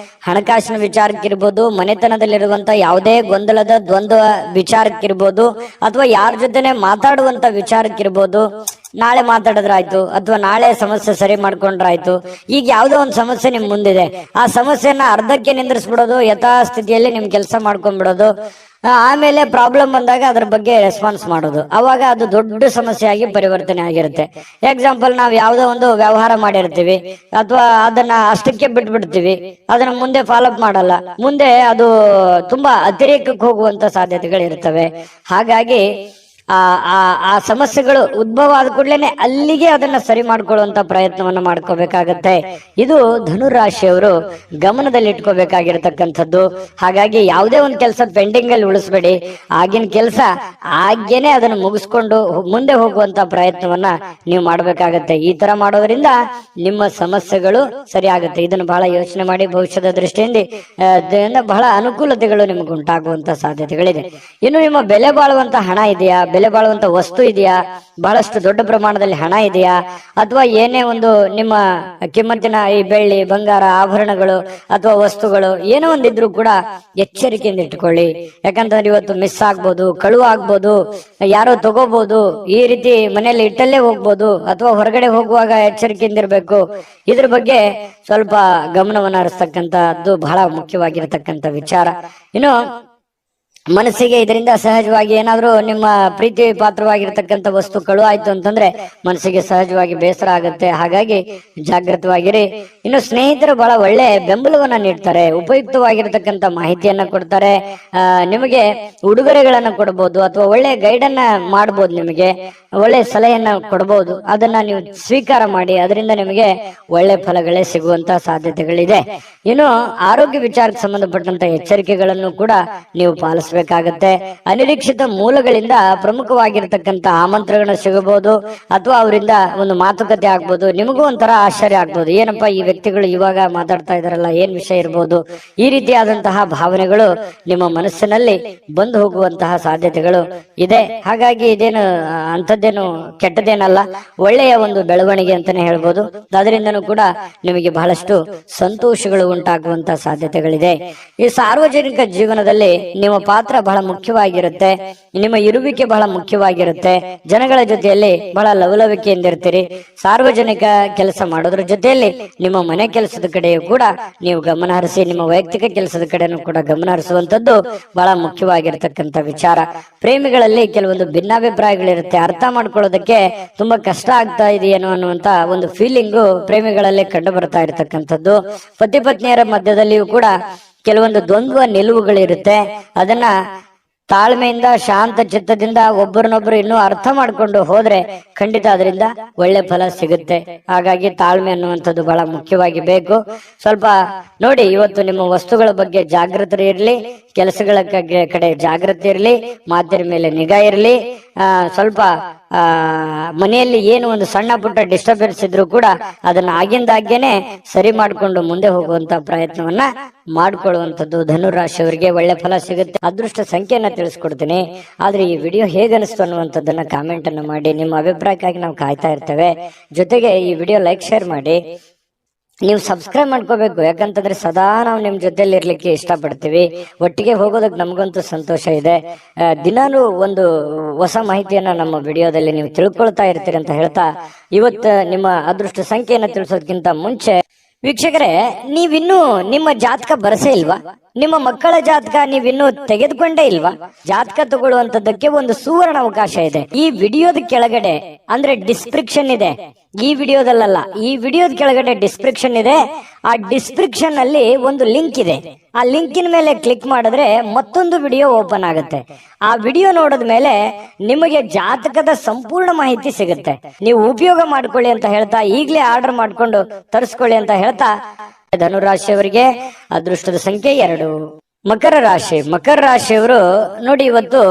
Speaker 1: ಹಣಕಾಸಿನ ವಿಚಾರಕ್ಕಿರ್ಬೋದು, ಮನೆತನದಲ್ಲಿರುವಂತ ಯಾವುದೇ ಗೊಂದಲದ ದ್ವಂದ್ವ ವಿಚಾರಕ್ಕಿರ್ಬೋದು, ಅಥವಾ ಯಾರ ಜೊತೆನೆ ಮಾತಾಡುವಂತ ವಿಚಾರಕ್ಕಿರ್ಬೋದು. ನಾಳೆ ಮಾತಾಡಿದ್ರಾಯ್ತು ಅಥವಾ ನಾಳೆ ಸಮಸ್ಯೆ ಸರಿ ಮಾಡ್ಕೊಂಡ್ರಾಯ್ತು. ಈಗ ಯಾವ್ದೋ ಒಂದು ಸಮಸ್ಯೆ ನಿಮ್ ಮುಂದಿದೆ, ಆ ಸಮಸ್ಯೆನ ಅರ್ಧಕ್ಕೆ ನಿಂದ್ರಿಸ್ಬಿಡೋದು, ಯಥಾಸ್ಥಿತಿಯಲ್ಲಿ ನಿಮ್ ಕೆಲಸ ಮಾಡ್ಕೊಂಡ್ಬಿಡೋದು. ಆಮೇಲೆ ಪ್ರಾಬ್ಲಮ್ ಬಂದಾಗ ಅದ್ರ ಬಗ್ಗೆ ರೆಸ್ಪಾನ್ಸ್ ಮಾಡೋದು. ಅವಾಗ ಅದು ದೊಡ್ಡ ಸಮಸ್ಯೆ ಆಗಿ ಪರಿವರ್ತನೆ ಆಗಿರುತ್ತೆ. ಎಕ್ಸಾಂಪಲ್, ನಾವ್ ಯಾವ್ದೋ ಒಂದು ವ್ಯವಹಾರ ಮಾಡಿರ್ತೀವಿ ಅಥವಾ ಅದನ್ನ ಅಷ್ಟಕ್ಕೆ ಬಿಟ್ಬಿಡ್ತೀವಿ, ಅದನ್ನ ಮುಂದೆ ಫಾಲೋ ಅಪ್ ಮಾಡಲ್ಲ. ಮುಂದೆ ಅದು ತುಂಬಾ ಅತಿರೇಕಕ್ಕೆ ಹೋಗುವಂತ ಸಾಧ್ಯತೆಗಳು ಇರ್ತವೆ. ಹಾಗಾಗಿ ಆ ಸಮಸ್ಯೆಗಳು ಉದ್ಭವ ಆದ ಕೂಡಲೇ ಅಲ್ಲಿಗೆ ಅದನ್ನ ಸರಿ ಮಾಡ್ಕೊಳ್ಳುವಂತ ಪ್ರಯತ್ನವನ್ನ ಮಾಡ್ಕೋಬೇಕಾಗತ್ತೆ. ಇದು ಧನುರಾಶಿಯವರು ಗಮನದಲ್ಲಿ ಇಟ್ಕೋಬೇಕಾಗಿರತಕ್ಕಂಥದ್ದು. ಹಾಗಾಗಿ ಯಾವುದೇ ಒಂದು ಕೆಲಸ ಪೆಂಡಿಂಗ್ ಅಲ್ಲಿ ಉಳಿಸ್ಬೇಡಿ. ಆಗಿನ ಕೆಲಸ ಆಗ್ಯೇನೆ ಅದನ್ನ ಮುಗಿಸ್ಕೊಂಡು ಮುಂದೆ ಹೋಗುವಂತ ಪ್ರಯತ್ನವನ್ನ ನೀವು ಮಾಡ್ಬೇಕಾಗತ್ತೆ. ಈ ತರ ಮಾಡೋದ್ರಿಂದ ನಿಮ್ಮ ಸಮಸ್ಯೆಗಳು ಸರಿ ಆಗುತ್ತೆ. ಇದನ್ನು ಬಹಳ ಯೋಚನೆ ಮಾಡಿ ಭವಿಷ್ಯದ ದೃಷ್ಟಿಯಿಂದ ಬಹಳ ಅನುಕೂಲತೆಗಳು ನಿಮ್ಗೆ ಉಂಟಾಗುವಂತ ಸಾಧ್ಯತೆಗಳಿದೆ. ಇನ್ನು ನಿಮ್ಮ ಬೆಲೆ ಬಾಳುವಂತ ಹಣ ಇದೆಯಾ? ಬೆಲೆ ಬಾಳುವಂತ ವಸ್ತು ಇದೆಯಾ, ಬಹಳಷ್ಟು ದೊಡ್ಡ ಪ್ರಮಾಣದಲ್ಲಿ ಹಣ ಇದೆಯಾ, ಅಥವಾ ಏನೇ ಒಂದು ನಿಮ್ಮ ಕಿಮ್ಮತ್ತಿನ ಈ ಬೆಳ್ಳಿ ಬಂಗಾರ ಆಭರಣಗಳು ಅಥವಾ ವಸ್ತುಗಳು ಏನೋ ಒಂದಿದ್ರು ಕೂಡ ಎಚ್ಚರಿಕೆಯಿಂದ ಇಟ್ಕೊಳ್ಳಿ. ಯಾಕಂತಂದ್ರೆ ಇವತ್ತು ಮಿಸ್ ಆಗ್ಬೋದು, ಕಳುವು ಆಗ್ಬೋದು, ಯಾರೋ ತಗೋಬಹುದು, ಈ ರೀತಿ ಮನೆಯಲ್ಲಿ ಇಟ್ಟಲ್ಲೇ ಹೋಗ್ಬೋದು, ಅಥವಾ ಹೊರಗಡೆ ಹೋಗುವಾಗ ಎಚ್ಚರಿಕೆಯಿಂದ ಇರಬೇಕು. ಇದ್ರ ಬಗ್ಗೆ ಸ್ವಲ್ಪ ಗಮನವನ್ನು ಹರಿಸ್ತಕ್ಕಂಥದ್ದು ಬಹಳ ಮುಖ್ಯವಾಗಿರತಕ್ಕಂಥ ವಿಚಾರ. ಇನ್ನು ಮನಸ್ಸಿಗೆ ಇದರಿಂದ ಸಹಜವಾಗಿ ಏನಾದ್ರೂ ನಿಮ್ಮ ಪ್ರೀತಿ ಪಾತ್ರವಾಗಿರ್ತಕ್ಕಂಥ ವಸ್ತು ಕಳು ಆಯ್ತು ಅಂತಂದ್ರೆ ಮನಸ್ಸಿಗೆ ಸಹಜವಾಗಿ ಬೇಸರ ಆಗುತ್ತೆ. ಹಾಗಾಗಿ ಜಾಗೃತವಾಗಿರಿ. ಇನ್ನು ಸ್ನೇಹಿತರು ಬಹಳ ಒಳ್ಳೆ ಬೆಂಬಲವನ್ನ ನೀಡ್ತಾರೆ, ಉಪಯುಕ್ತವಾಗಿರ್ತಕ್ಕಂಥ ಮಾಹಿತಿಯನ್ನ ಕೊಡ್ತಾರೆ, ನಿಮಗೆ ಉಡುಗೊರೆಗಳನ್ನ ಕೊಡಬಹುದು ಅಥವಾ ಒಳ್ಳೆ ಗೈಡ್ ಅನ್ನ ಮಾಡಬಹುದು, ನಿಮಗೆ ಒಳ್ಳೆ ಸಲಹೆಯನ್ನ ಕೊಡಬಹುದು. ಅದನ್ನ ನೀವು ಸ್ವೀಕಾರ ಮಾಡಿ, ಅದರಿಂದ ನಿಮಗೆ ಒಳ್ಳೆ ಫಲಗಳೇ ಸಿಗುವಂತ ಸಾಧ್ಯತೆಗಳಿದೆ. ಇನ್ನು ಆರೋಗ್ಯ ವಿಚಾರಕ್ಕೆ ಸಂಬಂಧಪಟ್ಟಂತ ಎಚ್ಚರಿಕೆಗಳನ್ನು ಕೂಡ ನೀವು ಪಾಲಿಸಬೇಕಾಗತ್ತೆ. ಅನಿರೀಕ್ಷಿತ ಮೂಲಗಳಿಂದ ಪ್ರಮುಖವಾಗಿರ್ತಕ್ಕಂಥ ಆಮಂತ್ರಣಗಳು ಸಿಗಬಹುದು, ಅಥವಾ ಅವರಿಂದ ಒಂದು ಮಾತುಕತೆ ಆಗ್ಬೋದು. ನಿಮಗೂ ಒಂಥರ ಆಶ್ಚರ್ಯ ಆಗ್ಬೋದು, ಏನಪ್ಪಾ ಈ ವ್ಯಕ್ತಿಗಳು ಇವಾಗ ಮಾತಾಡ್ತಾ ಇದಾರಲ್ಲ, ಏನ್ ವಿಷಯ ಇರ್ಬೋದು. ಈ ರೀತಿಯಾದಂತಹ ಭಾವನೆಗಳು ನಿಮ್ಮ ಮನಸ್ಸಿನಲ್ಲಿ ಬಂದು ಹೋಗುವಂತಹ ಸಾಧ್ಯತೆಗಳು ಇದೆ. ಹಾಗಾಗಿ ಇದೇನು ಅಂಥದ್ದೇನು ಕೆಟ್ಟದೇನಲ್ಲ, ಒಳ್ಳೆಯ ಒಂದು ಬೆಳವಣಿಗೆ ಅಂತಾನೆ ಹೇಳ್ಬೋದು. ಅದರಿಂದನೂ ಕೂಡ ನಿಮಗೆ ಬಹಳಷ್ಟು ಸಂತೋಷಗಳು ಉಂಟಾಗುವಂತಹ ಸಾಧ್ಯತೆಗಳಿದೆ. ಈ ಸಾರ್ವಜನಿಕ ಜೀವನದಲ್ಲಿ ನಿಮ್ಮ ಪಾತ್ರ ಬಹಳ ಮುಖ್ಯವಾಗಿರುತ್ತೆ, ನಿಮ್ಮ ಇರುವಿಕೆ ಬಹಳ ಮುಖ್ಯವಾಗಿರುತ್ತೆ. ಜನಗಳ ಜೊತೆಯಲ್ಲಿ ಬಹಳ ಲವಲವಿಕೆಯಿಂದ ಇರ್ತೀರಿ. ಸಾರ್ವಜನಿಕ ಕೆಲಸ ಮಾಡೋದ್ರ ಜೊತೆಯಲ್ಲಿ ನಿಮ್ಮ ಮನೆ ಕೆಲಸದ ಕಡೆಯೂ ಕೂಡ ನೀವು ಗಮನ ಹರಿಸಿ, ನಿಮ್ಮ ವೈಯಕ್ತಿಕ ಕೆಲಸದ ಕಡೆನೂ ಕೂಡ ಗಮನ ಹರಿಸುವಂತದ್ದು ಬಹಳ ಮುಖ್ಯವಾಗಿರ್ತಕ್ಕಂಥ ವಿಚಾರ. ಪ್ರೇಮಿಗಳಲ್ಲಿ ಕೆಲವೊಂದು ಭಿನ್ನಾಭಿಪ್ರಾಯಗಳಿರುತ್ತೆ, ಅರ್ಥ ಮಾಡ್ಕೊಳ್ಳೋದಕ್ಕೆ ತುಂಬಾ ಕಷ್ಟ ಆಗ್ತಾ ಇದೆಯೇನೋ ಅನ್ನುವಂತ ಒಂದು ಫೀಲಿಂಗು ಪ್ರೇಮಿಗಳಲ್ಲಿ ಕಂಡು ಬರ್ತಾ ಇರತಕ್ಕಂಥದ್ದು. ಪತಿ ಪತ್ನಿಯರ ಮಧ್ಯದಲ್ಲಿಯೂ ಕೂಡ ಕೆಲವೊಂದು ದ್ವಂದ್ವ ನಿಲುವುಗಳಿರುತ್ತೆ. ಅದನ್ನ ತಾಳ್ಮೆಯಿಂದ ಶಾಂತ ಚಿತ್ತದಿಂದ ಒಬ್ಬರನ್ನೊಬ್ರು ಇನ್ನೂ ಅರ್ಥ ಮಾಡ್ಕೊಂಡು ಹೋದ್ರೆ ಖಂಡಿತ ಅದರಿಂದ ಒಳ್ಳೆ ಫಲ ಸಿಗುತ್ತೆ. ಹಾಗಾಗಿ ತಾಳ್ಮೆ ಅನ್ನುವಂಥದ್ದು ಬಹಳ ಮುಖ್ಯವಾಗಿ ಬೇಕು. ಸ್ವಲ್ಪ ನೋಡಿ, ಇವತ್ತು ನಿಮ್ಮ ವಸ್ತುಗಳ ಬಗ್ಗೆ ಜಾಗೃತಿ ಇರಲಿ, ಕೆಲಸಗಳ ಕಡೆ ಜಾಗೃತಿ ಇರಲಿ, ಮಾತಿನ ಮೇಲೆ ನಿಗಾ ಇರಲಿ. ಸ್ವಲ್ಪ ಮನೆಯಲ್ಲಿ ಏನು ಒಂದು ಸಣ್ಣ ಪುಟ್ಟ ಡಿಸ್ಟರ್ಬೆನ್ಸ್ ಇದ್ರು ಕೂಡ ಅದನ್ನ ಆಗಿಂದಾಗೇನೆ ಸರಿ ಮಾಡ್ಕೊಂಡು ಮುಂದೆ ಹೋಗುವಂತ ಪ್ರಯತ್ನವನ್ನ ಮಾಡ್ಕೊಳ್ಳುವಂಥದ್ದು. ಧನುರಾಶಿಯವರಿಗೆ ಒಳ್ಳೆ ಫಲ ಸಿಗುತ್ತೆ. ಅದೃಷ್ಟ ಸಂಖ್ಯೆಯನ್ನ ತಿಳಿಸ್ಕೊಡ್ತೀನಿ. ಆದ್ರೆ ಈ ವಿಡಿಯೋ ಹೇಗನಿಸ್ತು ಅನ್ನುವಂಥದ್ದನ್ನ ಕಾಮೆಂಟ್ ಅನ್ನು ಮಾಡಿ. ನಿಮ್ಮ ಅಭಿಪ್ರಾಯಕ್ಕಾಗಿ ನಾವು ಕಾಯ್ತಾ ಇರ್ತೇವೆ. ಜೊತೆಗೆ ಈ ವಿಡಿಯೋ ಲೈಕ್ ಶೇರ್ ಮಾಡಿ. ನೀವು ಸಬ್ಸ್ಕ್ರೈಬ್ ಮಾಡ್ಕೋಬೇಕು, ಯಾಕಂತಂದ್ರೆ ಸದಾ ನಾವು ನಿಮ್ ಜೊತೆಲಿ ಇರ್ಲಿಕ್ಕೆ ಇಷ್ಟಪಡ್ತೀವಿ. ಒಟ್ಟಿಗೆ ಹೋಗೋದಕ್ಕೆ ನಮಗಂತೂ ಸಂತೋಷ ಇದೆ. ದಿನಾನು ಒಂದು ಹೊಸ ಮಾಹಿತಿಯನ್ನ ನಮ್ಮ ವಿಡಿಯೋದಲ್ಲಿ ನೀವು ತಿಳ್ಕೊಳ್ತಾ ಇರ್ತೀರಿ ಅಂತ ಹೇಳ್ತಾ, ಇವತ್ತು ನಿಮ್ಮ ಅದೃಷ್ಟ ಸಂಖ್ಯೆಯನ್ನ ತಿಳಿಸೋದಕ್ಕಿಂತ ಮುಂಚೆ ವೀಕ್ಷಕರೇ, ನೀವಿನ್ನೂ ನಿಮ್ಮ ಜಾತಕ ಬರಸೇ ಇಲ್ವಾ? ನಿಮ್ಮ ಮಕ್ಕಳ ಜಾತಕ ನೀವಿನ್ನೂ ತೆಗೆದುಕೊಂಡೇ ಇಲ್ವಾ? ಜಾತಕ ತಗೊಳ್ಳುವಂತದ್ದಕ್ಕೆ ಒಂದು ಸುವರ್ಣ ಅವಕಾಶ ಇದೆ. ಈ ವಿಡಿಯೋದ ಕೆಳಗಡೆ ಅಂದ್ರೆ ಡಿಸ್ಕ್ರಿಪ್ಷನ್ ಇದೆ, ಈ ವಿಡಿಯೋದಲ್ಲ, ಈ ವಿಡಿಯೋದ ಕೆಳಗಡೆ ಡಿಸ್ಕ್ರಿಪ್ಷನ್ ಇದೆ. ಆ ಡಿಸ್ಕ್ರಿಪ್ಷನ್ ಅಲ್ಲಿ ಒಂದು ಲಿಂಕ್ ಇದೆ. ಆ ಲಿಂಕಿನ ಮೇಲೆ ಕ್ಲಿಕ್ ಮಾಡಿದ್ರೆ ಮತ್ತೊಂದು ವಿಡಿಯೋ ಓಪನ್ ಆಗುತ್ತೆ. ಆ ವಿಡಿಯೋ ನೋಡಿದ ಮೇಲೆ ನಿಮಗೆ ಜಾತಕದ ಸಂಪೂರ್ಣ ಮಾಹಿತಿ ಸಿಗುತ್ತೆ. ನೀವು ಉಪಯೋಗ ಮಾಡ್ಕೊಳ್ಳಿ ಅಂತ ಹೇಳ್ತಾ, ಈಗಲೇ ಆರ್ಡರ್ ಮಾಡ್ಕೊಂಡು ತರಿಸ್ಕೊಳ್ಳಿ ಅಂತ ಹೇಳ್ತಾ, ಧನುರಾಶಿಯವರಿಗೆ ಅದೃಷ್ಟದ ಸಂಖ್ಯೆ 2. ಮಕರ ರಾಶಿ. ಮಕರ ರಾಶಿಯವರು ನೋಡಿ, ಇವತ್ತು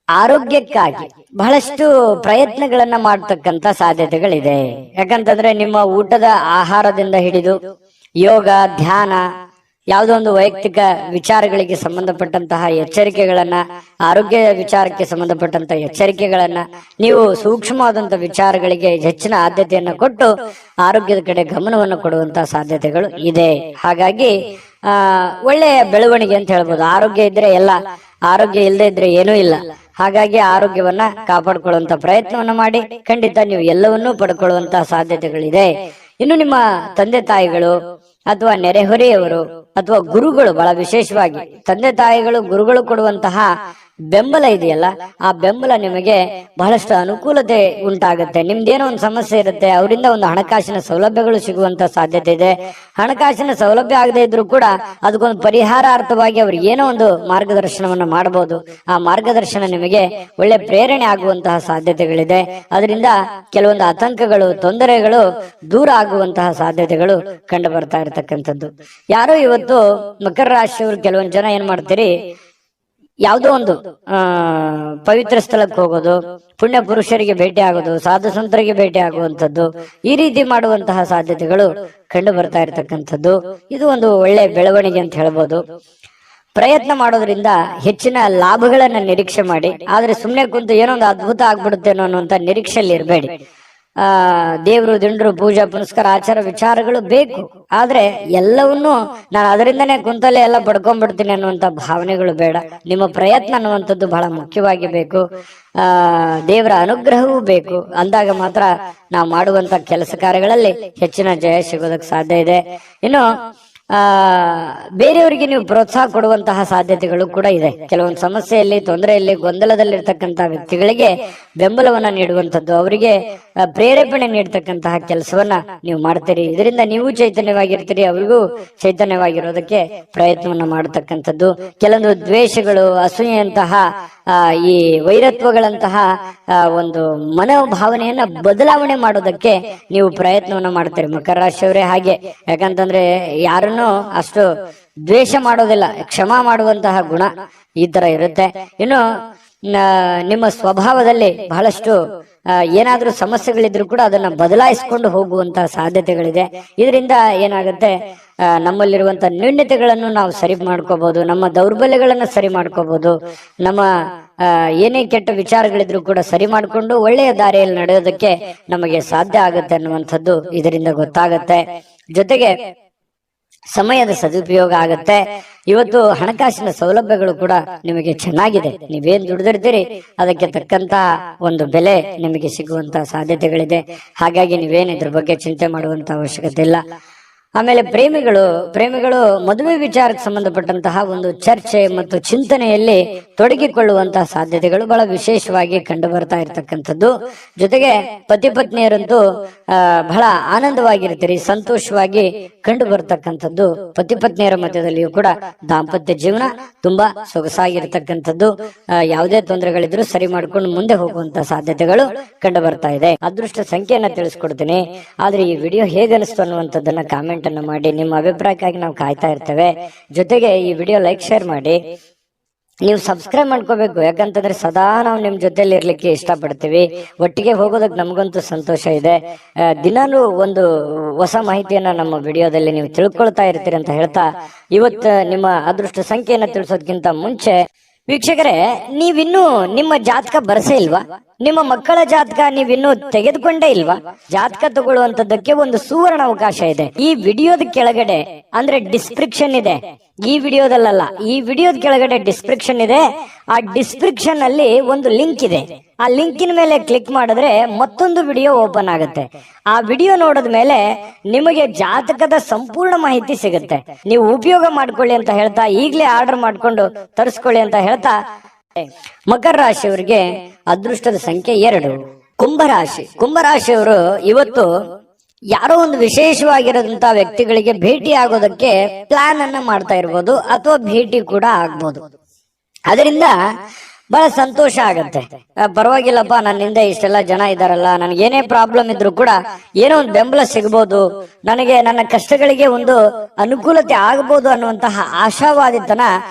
Speaker 1: ಆರೋಗ್ಯಕ್ಕಾಗಿ ಬಹಳಷ್ಟು ಪ್ರಯತ್ನಗಳನ್ನ ಮಾಡತಕ್ಕಂತ ಸಾಧ್ಯತೆಗಳಿದೆ. ಯಾಕಂತಂದ್ರೆ ನಿಮ್ಮ ಊಟದ ಆಹಾರದಿಂದ ಹಿಡಿದು ಯೋಗ, ಧ್ಯಾನ, ಯಾವುದೋ ಒಂದು ವೈಯಕ್ತಿಕ ವಿಚಾರಗಳಿಗೆ ಸಂಬಂಧಪಟ್ಟಂತಹ ಎಚ್ಚರಿಕೆಗಳನ್ನ, ಆರೋಗ್ಯ ವಿಚಾರಕ್ಕೆ ಸಂಬಂಧಪಟ್ಟಂತಹ ಎಚ್ಚರಿಕೆಗಳನ್ನ, ನೀವು ಸೂಕ್ಷ್ಮವಾದಂತಹ ವಿಚಾರಗಳಿಗೆ ಹೆಚ್ಚಿನ ಆದ್ಯತೆಯನ್ನು ಕೊಟ್ಟು ಆರೋಗ್ಯದ ಕಡೆ ಗಮನವನ್ನು ಕೊಡುವಂತಹ ಸಾಧ್ಯತೆಗಳು ಇದೆ. ಹಾಗಾಗಿ ಒಳ್ಳೆಯ ಬೆಳವಣಿಗೆ ಅಂತ ಹೇಳ್ಬೋದು. ಆರೋಗ್ಯ ಇದ್ರೆ ಎಲ್ಲ, ಆರೋಗ್ಯ ಇಲ್ಲದೆ ಇದ್ರೆ ಏನೂ ಇಲ್ಲ. ಹಾಗಾಗಿ ಆರೋಗ್ಯವನ್ನ ಕಾಪಾಡಿಕೊಳ್ಳುವಂತ ಪ್ರಯತ್ನವನ್ನ ಮಾಡಿ, ಖಂಡಿತ ನೀವು ಎಲ್ಲವನ್ನೂ ಪಡ್ಕೊಳ್ಳುವಂತಹ ಸಾಧ್ಯತೆಗಳಿದೆ. ಇನ್ನು ನಿಮ್ಮ ತಂದೆ ತಾಯಿಗಳು ಅಥವಾ ನೆರೆಹೊರೆಯವರು ಅಥವಾ ಗುರುಗಳು, ಬಹಳ ವಿಶೇಷವಾಗಿ ತಂದೆ ತಾಯಿಗಳು, ಗುರುಗಳು ಕೊಡುವಂತಹ ಬೆಂಬಲ ಇದೆಯಲ್ಲ, ಆ ಬೆಂಬಲ ನಿಮಗೆ ಬಹಳಷ್ಟು ಅನುಕೂಲತೆ ಉಂಟಾಗುತ್ತೆ. ನಿಮ್ದೇನೋ ಒಂದು ಸಮಸ್ಯೆ ಇರುತ್ತೆ, ಅವರಿಂದ ಒಂದು ಹಣಕಾಸಿನ ಸೌಲಭ್ಯಗಳು ಸಿಗುವಂತ ಸಾಧ್ಯತೆ ಇದೆ. ಹಣಕಾಸಿನ ಸೌಲಭ್ಯ ಆಗದೆ ಇದ್ರೂ ಕೂಡ ಅದಕ್ಕೊಂದು ಪರಿಹಾರಾರ್ಥವಾಗಿ ಅವ್ರಿಗೆ ಏನೋ ಒಂದು ಮಾರ್ಗದರ್ಶನವನ್ನ ಮಾಡಬಹುದು. ಆ ಮಾರ್ಗದರ್ಶನ ನಿಮಗೆ ಒಳ್ಳೆ ಪ್ರೇರಣೆ ಆಗುವಂತಹ ಸಾಧ್ಯತೆಗಳಿದೆ. ಅದರಿಂದ ಕೆಲವೊಂದು ಆತಂಕಗಳು, ತೊಂದರೆಗಳು ದೂರ ಆಗುವಂತಹ ಸಾಧ್ಯತೆಗಳು ಕಂಡು ಬರ್ತಾ ಇರತಕ್ಕಂಥದ್ದು. ಯಾರೋ ಇವತ್ತು ಮಕರ ರಾಶಿಯವರು ಕೆಲವೊಂದು ಜನ ಏನ್ ಮಾಡ್ತೀರಿ, ಯಾವುದೋ ಒಂದು ಪವಿತ್ರ ಸ್ಥಳಕ್ಕೆ ಹೋಗೋದು, ಪುಣ್ಯ ಪುರುಷರಿಗೆ ಭೇಟಿ ಆಗೋದು, ಸಾಧು ಸಂತರಿಗೆ ಭೇಟಿ ಆಗುವಂಥದ್ದು, ಈ ರೀತಿ ಮಾಡುವಂತಹ ಸಾಧ್ಯತೆಗಳು ಕಂಡು ಬರ್ತಾ ಇರತಕ್ಕಂಥದ್ದು. ಇದು ಒಂದು ಒಳ್ಳೆ ಬೆಳವಣಿಗೆ ಅಂತ ಹೇಳ್ಬೋದು. ಪ್ರಯತ್ನ ಮಾಡೋದ್ರಿಂದ ಹೆಚ್ಚಿನ ಲಾಭಗಳನ್ನ ನಿರೀಕ್ಷೆ ಮಾಡಿ. ಆದ್ರೆ ಸುಮ್ಮನೆ ಕುಂತು ಏನೋ ಒಂದು ಅದ್ಭುತ ಆಗ್ಬಿಡುತ್ತೇನೋ ಅನ್ನುವಂತ ನಿರೀಕ್ಷೆಯಲ್ಲಿ ಇರಬೇಡಿ. ದೇವ್ರು ದಿಂಡ್ರು ಪೂಜಾ ಪುನಸ್ಕಾರ ಆಚಾರ ವಿಚಾರಗಳು ಬೇಕು, ಆದ್ರೆ ಎಲ್ಲವನ್ನೂ ನಾನು ಅದರಿಂದನೇ ಕುಂತಲ್ಲೇ ಎಲ್ಲ ಪಡ್ಕೊಂಡ್ಬಿಡ್ತೀನಿ ಅನ್ನುವಂತ ಭಾವನೆಗಳು ಬೇಡ. ನಿಮ್ಮ ಪ್ರಯತ್ನ ಅನ್ನುವಂಥದ್ದು ಬಹಳ ಮುಖ್ಯವಾಗಿ ಬೇಕು. ದೇವರ ಅನುಗ್ರಹವೂ ಬೇಕು. ಅಂದಾಗ ಮಾತ್ರ ನಾವು ಮಾಡುವಂತ ಕೆಲಸ ಕಾರ್ಯಗಳಲ್ಲಿ ಹೆಚ್ಚಿನ ಜಯ ಸಿಗೋದಕ್ಕೆ ಸಾಧ್ಯ ಇದೆ. ಇನ್ನು ಬೇರೆಯವರಿಗೆ ನೀವು ಪ್ರೋತ್ಸಾಹ ಕೊಡುವಂತಹ ಸಾಧ್ಯತೆಗಳು ಕೂಡ ಇದೆ. ಕೆಲವೊಂದು ಸಮಸ್ಯೆಯಲ್ಲಿ, ತೊಂದರೆಯಲ್ಲಿ, ಗೊಂದಲದಲ್ಲಿರ್ತಕ್ಕಂತಹ ವ್ಯಕ್ತಿಗಳಿಗೆ ಬೆಂಬಲವನ್ನ ನೀಡುವಂಥದ್ದು, ಅವರಿಗೆ ಪ್ರೇರೇಪಣೆ ನೀಡ್ತಕ್ಕಂತಹ ಕೆಲಸವನ್ನ ನೀವು ಮಾಡ್ತೀರಿ. ಇದರಿಂದ ನೀವು ಚೈತನ್ಯವಾಗಿರ್ತೀರಿ, ಅವರಿಗೂ ಚೈತನ್ಯವಾಗಿರೋದಕ್ಕೆ ಪ್ರಯತ್ನವನ್ನ ಮಾಡತಕ್ಕಂಥದ್ದು. ಕೆಲವೊಂದು ದ್ವೇಷಗಳು, ಅಸೂಯೆಯಂತಹ ಈ ವೈರತ್ವಗಳಂತಹ ಒಂದು ಮನೋಭಾವನೆಯನ್ನ ಬದಲಾವಣೆ ಮಾಡೋದಕ್ಕೆ ನೀವು ಪ್ರಯತ್ನವನ್ನ ಮಾಡ್ತೀರಿ ಮಕರ ರಾಶಿಯವರೇ. ಹಾಗೆ ಯಾಕಂತಂದ್ರೆ ಯಾರನ್ನು ಅಷ್ಟು ದ್ವೇಷ ಮಾಡೋದಿಲ್ಲ, ಕ್ಷಮಾ ಮಾಡುವಂತಹ ಗುಣ ಈ ತರ ಇರುತ್ತೆ. ಇನ್ನು ನಿಮ್ಮ ಸ್ವಭಾವದಲ್ಲಿ ಬಹಳಷ್ಟು ಏನಾದ್ರೂ ಸಮಸ್ಯೆಗಳಿದ್ರು ಕೂಡ ಅದನ್ನ ಬದಲಾಯಿಸಿಕೊಂಡು ಹೋಗುವಂತಹ ಸಾಧ್ಯತೆಗಳಿದೆ. ಇದರಿಂದ ಏನಾಗುತ್ತೆ, ನಮ್ಮಲ್ಲಿರುವಂತಹ ನ್ಯೂನ್ಯತೆಗಳನ್ನು ನಾವು ಸರಿ ಮಾಡ್ಕೋಬಹುದು, ನಮ್ಮ ದೌರ್ಬಲ್ಯಗಳನ್ನ ಸರಿ ಮಾಡ್ಕೋಬಹುದು, ನಮ್ಮ ಏನೇ ಕೆಟ್ಟ ವಿಚಾರಗಳಿದ್ರು ಕೂಡ ಸರಿ ಮಾಡಿಕೊಂಡು ಒಳ್ಳೆಯ ದಾರಿಯಲ್ಲಿ ನಡೆಯೋದಕ್ಕೆ ನಮಗೆ ಸಾಧ್ಯ ಆಗುತ್ತೆ ಅನ್ನುವಂಥದ್ದು ಇದರಿಂದ ಗೊತ್ತಾಗತ್ತೆ. ಜೊತೆಗೆ ಸಮಯದ ಸದುಪಯೋಗ ಆಗತ್ತೆ. ಇವತ್ತು ಹಣಕಾಸಿನ ಸೌಲಭ್ಯಗಳು ಕೂಡ ನಿಮಗೆ ಚೆನ್ನಾಗಿದೆ. ನೀವೇನ್ ದುಡಿದಿರ್ತೀರಿ ಅದಕ್ಕೆ ತಕ್ಕಂತಹ ಒಂದು ಬೆಲೆ ನಿಮಗೆ ಸಿಗುವಂತಹ ಸಾಧ್ಯತೆಗಳಿದೆ. ಹಾಗಾಗಿ ನೀವೇನು ಇದ್ರ ಬಗ್ಗೆ ಚಿಂತೆ ಮಾಡುವಂತ ಅವಶ್ಯಕತೆ ಇಲ್ಲ. ಆಮೇಲೆ ಪ್ರೇಮಿಗಳು ಮದುವೆ ವಿಚಾರಕ್ಕೆ ಸಂಬಂಧಪಟ್ಟಂತಹ ಒಂದು ಚರ್ಚೆ ಮತ್ತು ಚಿಂತನೆಯಲ್ಲಿ ತೊಡಗಿಕೊಳ್ಳುವಂತಹ ಸಾಧ್ಯತೆಗಳು ಬಹಳ ವಿಶೇಷವಾಗಿ ಕಂಡು ಬರ್ತಾ ಇರತಕ್ಕಂಥದ್ದು. ಜೊತೆಗೆ ಪತಿ ಪತ್ನಿಯರಂತೂ ಬಹಳ ಆನಂದವಾಗಿರ್ತೀರಿ, ಸಂತೋಷವಾಗಿ ಕಂಡು ಬರ್ತಕ್ಕಂಥದ್ದು. ಪತಿ ಪತ್ನಿಯರ ಮಧ್ಯದಲ್ಲಿಯೂ ಕೂಡ ದಾಂಪತ್ಯ ಜೀವನ ತುಂಬಾ ಸೊಗಸಾಗಿರ್ತಕ್ಕಂಥದ್ದು. ಯಾವುದೇ ತೊಂದರೆಗಳಿದ್ರು ಸರಿ ಮಾಡ್ಕೊಂಡು ಮುಂದೆ ಹೋಗುವಂತ ಸಾಧ್ಯತೆಗಳು ಕಂಡು ಬರ್ತಾ ಇದೆ. ಅದೃಷ್ಟ ಸಂಖ್ಯೆಯನ್ನ ತಿಳಿಸ್ಕೊಡ್ತೀನಿ, ಆದ್ರೆ ಈ ವಿಡಿಯೋ ಹೇಗನಿಸ್ತು ಅನ್ನುವಂಥದ್ದನ್ನ ಕಾಮೆಂಟ್ ಅನ್ನು ಮಾಡಿ. ನಿಮ್ಮ ಅಭಿಪ್ರಾಯಕ್ಕಾಗಿ ನಾವು ಕಾಯ್ತಾ ಇರ್ತೇವೆ. ಜೊತೆಗೆ ಈ ವಿಡಿಯೋ ಲೈಕ್, ಶೇರ್ ಮಾಡಿ. ನೀವು ಸಬ್ಸ್ಕ್ರೈಬ್ ಮಾಡ್ಕೋಬೇಕು, ಯಾಕಂತಂದ್ರೆ ಸದಾ ನಾವು ನಿಮ್ ಜೊತೆಲಿ ಇರ್ಲಿಕ್ಕೆ ಇಷ್ಟಪಡ್ತೀವಿ. ಒಟ್ಟಿಗೆ ಹೋಗೋದಕ್ಕೆ ನಮಗಂತೂ ಸಂತೋಷ ಇದೆ. ದಿನಾನು ಒಂದು ಹೊಸ ಮಾಹಿತಿಯನ್ನ ನಮ್ಮ ವಿಡಿಯೋದಲ್ಲಿ ನೀವು ತಿಳ್ಕೊಳ್ತಾ ಇರ್ತೀರಿ ಅಂತ ಹೇಳ್ತಾ, ಇವತ್ತು ನಿಮ್ಮ ಅದೃಷ್ಟ ಸಂಖ್ಯೆಯನ್ನ ತಿಳಿಸೋದಕ್ಕಿಂತ ಮುಂಚೆ ವೀಕ್ಷಕರೇ, ನೀವಿನ್ನೂ ನಿಮ್ಮ ಜಾತಕ ಬರಸೇ ಇಲ್ವಾ? ನಿಮ್ಮ ಮಕ್ಕಳ ಜಾತಕ ನೀವಿನ್ನೂ ತೆಗೆದುಕೊಂಡೇ ಇಲ್ವಾ? ಜಾತಕ ತಗೊಳ್ಳುವಂತದ್ದಕ್ಕೆ ಒಂದು ಸುವರ್ಣ ಅವಕಾಶ ಇದೆ. ಈ ವಿಡಿಯೋದ ಕೆಳಗಡೆ ಅಂದ್ರೆ ಡಿಸ್ಕ್ರಿಪ್ಷನ್ ಇದೆ, ಈ ವಿಡಿಯೋದಲ್ಲ, ಈ ವಿಡಿಯೋದ ಕೆಳಗಡೆ ಡಿಸ್ಕ್ರಿಪ್ಷನ್ ಇದೆ. ಆ ಡಿಸ್ಕ್ರಿಪ್ಷನ್ ಅಲ್ಲಿ ಒಂದು ಲಿಂಕ್ ಇದೆ. ಆ ಲಿಂಕಿನ ಮೇಲೆ ಕ್ಲಿಕ್ ಮಾಡಿದ್ರೆ ಮತ್ತೊಂದು ವಿಡಿಯೋ ಓಪನ್ ಆಗುತ್ತೆ. ಆ ವಿಡಿಯೋ ನೋಡಿದ ಮೇಲೆ ನಿಮಗೆ ಜಾತಕದ ಸಂಪೂರ್ಣ ಮಾಹಿತಿ ಸಿಗುತ್ತೆ. ನೀವು ಉಪಯೋಗ ಮಾಡ್ಕೊಳ್ಳಿ ಅಂತ ಹೇಳ್ತಾ, ಈಗಲೇ ಆರ್ಡರ್ ಮಾಡ್ಕೊಂಡು ತರಿಸ್ಕೊಳ್ಳಿ ಅಂತ ಹೇಳ್ತಾ, ಮಕರ ರಾಶಿಯವರಿಗೆ ಅದೃಷ್ಟದ ಸಂಖ್ಯೆ 2. ಕುಂಭರಾಶಿಯವರು ಇವತ್ತು ಯಾರೋ ಒಂದು ವಿಶೇಷವಾಗಿರೋದಂತ ವ್ಯಕ್ತಿಗಳಿಗೆ ಭೇಟಿ ಆಗೋದಕ್ಕೆ ಪ್ಲಾನ್ ಅನ್ನ ಮಾಡ್ತಾ ಇರ್ಬೋದು, ಅಥವಾ ಭೇಟಿ ಕೂಡ ಆಗ್ಬೋದು. ಅದರಿಂದ ಬಹಳ ಸಂತೋಷ ಆಗತ್ತೆ. ಪರವಾಗಿಲ್ಲಪ್ಪ, ನನ್ನಿಂದ ಇಷ್ಟೆಲ್ಲ ಜನ ಇದಾರಲ್ಲ, ನನಗೇನೇ ಪ್ರಾಬ್ಲಮ್ ಇದ್ರು ಕೂಡ ಏನೋ ಒಂದು ಬೆಂಬಲ ಸಿಗ್ಬೋದು, ನನಗೆ ನನ್ನ ಕಷ್ಟಗಳಿಗೆ ಒಂದು ಅನುಕೂಲತೆ ಆಗಬಹುದು ಅನ್ನುವಂತಹ ಆಶಾವಾದಿತನ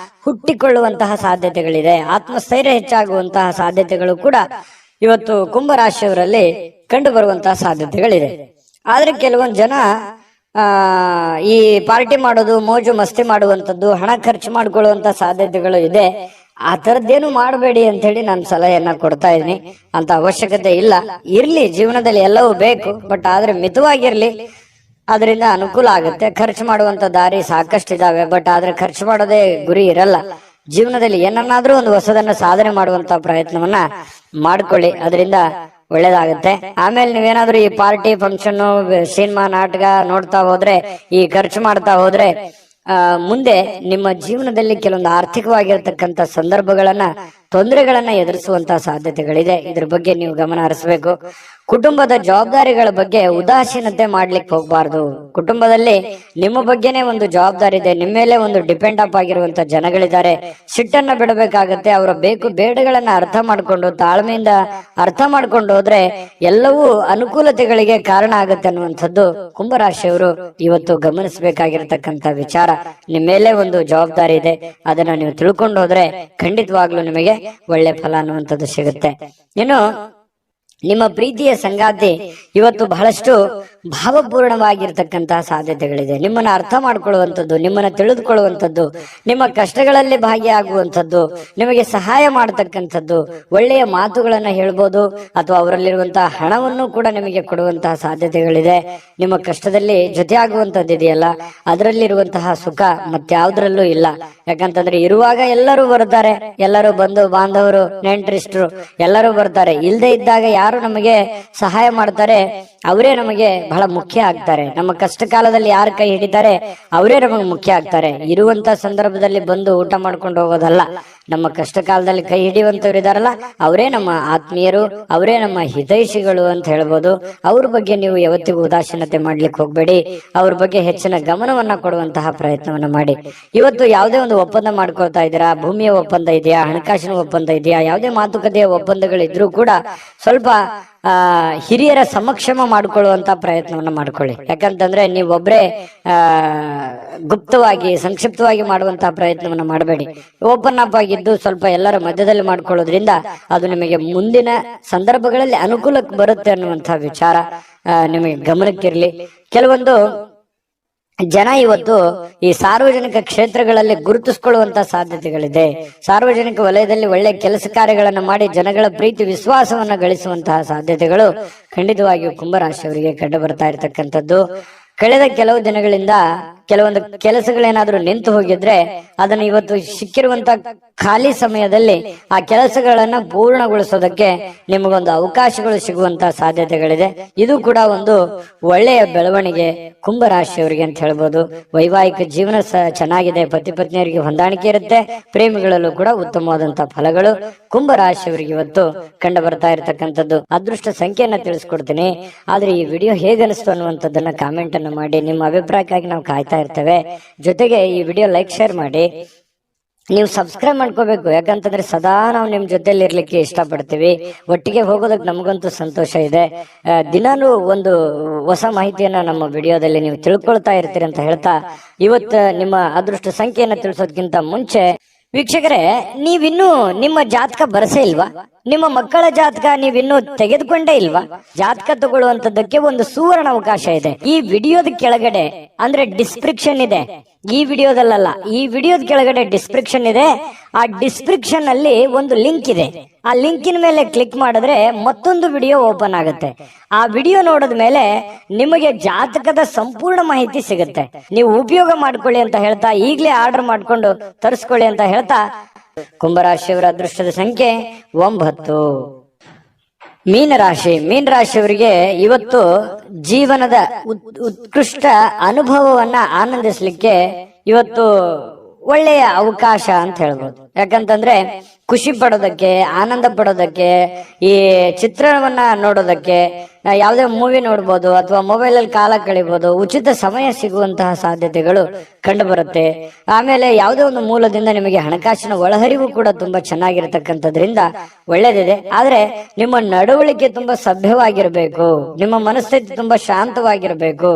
Speaker 1: ಹುಟ್ಟಿಕೊಳ್ಳುವಂತಹ ಸಾಧ್ಯತೆಗಳಿದೆ. ಆತ್ಮಸ್ಥೈರ್ಯ ಹೆಚ್ಚಾಗುವಂತಹ ಸಾಧ್ಯತೆಗಳು ಕೂಡ ಇವತ್ತು ಕುಂಭರಾಶಿಯವರಲ್ಲಿ ಕಂಡು ಬರುವಂತಹ ಸಾಧ್ಯತೆಗಳಿದೆ. ಆದ್ರೆ ಕೆಲವೊಂದು ಜನ ಈ ಪಾರ್ಟಿ ಮಾಡೋದು, ಮೋಜು ಮಸ್ತಿ ಮಾಡುವಂತದ್ದು, ಹಣ ಖರ್ಚು ಮಾಡ್ಕೊಳ್ಳುವಂತ ಸಾಧ್ಯತೆಗಳು ಇದೆ. ಆ ತರದ್ದೇನು ಮಾಡಬೇಡಿ ಅಂತ ಹೇಳಿ ನಾನು ಸಲಹೆಯನ್ನ ಕೊಡ್ತಾ ಇದ್ದೀನಿ. ಅಂತ ಅವಶ್ಯಕತೆ ಇಲ್ಲ. ಇರ್ಲಿ, ಜೀವನದಲ್ಲಿ ಎಲ್ಲವೂ ಬೇಕು, ಬಟ್ ಆದ್ರೆ ಮಿತವಾಗಿರ್ಲಿ. ಅದರಿಂದ ಅನುಕೂಲ ಆಗುತ್ತೆ. ಖರ್ಚು ಮಾಡುವಂತ ದಾರಿ ಸಾಕಷ್ಟು ಇದಾವೆ, ಬಟ್ ಆದ್ರೆ ಖರ್ಚು ಮಾಡೋದೇ ಗುರಿ ಇರಲ್ಲ. ಜೀವನದಲ್ಲಿ ಏನನ್ನಾದ್ರೂ ಒಂದು ಹೊಸದನ್ನ ಸಾಧನೆ ಮಾಡುವಂತ ಪ್ರಯತ್ನವನ್ನ ಮಾಡ್ಕೊಳ್ಳಿ, ಅದರಿಂದ ಒಳ್ಳೇದಾಗುತ್ತೆ. ಆಮೇಲೆ ನೀವೇನಾದ್ರೂ ಈ ಪಾರ್ಟಿ, ಫಂಕ್ಷನ್, ಸಿನಿಮಾ, ನಾಟಕ ನೋಡ್ತಾ ಹೋದ್ರೆ, ಈ ಖರ್ಚು ಮಾಡ್ತಾ ಹೋದ್ರೆ ಮುಂದೆ ನಿಮ್ಮ ಜೀವನದಲ್ಲಿ ಕೆಲವೊಂದು ಆರ್ಥಿಕವಾಗಿರ್ತಕ್ಕಂಥ ಸಂದರ್ಭಗಳನ್ನ, ತೊಂದರೆಗಳನ್ನ ಎದುರಿಸುವಂತಹ ಸಾಧ್ಯತೆಗಳಿದೆ. ಇದ್ರ ಬಗ್ಗೆ ನೀವು ಗಮನ ಹರಿಸಬೇಕು. ಕುಟುಂಬದ ಜವಾಬ್ದಾರಿಗಳ ಬಗ್ಗೆ ಉದಾಸೀನತೆ ಮಾಡ್ಲಿಕ್ಕೆ ಹೋಗ್ಬಾರ್ದು. ಕುಟುಂಬದಲ್ಲಿ ನಿಮ್ಮ ಬಗ್ಗೆನೇ ಒಂದು ಜವಾಬ್ದಾರಿ ಇದೆ, ನಿಮ್ಮ ಮೇಲೆ ಒಂದು ಡಿಪೆಂಡ್ ಅಪ್ ಆಗಿರುವಂತ ಜನಗಳಿದ್ದಾರೆ. ಸಿಟ್ಟನ್ನ ಬಿಡಬೇಕಾಗತ್ತೆ. ಅವರ ಬೇಕು ಬೇಡಗಳನ್ನ ಅರ್ಥ ಮಾಡ್ಕೊಂಡು, ತಾಳ್ಮೆಯಿಂದ ಅರ್ಥ ಮಾಡ್ಕೊಂಡು ಹೋದ್ರೆ ಎಲ್ಲವೂ ಅನುಕೂಲತೆಗಳಿಗೆ ಕಾರಣ ಆಗುತ್ತೆ ಅನ್ನುವಂಥದ್ದು ಕುಂಭರಾಶಿಯವರು ಇವತ್ತು ಗಮನಿಸಬೇಕಾಗಿರ್ತಕ್ಕಂಥ ವಿಚಾರ. ನಿಮ್ಮ ಮೇಲೆ ಒಂದು ಜವಾಬ್ದಾರಿ ಇದೆ, ಅದನ್ನ ನೀವು ತಿಳ್ಕೊಂಡು ಹೋದ್ರೆ ಖಂಡಿತವಾಗ್ಲೂ ನಿಮಗೆ ಒಳ್ಳೆ ಫಲ ಅನ್ನುವಂಥದ್ದು ಸಿಗುತ್ತೆ. ಇನ್ನು ನಿಮ್ಮ ಪ್ರೀತಿಯ ಸಂಗಾತಿ ಇವತ್ತು ಬಹಳಷ್ಟು ಭಾವಪೂರ್ಣವಾಗಿರ್ತಕ್ಕಂತಹ ಸಾಧ್ಯತೆಗಳಿದೆ. ನಿಮ್ಮನ್ನ ಅರ್ಥ ಮಾಡ್ಕೊಳ್ಳುವಂಥದ್ದು, ನಿಮ್ಮನ್ನ ತಿಳಿದುಕೊಳ್ಳುವಂಥದ್ದು, ನಿಮ್ಮ ಕಷ್ಟಗಳಲ್ಲಿ ಭಾಗಿಯಾಗುವಂಥದ್ದು, ನಿಮಗೆ ಸಹಾಯ ಮಾಡತಕ್ಕಂಥದ್ದು, ಒಳ್ಳೆಯ ಮಾತುಗಳನ್ನ ಹೇಳ್ಬೋದು, ಅಥವಾ ಅವರಲ್ಲಿರುವಂತಹ ಹಣವನ್ನು ಕೂಡ ನಿಮಗೆ ಕೊಡುವಂತಹ ಸಾಧ್ಯತೆಗಳಿದೆ. ನಿಮ್ಮ ಕಷ್ಟದಲ್ಲಿ ಜೊತೆ ಆಗುವಂತದ್ದು ಇದೆಯಲ್ಲ, ಅದರಲ್ಲಿರುವಂತಹ ಸುಖ ಮತ್ಯಾವುದ್ರಲ್ಲೂ ಇಲ್ಲ. ಯಾಕಂತಂದ್ರೆ ಇರುವಾಗ ಎಲ್ಲರೂ ಬರ್ತಾರೆ, ಎಲ್ಲರೂ ಬಂಧು ಬಾಂಧವರು ನೆಂಟರಿಷ್ಟರು ಎಲ್ಲರೂ ಬರ್ತಾರೆ. ಇಲ್ಲದೆ ಇದ್ದಾಗ ಯಾರು ನಮಗೆ ಸಹಾಯ ಮಾಡ್ತಾರೆ ಅವರೇ ನಮಗೆ ಬಹಳ ಮುಖ್ಯ ಆಗ್ತಾರೆ. ನಮ್ಮ ಕಷ್ಟ ಕಾಲದಲ್ಲಿ ಯಾರು ಕೈ ಹಿಡಿತಾರೆ ಅವರೇ ನಮಗೆ ಮುಖ್ಯ ಆಗ್ತಾರೆ. ಇರುವಂತ ಸಂದರ್ಭದಲ್ಲಿ ಬಂದು ಊಟ ಮಾಡ್ಕೊಂಡು ಹೋಗೋದಲ್ಲ. ನಮ್ಮ ಕಷ್ಟ ಕಾಲದಲ್ಲಿ ಕೈ ಹಿಡಿಯುವಂತವ್ರು ಇದಾರಲ್ಲ ಅವರೇ ನಮ್ಮ ಆತ್ಮೀಯರು, ಅವರೇ ನಮ್ಮ ಹಿತೈಷಿಗಳು ಅಂತ ಹೇಳ್ಬೋದು. ಅವ್ರ ಬಗ್ಗೆ ನೀವು ಯಾವತ್ತಿಗೂ ಉದಾಸೀನತೆ ಮಾಡ್ಲಿಕ್ಕೆ ಹೋಗ್ಬೇಡಿ. ಅವ್ರ ಬಗ್ಗೆ ಹೆಚ್ಚಿನ ಗಮನವನ್ನ ಕೊಡುವಂತಹ ಪ್ರಯತ್ನವನ್ನ ಮಾಡಿ. ಇವತ್ತು ಯಾವುದೇ ಒಂದು ಒಪ್ಪಂದ ಮಾಡ್ಕೊಳ್ತಾ ಇದ್ದೀರಾ, ಭೂಮಿಯ ಒಪ್ಪಂದ ಇದೆಯಾ, ಹಣಕಾಸಿನ ಒಪ್ಪಂದ ಇದೆಯಾ, ಯಾವುದೇ ಮಾತುಕತೆಯ ಒಪ್ಪಂದಗಳಿದ್ರೂ ಕೂಡ ಸ್ವಲ್ಪ ಹಿರಿಯರ ಸಮಕ್ಷಮ ಮಾಡ್ಕೊಳ್ಳುವಂತ ಪ್ರಯತ್ನವನ್ನ ಮಾಡ್ಕೊಳ್ಳಿ. ಯಾಕಂತಂದ್ರೆ ನೀವೊಬ್ರೇ ಗುಪ್ತವಾಗಿ ಸಂಕ್ಷಿಪ್ತವಾಗಿ ಮಾಡುವಂತಹ ಪ್ರಯತ್ನವನ್ನ ಮಾಡಬೇಡಿ. ಓಪನ್ ಅಪ್ ಆಗಿದ್ದು ಸ್ವಲ್ಪ ಎಲ್ಲರ ಮಧ್ಯದಲ್ಲಿ ಮಾಡ್ಕೊಳ್ಳೋದ್ರಿಂದ ಅದು ನಿಮಗೆ ಮುಂದಿನ ಸಂದರ್ಭಗಳಲ್ಲಿ ಅನುಕೂಲಕ್ಕೆ ಬರುತ್ತೆ ಅನ್ನುವಂತಹ ವಿಚಾರ ನಿಮಗೆ ಗಮನಕ್ಕಿರ್ಲಿ. ಕೆಲವೊಂದು ಜನ ಇವತ್ತು ಈ ಸಾರ್ವಜನಿಕ ಕ್ಷೇತ್ರಗಳಲ್ಲಿ ಗುರುತಿಸಿಕೊಳ್ಳುವಂತ ಸಾಧ್ಯತೆಗಳಿದೆ. ಸಾರ್ವಜನಿಕ ವಲಯದಲ್ಲಿ ಒಳ್ಳೆ ಕೆಲಸ ಕಾರ್ಯಗಳನ್ನು ಮಾಡಿ ಜನಗಳ ಪ್ರೀತಿ ವಿಶ್ವಾಸವನ್ನ ಗಳಿಸುವಂತಹ ಸಾಧ್ಯತೆಗಳು ಖಂಡಿತವಾಗಿಯೂ ಕುಂಭರಾಶಿಯವರಿಗೆ ಕಂಡು ಬರ್ತಾ ಇರತಕ್ಕಂಥದ್ದು. ಕಳೆದ ಕೆಲವು ದಿನಗಳಿಂದ ಕೆಲವೊಂದು ಕೆಲಸಗಳೇನಾದ್ರೂ ನಿಂತು ಹೋಗಿದ್ರೆ ಅದನ್ನು ಇವತ್ತು ಸಿಕ್ಕಿರುವಂತ ಖಾಲಿ ಸಮಯದಲ್ಲಿ ಆ ಕೆಲಸಗಳನ್ನ ಪೂರ್ಣಗೊಳಿಸೋದಕ್ಕೆ ನಿಮಗೊಂದು ಅವಕಾಶಗಳು ಸಿಗುವಂತ ಸಾಧ್ಯತೆಗಳಿದೆ. ಇದು ಕೂಡ ಒಂದು ಒಳ್ಳೆಯ ಬೆಳವಣಿಗೆ ಕುಂಭರಾಶಿಯವರಿಗೆ ಅಂತ ಹೇಳ್ಬೋದು. ವೈವಾಹಿಕ ಜೀವನ ಚೆನ್ನಾಗಿದೆ, ಪತಿ ಪತ್ನಿಯರಿಗೆ ಹೊಂದಾಣಿಕೆ ಇರುತ್ತೆ, ಪ್ರೇಮಿಗಳಲ್ಲೂ ಕೂಡ ಉತ್ತಮವಾದಂತಹ ಫಲಗಳು ಕುಂಭರಾಶಿಯವರಿಗೆ ಇವತ್ತು ಕಂಡು ಬರ್ತಾ ಇರತಕ್ಕಂಥದ್ದು. ಅದೃಷ್ಟ ಸಂಖ್ಯೆಯನ್ನ ತಿಳಿಸ್ಕೊಡ್ತೀನಿ. ಆದ್ರೆ ಈ ವಿಡಿಯೋ ಹೇಗನಿಸ್ತು ಅನ್ನುವಂಥದ್ದನ್ನ ಕಾಮೆಂಟ್ ಅನ್ನು ಮಾಡಿ. ನಿಮ್ಮ ಅಭಿಪ್ರಾಯಕ್ಕಾಗಿ ನಾವು ಕಾಯ್ತಾ ಇರ್ತೇವೆ. ಜೊತೆಗೆ ಈ ವಿಡಿಯೋ ಲೈಕ್ ಶೇರ್ ಮಾಡಿ. ನೀವು ಸಬ್ಸ್ಕ್ರೈಬ್ ಮಾಡ್ಕೋಬೇಕು. ಯಾಕಂತಂದ್ರೆ ಸದಾ ನಾವು ನಿಮ್ ಜೊತೆಲಿ ಇರ್ಲಿಕ್ಕೆ ಇಷ್ಟಪಡ್ತೀವಿ. ಒಟ್ಟಿಗೆ ಹೋಗೋದಕ್ಕೆ ನಮಗಂತೂ ಸಂತೋಷ ಇದೆ. ದಿನಾನು ಒಂದು ಹೊಸ ಮಾಹಿತಿಯನ್ನ ನಮ್ಮ ವಿಡಿಯೋದಲ್ಲಿ ನೀವು ತಿಳ್ಕೊಳ್ತಾ ಇರ್ತೀರಿ ಅಂತ ಹೇಳ್ತಾ, ಇವತ್ತು ನಿಮ್ಮ ಅದೃಷ್ಟ ಸಂಖ್ಯೆಯನ್ನ ತಿಳಿಸೋದಕ್ಕಿಂತ ಮುಂಚೆ ವೀಕ್ಷಕರೇ, ನೀವಿನ್ನೂ ನಿಮ್ಮ ಜಾತಕ ಬರಸೇ ಇಲ್ವಾ? ನಿಮ್ಮ ಮಕ್ಕಳ ಜಾತಕ ನೀವಿನ್ನೂ ತೆಗೆದುಕೊಂಡೇ ಇಲ್ವಾ? ಜಾತಕ ತಗೊಳ್ಳುವಂತದ್ದಕ್ಕೆ ಒಂದು ಸುವರ್ಣ ಅವಕಾಶ ಇದೆ. ಈ ವಿಡಿಯೋದ ಕೆಳಗಡೆ ಅಂದ್ರೆ ಡಿಸ್ಕ್ರಿಪ್ಷನ್ ಇದೆ. ಈ ವಿಡಿಯೋದಲ್ಲ, ಈ ವಿಡಿಯೋದ ಕೆಳಗಡೆ ಡಿಸ್ಕ್ರಿಪ್ಷನ್ ಇದೆ. ಆ ಡಿಸ್ಕ್ರಿಪ್ಷನ್ ಅಲ್ಲಿ ಒಂದು ಲಿಂಕ್ ಇದೆ. ಆ ಲಿಂಕಿನ ಮೇಲೆ ಕ್ಲಿಕ್ ಮಾಡಿದ್ರೆ ಮತ್ತೊಂದು ವಿಡಿಯೋ ಓಪನ್ ಆಗುತ್ತೆ. ಆ ವಿಡಿಯೋ ನೋಡಿದ ಮೇಲೆ ನಿಮಗೆ ಜಾತಕದ ಸಂಪೂರ್ಣ ಮಾಹಿತಿ ಸಿಗುತ್ತೆ. ನೀವು ಉಪಯೋಗ ಮಾಡ್ಕೊಳ್ಳಿ ಅಂತ ಹೇಳ್ತಾ, ಈಗಲೇ ಆರ್ಡರ್ ಮಾಡ್ಕೊಂಡು ತರಿಸ್ಕೊಳ್ಳಿ ಅಂತ ಹೇಳ್ತಾ, ಕುಂಭರಾಶಿಯವರ ಅದೃಷ್ಟದ ಸಂಖ್ಯೆ 9. ಮೀನರಾಶಿಯವರಿಗೆ ಇವತ್ತು ಜೀವನದ ಉತ್ಕೃಷ್ಟ ಅನುಭವವನ್ನ ಆನಂದಿಸ್ಲಿಕ್ಕೆ ಇವತ್ತು ಒಳ್ಳೆಯ ಅವಕಾಶ ಅಂತ ಹೇಳ್ಬೋದು. ಯಾಕಂತಂದ್ರೆ ಖುಷಿ ಪಡೋದಕ್ಕೆ, ಆನಂದ ಪಡೋದಕ್ಕೆ, ಈ ಚಿತ್ರಣವನ್ನ ನೋಡೋದಕ್ಕೆ, ಯಾವುದೇ ಮೂವಿ ನೋಡ್ಬೋದು ಅಥವಾ ಮೊಬೈಲ್ ಅಲ್ಲಿ ಕಾಲ ಕಳಿಬಹುದು. ಉಚಿತ ಸಮಯ ಸಿಗುವಂತಹ ಸಾಧ್ಯತೆಗಳು ಕಂಡು ಬರುತ್ತೆ. ಆಮೇಲೆ ಯಾವುದೇ ಒಂದು ಮೂಲದಿಂದ ನಿಮಗೆ ಹಣಕಾಸಿನ ಒಳಹರಿವು ಕೂಡ ತುಂಬಾ ಚೆನ್ನಾಗಿರ್ತಕ್ಕಂಥದ್ರಿಂದ ಒಳ್ಳೇದಿದೆ. ಆದ್ರೆ ನಿಮ್ಮ ನಡವಳಿಕೆ ತುಂಬಾ ಸಭ್ಯವಾಗಿರ್ಬೇಕು, ನಿಮ್ಮ ಮನಸ್ಥಿತಿ ತುಂಬಾ ಶಾಂತವಾಗಿರ್ಬೇಕು,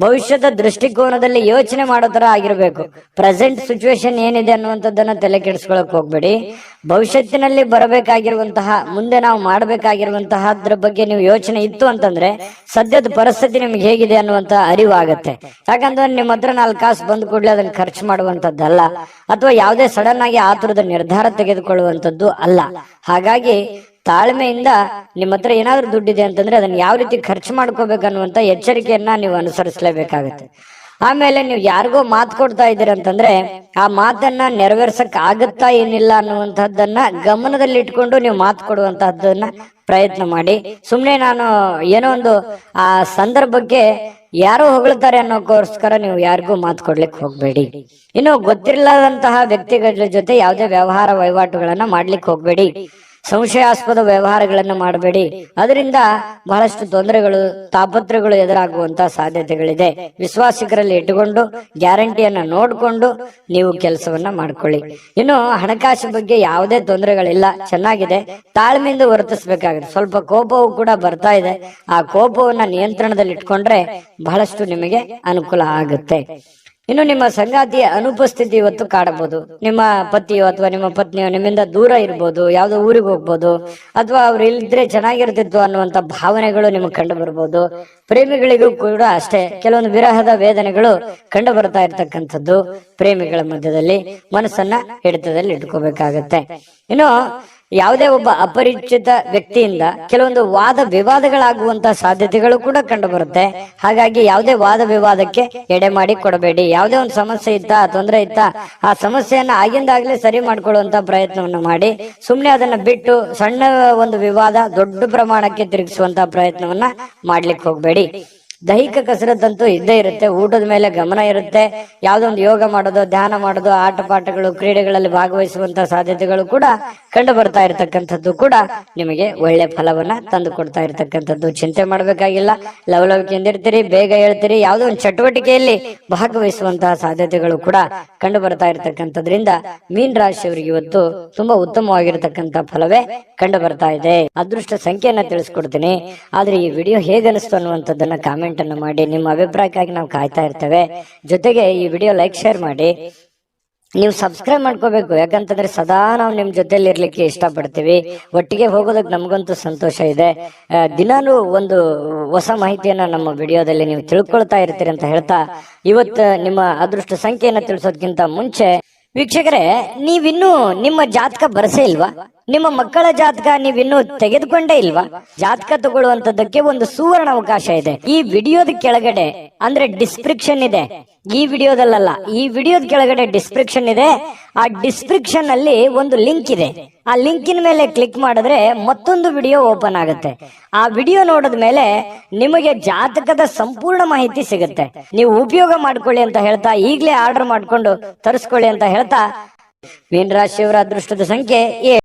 Speaker 1: ಭವಿಷ್ಯದ ದೃಷ್ಟಿಕೋನದಲ್ಲಿ ಯೋಚನೆ ಮಾಡೋ ತರ ಆಗಿರ್ಬೇಕು. ಪ್ರೆಸೆಂಟ್ ಸಿಚುವೇಶನ್ ಏನಿದೆ ಅನ್ನುವಂಥದ್ದನ್ನ ತಲೆ ಕೆಡಿಸ್ಕೊಳಕ್ ಹೋಗ್ಬೇಡಿ. ಭವಿಷ್ಯತ್ತಿನಲ್ಲಿ ಬರಬೇಕಾಗಿರುವಂತಹ, ಮುಂದೆ ನಾವು ಮಾಡಬೇಕಾಗಿರುವಂತಹದ್ರ ಬಗ್ಗೆ ನೀವು ಯೋಚನೆ ಇತ್ತು ಅಂತಂದ್ರೆ ಸದ್ಯದ ಪರಿಸ್ಥಿತಿ ನಿಮ್ಗೆ ಹೇಗಿದೆ ಅನ್ನುವಂತ ಅರಿವು ಆಗತ್ತೆ. ಯಾಕಂದ್ರೆ ನಿಮ್ಮ ಹತ್ರ 4 ಕಾಸು ಬಂದ್ ಕೂಡಲೇ ಅದನ್ನ ಖರ್ಚು ಮಾಡುವಂತದ್ದಲ್ಲ, ಅಥವಾ ಯಾವುದೇ ಸಡನ್ ಆಗಿ ಆತುರದ ನಿರ್ಧಾರ ತೆಗೆದುಕೊಳ್ಳುವಂತದ್ದು ಅಲ್ಲ. ಹಾಗಾಗಿ ತಾಳ್ಮೆಯಿಂದ ನಿಮ್ಮ ಹತ್ರ ಏನಾದ್ರೂ ದುಡ್ಡಿದೆ ಅಂತಂದ್ರೆ ಅದನ್ನ ಯಾವ ರೀತಿ ಖರ್ಚು ಮಾಡ್ಕೋಬೇಕನ್ನುವಂತ ಎಚ್ಚರಿಕೆಯನ್ನ ನೀವು ಅನುಸರಿಸಲೇಬೇಕಾಗತ್ತೆ. ಆಮೇಲೆ ನೀವು ಯಾರಿಗೋ ಮಾತು ಕೊಡ್ತಾ ಇದ್ದೀರ ಅಂತಂದ್ರೆ ಆ ಮಾತನ್ನ ನೆರವೇರ್ಸಕ್ ಆಗತ್ತಾ ಏನಿಲ್ಲ ಅನ್ನುವಂಥದ್ದನ್ನ ಗಮನದಲ್ಲಿ ಇಟ್ಕೊಂಡು ನೀವು ಮಾತು ಕೊಡುವಂತಹದ್ದನ್ನ ಪ್ರಯತ್ನ ಮಾಡಿ. ಸುಮ್ನೆ ನಾನು ಏನೋ ಒಂದು ಆ ಸಂದರ್ಭಕ್ಕೆ ಯಾರೋ ಹೊಗಳ್ತಾರೆ ಅನ್ನೋಕ್ಕೋಸ್ಕರ ನೀವು ಯಾರಿಗೂ ಮಾತು ಕೊಡ್ಲಿಕ್ಕೆ ಹೋಗ್ಬೇಡಿ. ಇನ್ನು ಗೊತ್ತಿರಲಾದಂತಹ ವ್ಯಕ್ತಿಗಳ ಜೊತೆ ಯಾವುದೇ ವ್ಯವಹಾರ ವಹಿವಾಟುಗಳನ್ನ ಮಾಡ್ಲಿಕ್ಕೆ ಹೋಗ್ಬೇಡಿ. ಸಂಶಯಾಸ್ಪದ ವ್ಯವಹಾರಗಳನ್ನ ಮಾಡಬೇಡಿ. ಅದರಿಂದ ಬಹಳಷ್ಟು ತೊಂದರೆಗಳು, ತಾಪತ್ರಗಳು ಎದುರಾಗುವಂತಹ ಸಾಧ್ಯತೆಗಳಿದೆ. ವಿಶ್ವಾಸಿಕರಲ್ಲಿ ಇಟ್ಟುಕೊಂಡು ಗ್ಯಾರಂಟಿಯನ್ನ ನೋಡಿಕೊಂಡು ನೀವು ಕೆಲಸವನ್ನ ಮಾಡ್ಕೊಳ್ಳಿ. ಇನ್ನು ಹಣಕಾಸು ಬಗ್ಗೆ ಯಾವುದೇ ತೊಂದರೆಗಳಿಲ್ಲ, ಚೆನ್ನಾಗಿದೆ. ತಾಳ್ಮೆಯಿಂದ ವರ್ತಿಸಬೇಕಾಗುತ್ತೆ. ಸ್ವಲ್ಪ ಕೋಪವೂ ಕೂಡ ಬರ್ತಾ ಇದೆ. ಆ ಕೋಪವನ್ನ ನಿಯಂತ್ರಣದಲ್ಲಿ ಇಟ್ಕೊಂಡ್ರೆ ಬಹಳಷ್ಟು ನಿಮಗೆ ಅನುಕೂಲ ಆಗುತ್ತೆ. ಇನ್ನು ನಿಮ್ಮ ಸಂಗಾತಿಯ ಅನುಪಸ್ಥಿತಿ ಇವತ್ತು ಕಾಡಬಹುದು. ನಿಮ್ಮ ಪತಿಯೋ ಅಥವಾ ನಿಮ್ಮ ಪತ್ನಿಯೋ ನಿಮ್ಮಿಂದ ದೂರ ಇರ್ಬೋದು, ಯಾವ್ದೋ ಊರಿಗೆ ಹೋಗ್ಬೋದು, ಅಥವಾ ಅವ್ರು ಇಲ್ಲಿದ್ರೆ ಚೆನ್ನಾಗಿರ್ತಿತ್ತು ಅನ್ನುವಂತ ಭಾವನೆಗಳು ನಿಮ್ಗೆ ಕಂಡು ಬರ್ಬೋದು. ಪ್ರೇಮಿಗಳಿಗೂ ಕೂಡ ಅಷ್ಟೇ ಕೆಲವೊಂದು ವಿರಹದ ವೇದನೆಗಳು ಕಂಡು ಬರ್ತಾ ಇರ್ತಕ್ಕಂಥದ್ದು. ಪ್ರೇಮಿಗಳ ಮಧ್ಯದಲ್ಲಿ ಮನಸ್ಸನ್ನ ಹಿಡಿತದಲ್ಲಿ ಇಟ್ಕೋಬೇಕಾಗತ್ತೆ. ಇನ್ನು ಯಾವುದೇ ಒಬ್ಬ ಅಪರಿಚಿತ ವ್ಯಕ್ತಿಯಿಂದ ಕೆಲವೊಂದು ವಾದ ವಿವಾದಗಳಾಗುವಂತ ಸಾಧ್ಯತೆಗಳು ಕೂಡ ಕಂಡು ಬರುತ್ತೆ. ಹಾಗಾಗಿ ಯಾವುದೇ ವಾದ ವಿವಾದಕ್ಕೆ ಎಡೆ ಮಾಡಿ ಕೊಡಬೇಡಿ. ಯಾವುದೇ ಒಂದು ಸಮಸ್ಯೆ ಇತ್ತಾ, ತೊಂದರೆ ಇತ್ತಾ, ಆ ಸಮಸ್ಯೆಯನ್ನ ಆಗಿಂದಾಗ್ಲೇ ಸರಿ ಮಾಡ್ಕೊಳ್ಳುವಂತ ಪ್ರಯತ್ನವನ್ನು ಮಾಡಿ, ಸುಮ್ನೆ ಅದನ್ನ ಬಿಟ್ಟು ಸಣ್ಣ ಒಂದು ವಿವಾದ ದೊಡ್ಡ ಪ್ರಮಾಣಕ್ಕೆ ತಿರುಗಿಸುವಂತ ಪ್ರಯತ್ನವನ್ನ ಮಾಡ್ಲಿಕ್ಕೆ ಹೋಗ್ಬೇಡಿ. ದೈಹಿಕ ಕಸರತ್ತಂತೂ ಇದ್ದೇ ಇರುತ್ತೆ. ಊಟದ ಮೇಲೆ ಗಮನ ಇರುತ್ತೆ. ಯಾವ್ದೊಂದು ಯೋಗ ಮಾಡೋದು, ಧ್ಯಾನ ಮಾಡೋದು, ಆಟ ಪಾಠಗಳು, ಕ್ರೀಡೆಗಳಲ್ಲಿ ಭಾಗವಹಿಸುವಂತ ಸಾಧ್ಯತೆಗಳು ಕೂಡ ಕಂಡು ಬರ್ತಾ ಇರತಕ್ಕಂಥದ್ದು ಕೂಡ ನಿಮಗೆ ಒಳ್ಳೆ ಫಲವನ್ನ ತಂದು ಕೊಡ್ತಾ ಇರತಕ್ಕಂಥದ್ದು. ಚಿಂತೆ ಮಾಡ್ಬೇಕಾಗಿಲ್ಲ. ಲವಲವಿಕೆಯಿಂದ ಇರ್ತೀರಿ, ಬೇಗ ಹೇಳ್ತೀರಿ. ಯಾವುದೋ ಒಂದು ಚಟುವಟಿಕೆಯಲ್ಲಿ ಭಾಗವಹಿಸುವಂತಹ ಸಾಧ್ಯತೆಗಳು ಕೂಡ ಕಂಡು ಬರ್ತಾ ಇರತಕ್ಕಂಥದ್ರಿಂದ ಮೀನ ರಾಶಿಯವರಿಗೆ ಇವತ್ತು ತುಂಬಾ ಉತ್ತಮವಾಗಿರತಕ್ಕಂತ ಫಲವೇ ಕಂಡು ಬರ್ತಾ ಇದೆ. ಅದೃಷ್ಟ ಸಂಖ್ಯೆಯನ್ನ ತಿಳಿಸ್ಕೊಡ್ತೀನಿ. ಆದ್ರೆ ಈ ವಿಡಿಯೋ ಹೇಗನಿಸ್ತು ಅನ್ನುವಂಥದ್ದನ್ನ ಕಾಮೆಂಟ್ ಅನ್ನು ಮಾಡಿ. ನಿಮ್ಮ ಅಭಿಪ್ರಾಯಕ್ಕಾಗಿ ನಾವು ಕಾಯ್ತಾ ಇರ್ತೇವೆ. ಜೊತೆಗೆ ಈ ವಿಡಿಯೋ ಲೈಕ್, ಶೇರ್ ಮಾಡಿ. ನೀವು ಸಬ್ಸ್ಕ್ರೈಬ್ ಮಾಡ್ಕೋಬೇಕು. ಯಾಕಂತಂದ್ರೆ ಸದಾ ನಾವು ನಿಮ್ ಜೊತೆಲಿ ಇರ್ಲಿಕ್ಕೆ ಇಷ್ಟಪಡ್ತೀವಿ. ಒಟ್ಟಿಗೆ ಹೋಗೋದಕ್ಕೆ ನಮಗಂತೂ ಸಂತೋಷ ಇದೆ. ದಿನಾನು ಒಂದು ಹೊಸ ಮಾಹಿತಿಯನ್ನ ನಮ್ಮ ವಿಡಿಯೋದಲ್ಲಿ ನೀವು ತಿಳ್ಕೊಳ್ತಾ ಇರ್ತೀರಿ ಅಂತ ಹೇಳ್ತಾ, ಇವತ್ತು ನಿಮ್ಮ ಅದೃಷ್ಟ ಸಂಖ್ಯೆಯನ್ನ ತಿಳಿಸೋದಕ್ಕಿಂತ ಮುಂಚೆ ವೀಕ್ಷಕರೇ, ನೀವಿನ್ನೂ ನಿಮ್ಮ ಜಾತಕ ಬರಸೇ ಇಲ್ವಾ? ನಿಮ್ಮ ಮಕ್ಕಳ ಜಾತಕ ನೀವಿನ್ನೂ ತೆಗೆದುಕೊಂಡೇ ಇಲ್ವಾ? ಜಾತಕ ತಗೊಳ್ಳುವಂತದ್ದಕ್ಕೆ ಒಂದು ಸುವರ್ಣ ಅವಕಾಶ ಇದೆ. ಈ ವಿಡಿಯೋದ ಕೆಳಗಡೆ ಅಂದ್ರೆ ಡಿಸ್ಕ್ರಿಪ್ಷನ್ ಇದೆ. ಈ ವಿಡಿಯೋದಲ್ಲ, ಈ ವಿಡಿಯೋದ ಕೆಳಗಡೆ ಡಿಸ್ಕ್ರಿಪ್ಷನ್ ಇದೆ. ಆ ಡಿಸ್ಕ್ರಿಪ್ಷನ್ ಅಲ್ಲಿ ಒಂದು ಲಿಂಕ್ ಇದೆ. ಆ ಲಿಂಕಿನ ಮೇಲೆ ಕ್ಲಿಕ್ ಮಾಡಿದ್ರೆ ಮತ್ತೊಂದು ವಿಡಿಯೋ ಓಪನ್ ಆಗುತ್ತೆ. ಆ ವಿಡಿಯೋ ನೋಡಿದ ಮೇಲೆ ನಿಮಗೆ ಜಾತಕದ ಸಂಪೂರ್ಣ ಮಾಹಿತಿ ಸಿಗುತ್ತೆ. ನೀವು ಉಪಯೋಗ ಮಾಡ್ಕೊಳ್ಳಿ ಅಂತ ಹೇಳ್ತಾ, ಈಗಲೇ ಆರ್ಡರ್ ಮಾಡ್ಕೊಂಡು ತರಿಸ್ಕೊಳ್ಳಿ ಅಂತ ಹೇಳ್ತಾ, ಮೀನ ರಾಶಿಯವರ ಅದೃಷ್ಟದ ಸಂಖ್ಯೆ